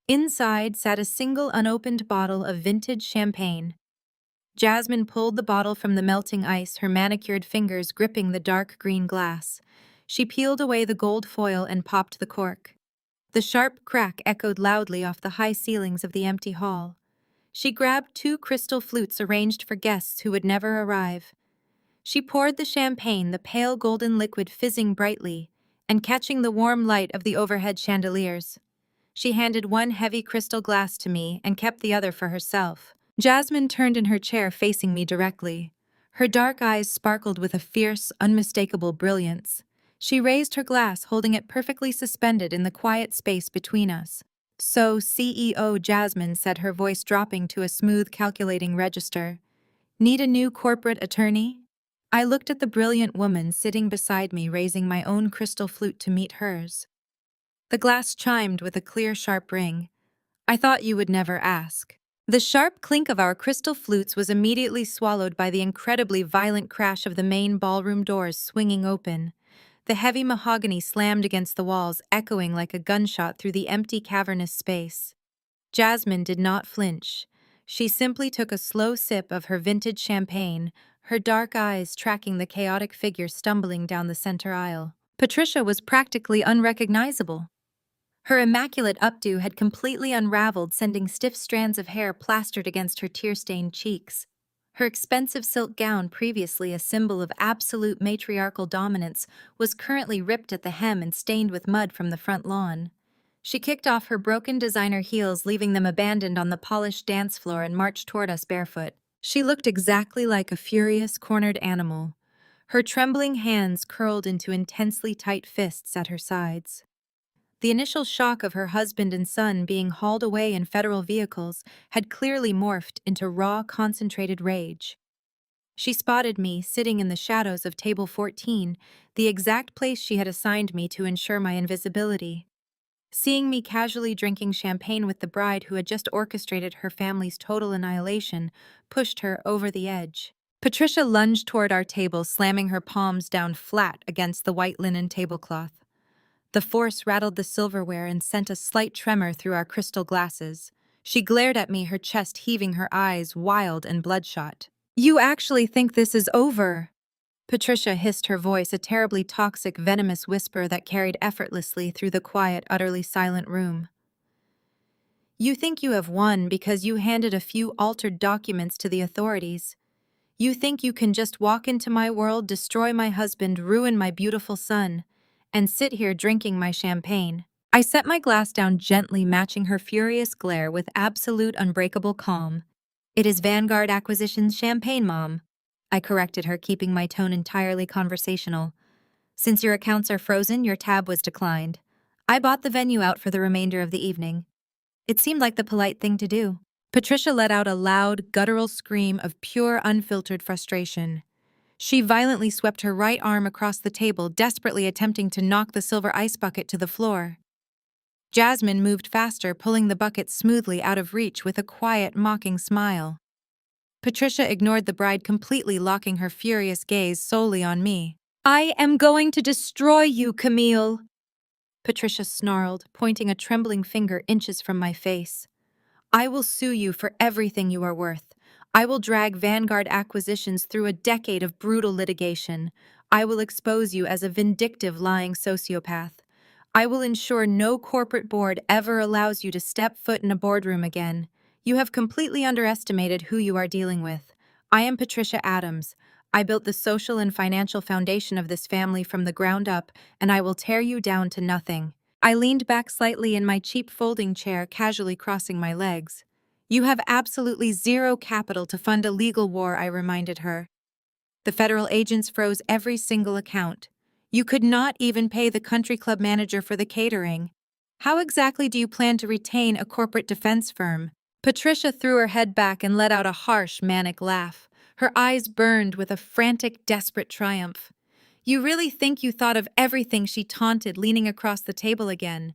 Inside sat a single unopened bottle of vintage champagne. Jasmine pulled the bottle from the melting ice, her manicured fingers gripping the dark green glass. She peeled away the gold foil and popped the cork. The sharp crack echoed loudly off the high ceilings of the empty hall. She grabbed 2 crystal flutes arranged for guests who would never arrive. She poured the champagne, the pale golden liquid fizzing brightly and catching the warm light of the overhead chandeliers. She handed one heavy crystal glass to me and kept the other for herself. Jasmine turned in her chair, facing me directly. Her dark eyes sparkled with a fierce, unmistakable brilliance. She raised her glass, holding it perfectly suspended in the quiet space between us. "So, CEO," Jasmine said, her voice dropping to a smooth, calculating register. "Need a new corporate attorney?" I looked at the brilliant woman sitting beside me, raising my own crystal flute to meet hers. The glass chimed with a clear, sharp ring. "I thought you would never ask." The sharp clink of our crystal flutes was immediately swallowed by the incredibly violent crash of the main ballroom doors swinging open. The heavy mahogany slammed against the walls, echoing like a gunshot through the empty, cavernous space. Jasmine did not flinch. She simply took a slow sip of her vintage champagne, her dark eyes tracking the chaotic figure stumbling down the center aisle. Patricia was practically unrecognizable. Her immaculate updo had completely unraveled, sending stiff strands of hair plastered against her tear-stained cheeks. Her expensive silk gown, previously a symbol of absolute matriarchal dominance, was currently ripped at the hem and stained with mud from the front lawn. She kicked off her broken designer heels, leaving them abandoned on the polished dance floor, and marched toward us barefoot. She looked exactly like a furious, cornered animal. Her trembling hands curled into intensely tight fists at her sides. The initial shock of her husband and son being hauled away in federal vehicles had clearly morphed into raw, concentrated rage. She spotted me sitting in the shadows of table 14, the exact place she had assigned me to ensure my invisibility. Seeing me casually drinking champagne with the bride who had just orchestrated her family's total annihilation pushed her over the edge. Patricia lunged toward our table, slamming her palms down flat against the white linen tablecloth. The force rattled the silverware and sent a slight tremor through our crystal glasses. She glared at me, her chest heaving, her eyes wild and bloodshot. "You actually think this is over?" Patricia hissed, her voice a terribly toxic, venomous whisper that carried effortlessly through the quiet, utterly silent room. "You think you have won because you handed a few altered documents to the authorities. You think you can just walk into my world, destroy my husband, ruin my beautiful son, and sit here drinking my champagne." I set my glass down gently, matching her furious glare with absolute unbreakable calm. "It is Vanguard Acquisitions champagne, Mom," I corrected her, keeping my tone entirely conversational. "Since your accounts are frozen, your tab was declined. I bought the venue out for the remainder of the evening." It seemed like the polite thing to do. Patricia let out a loud, guttural scream of pure, unfiltered frustration. She violently swept her right arm across the table, desperately attempting to knock the silver ice bucket to the floor. Jasmine moved faster, pulling the bucket smoothly out of reach with a quiet, mocking smile. Patricia ignored the bride completely, locking her furious gaze solely on me. "I am going to destroy you, Camille," Patricia snarled, pointing a trembling finger inches from my face. "I will sue you for everything you are worth. I will drag Vanguard Acquisitions through a decade of brutal litigation. I will expose you as a vindictive, lying sociopath. I will ensure no corporate board ever allows you to step foot in a boardroom again. You have completely underestimated who you are dealing with. I am Patricia Adams. I built the social and financial foundation of this family from the ground up, and I will tear you down to nothing." I leaned back slightly in my cheap folding chair, casually crossing my legs. "You have absolutely zero capital to fund a legal war," I reminded her. "The federal agents froze every single account. You could not even pay the country club manager for the catering. How exactly do you plan to retain a corporate defense firm?" Patricia threw her head back and let out a harsh, manic laugh. Her eyes burned with a frantic, desperate triumph. "You really think you thought of everything?" she taunted, leaning across the table again.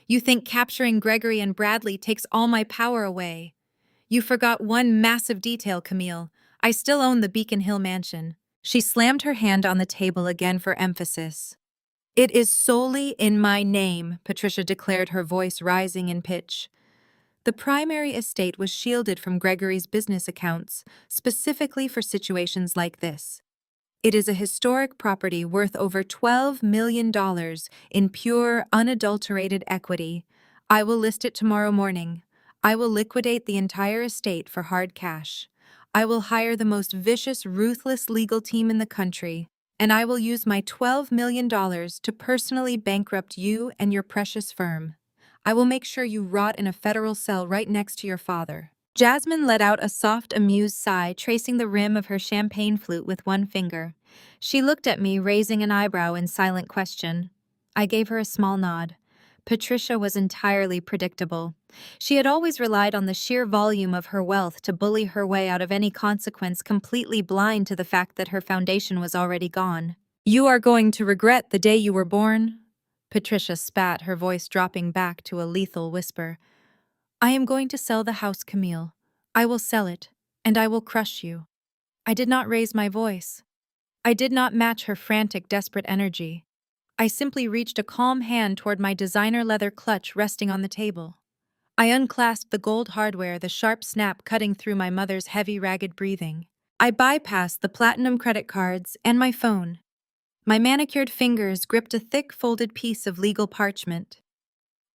"You think capturing Gregory and Bradley takes all my power away? You forgot one massive detail, Camille. I still own the Beacon Hill mansion." She slammed her hand on the table again for emphasis. "It is solely in my name," Patricia declared, her voice rising in pitch. The primary estate was shielded from Gregory's business accounts, specifically for situations like this. It is a historic property worth over $12 million in pure, unadulterated equity. I will list it tomorrow morning. I will liquidate the entire estate for hard cash. I will hire the most vicious, ruthless legal team in the country, and I will use my $12 million to personally bankrupt you and your precious firm. I will make sure you rot in a federal cell right next to your father." Jasmine let out a soft, amused sigh, tracing the rim of her champagne flute with one finger. She looked at me, raising an eyebrow in silent question. I gave her a small nod. Patricia was entirely predictable. She had always relied on the sheer volume of her wealth to bully her way out of any consequence, completely blind to the fact that her foundation was already gone. "You are going to regret the day you were born," Patricia spat, her voice dropping back to a lethal whisper. "I am going to sell the house, Camille. I will sell it, and I will crush you." I did not raise my voice. I did not match her frantic, desperate energy. I simply reached a calm hand toward my designer leather clutch resting on the table. I unclasped the gold hardware, the sharp snap cutting through my mother's heavy, ragged breathing. I bypassed the platinum credit cards and my phone. My manicured fingers gripped a thick, folded piece of legal parchment.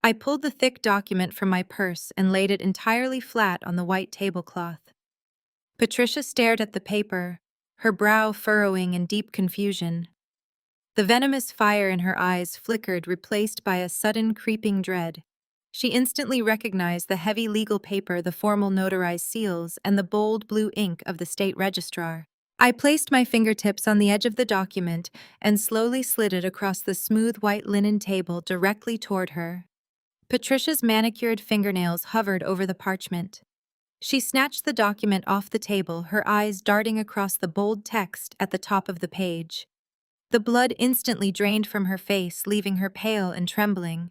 I pulled the thick document from my purse and laid it entirely flat on the white tablecloth. Patricia stared at the paper, her brow furrowing in deep confusion. The venomous fire in her eyes flickered, replaced by a sudden creeping dread. She instantly recognized the heavy legal paper, the formal notarized seals, and the bold blue ink of the state registrar. I placed my fingertips on the edge of the document and slowly slid it across the smooth white linen table directly toward her. Patricia's manicured fingernails hovered over the parchment. She snatched the document off the table, her eyes darting across the bold text at the top of the page. The blood instantly drained from her face, leaving her pale and trembling.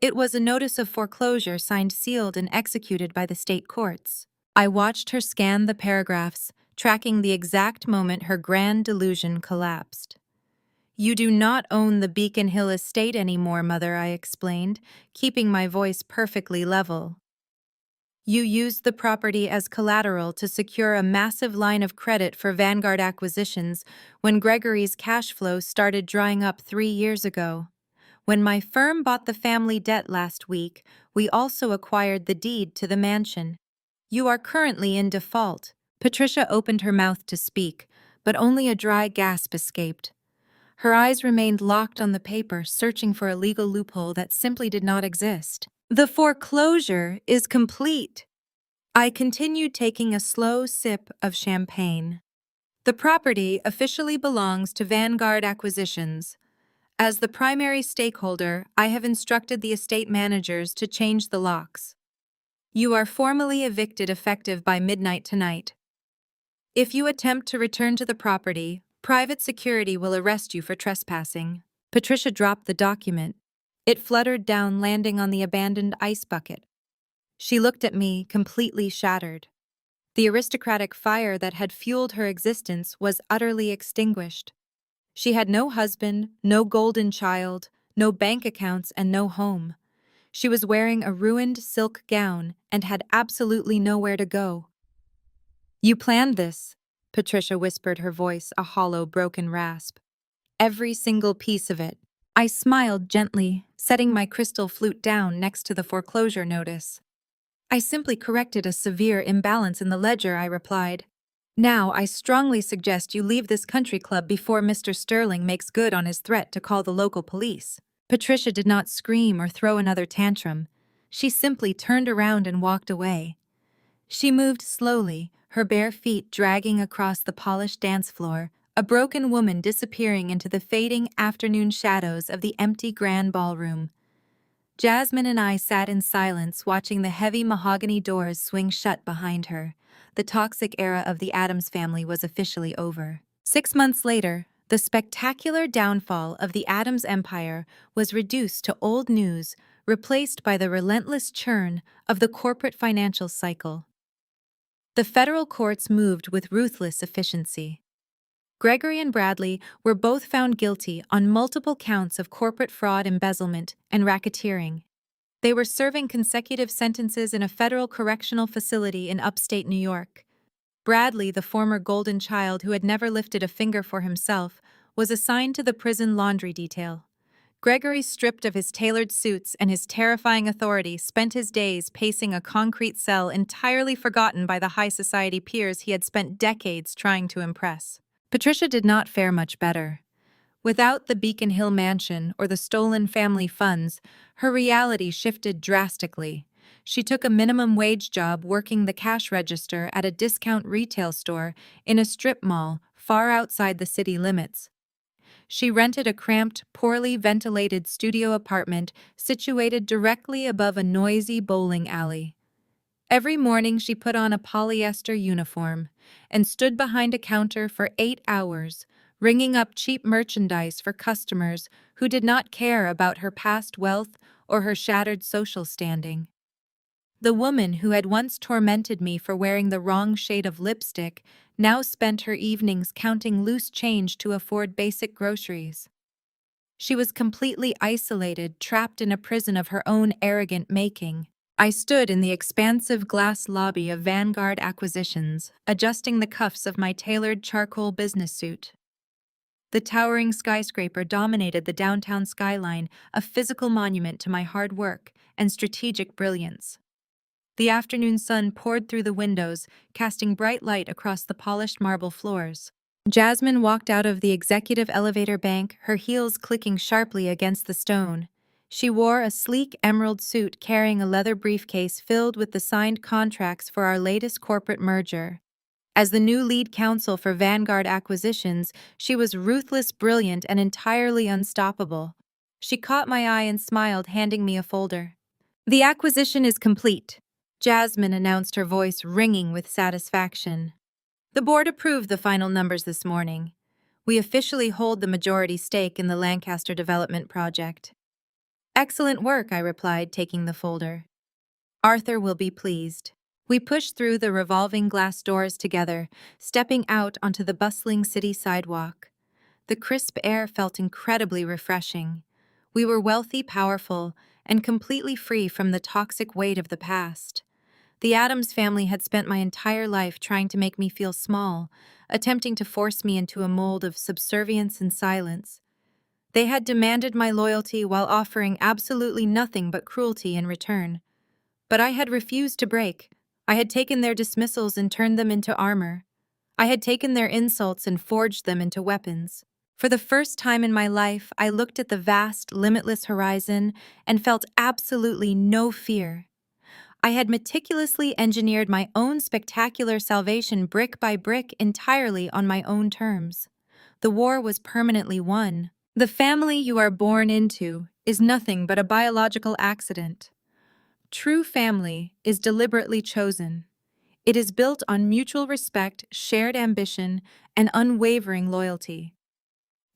It was a notice of foreclosure signed, sealed, and executed by the state courts. I watched her scan the paragraphs, tracking the exact moment her grand delusion collapsed. "You do not own the Beacon Hill estate anymore, Mother," I explained, keeping my voice perfectly level. "You used the property as collateral to secure a massive line of credit for Vanguard acquisitions when Gregory's cash flow started drying up 3 years ago. When my firm bought the family debt last week, we also acquired the deed to the mansion. You are currently in default." Patricia opened her mouth to speak, but only a dry gasp escaped. Her eyes remained locked on the paper, searching for a legal loophole that simply did not exist. "The foreclosure is complete." I continued, taking a slow sip of champagne. "The property officially belongs to Vanguard Acquisitions. As the primary stakeholder, I have instructed the estate managers to change the locks. You are formally evicted effective by midnight tonight. If you attempt to return to the property, private security will arrest you for trespassing." Patricia dropped the document. It fluttered down, landing on the abandoned ice bucket. She looked at me, completely shattered. The aristocratic fire that had fueled her existence was utterly extinguished. She had no husband, no golden child, no bank accounts, and no home. She was wearing a ruined silk gown and had absolutely nowhere to go. "You planned this," Patricia whispered, her voice a hollow, broken rasp. "Every single piece of it." I smiled gently, setting my crystal flute down next to the foreclosure notice. "I simply corrected a severe imbalance in the ledger," I replied. "Now, I strongly suggest you leave this country club before Mr. Sterling makes good on his threat to call the local police." Patricia did not scream or throw another tantrum. She simply turned around and walked away. She moved slowly, her bare feet dragging across the polished dance floor, a broken woman disappearing into the fading afternoon shadows of the empty grand ballroom. Jasmine and I sat in silence, watching the heavy mahogany doors swing shut behind her. The toxic era of the Addams family was officially over. 6 months later, the spectacular downfall of the Addams empire was reduced to old news, replaced by the relentless churn of the corporate financial cycle. The federal courts moved with ruthless efficiency. Gregory and Bradley were both found guilty on multiple counts of corporate fraud, embezzlement, and racketeering. They were serving consecutive sentences in a federal correctional facility in upstate New York. Bradley, the former golden child who had never lifted a finger for himself, was assigned to the prison laundry detail. Gregory, stripped of his tailored suits and his terrifying authority, spent his days pacing a concrete cell, entirely forgotten by the high society peers he had spent decades trying to impress. Patricia did not fare much better. Without the Beacon Hill mansion or the stolen family funds, her reality shifted drastically. She took a minimum wage job working the cash register at a discount retail store in a strip mall far outside the city limits. She rented a cramped, poorly ventilated studio apartment situated directly above a noisy bowling alley. Every morning she put on a polyester uniform and stood behind a counter for 8 hours, ringing up cheap merchandise for customers who did not care about her past wealth or her shattered social standing. The woman who had once tormented me for wearing the wrong shade of lipstick now spent her evenings counting loose change to afford basic groceries. She was completely isolated, trapped in a prison of her own arrogant making. I stood in the expansive glass lobby of Vanguard Acquisitions, adjusting the cuffs of my tailored charcoal business suit. The towering skyscraper dominated the downtown skyline, a physical monument to my hard work and strategic brilliance. The afternoon sun poured through the windows, casting bright light across the polished marble floors. Jasmine walked out of the executive elevator bank, her heels clicking sharply against the stone. She wore a sleek emerald suit carrying a leather briefcase filled with the signed contracts for our latest corporate merger. As the new lead counsel for Vanguard Acquisitions, she was ruthless, brilliant, and entirely unstoppable. She caught my eye and smiled, handing me a folder. "The acquisition is complete," Jasmine announced, her voice ringing with satisfaction. "The board approved the final numbers this morning. We officially hold the majority stake in the Lancaster development project." "Excellent work," I replied, taking the folder. "Arthur will be pleased." We pushed through the revolving glass doors together, stepping out onto the bustling city sidewalk. The crisp air felt incredibly refreshing. We were wealthy, powerful, and completely free from the toxic weight of the past. The Addams family had spent my entire life trying to make me feel small, attempting to force me into a mold of subservience and silence. They had demanded my loyalty while offering absolutely nothing but cruelty in return. But I had refused to break. I had taken their dismissals and turned them into armor. I had taken their insults and forged them into weapons. For the first time in my life, I looked at the vast, limitless horizon and felt absolutely no fear. I had meticulously engineered my own spectacular salvation brick by brick, entirely on my own terms. The war was permanently won. The family you are born into is nothing but a biological accident. True family is deliberately chosen. It is built on mutual respect, shared ambition, and unwavering loyalty.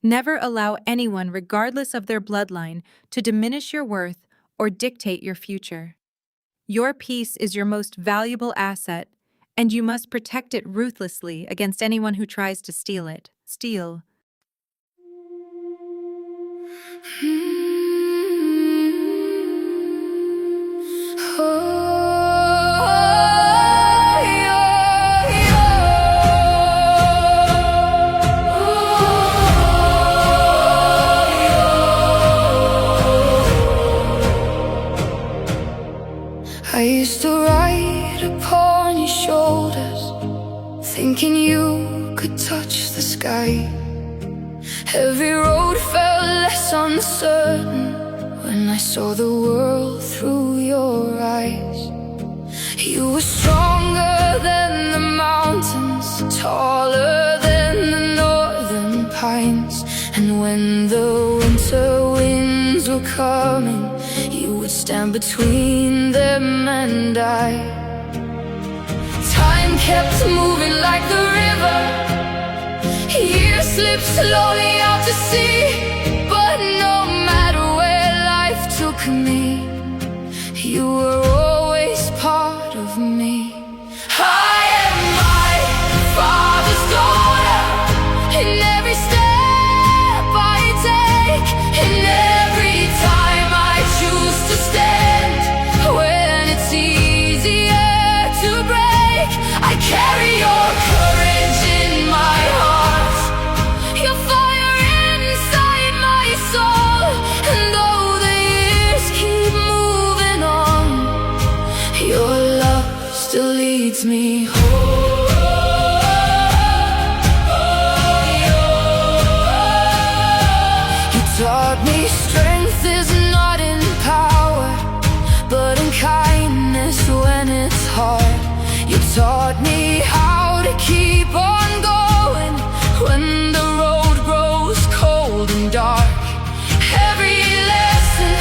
Never allow anyone, regardless of their bloodline, to diminish your worth or dictate your future. Your peace is your most valuable asset, and you must protect it ruthlessly against anyone who tries to steal it. I used to ride upon your shoulders, thinking you could touch the sky. Every road felt less uncertain when I saw the world through your eyes. You were stronger than the mountains, taller than the northern pines. And when the winter winds were coming, you would stand between them and I. Time kept moving like the river, years slipped slowly out to sea. But no matter where life took me, you were always part of me. I am my father's daughter, in every step I take, in every time I choose to stand. When it's easier to break, I carry your courage in my heart, your fire inside my soul. And though the years keep moving on, your love still leads me home. You taught me strength is not in power, but in kindness when it's hard. You taught me how to keep on going when the road grows cold and dark. Every lesson,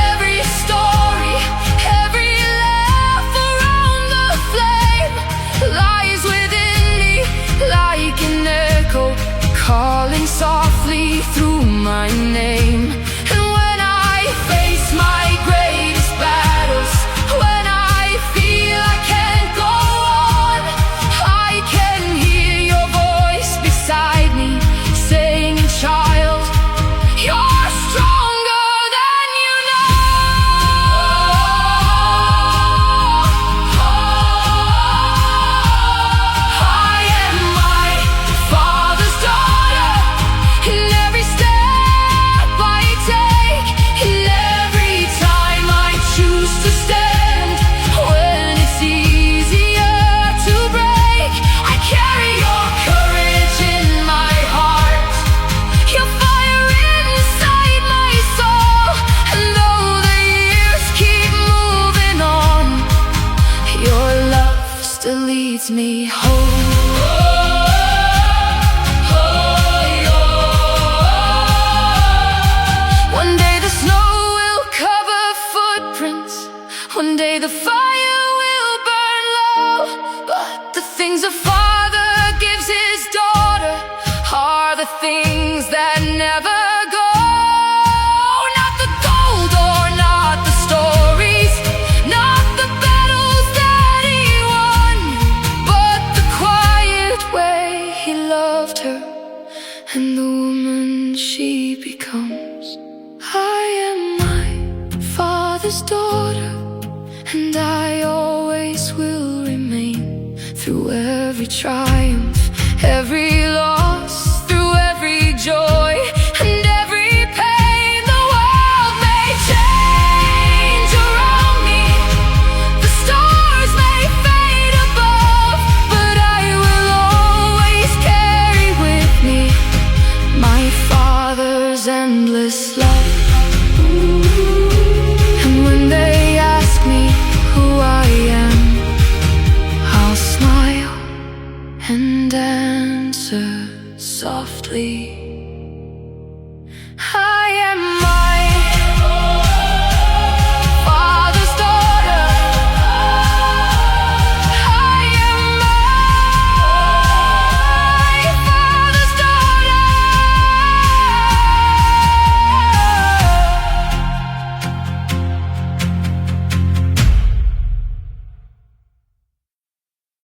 every story, every laugh around the flame, leads me home. One day the snow will cover footprints, one day the fire will burn low, but the things a father gives his daughter are the things that never go. Not the gold or not the stories, not the battles that he won, but the quiet way he loved her and the woman she becomes. I am my father's daughter, and I always will remain. Through every triumph, every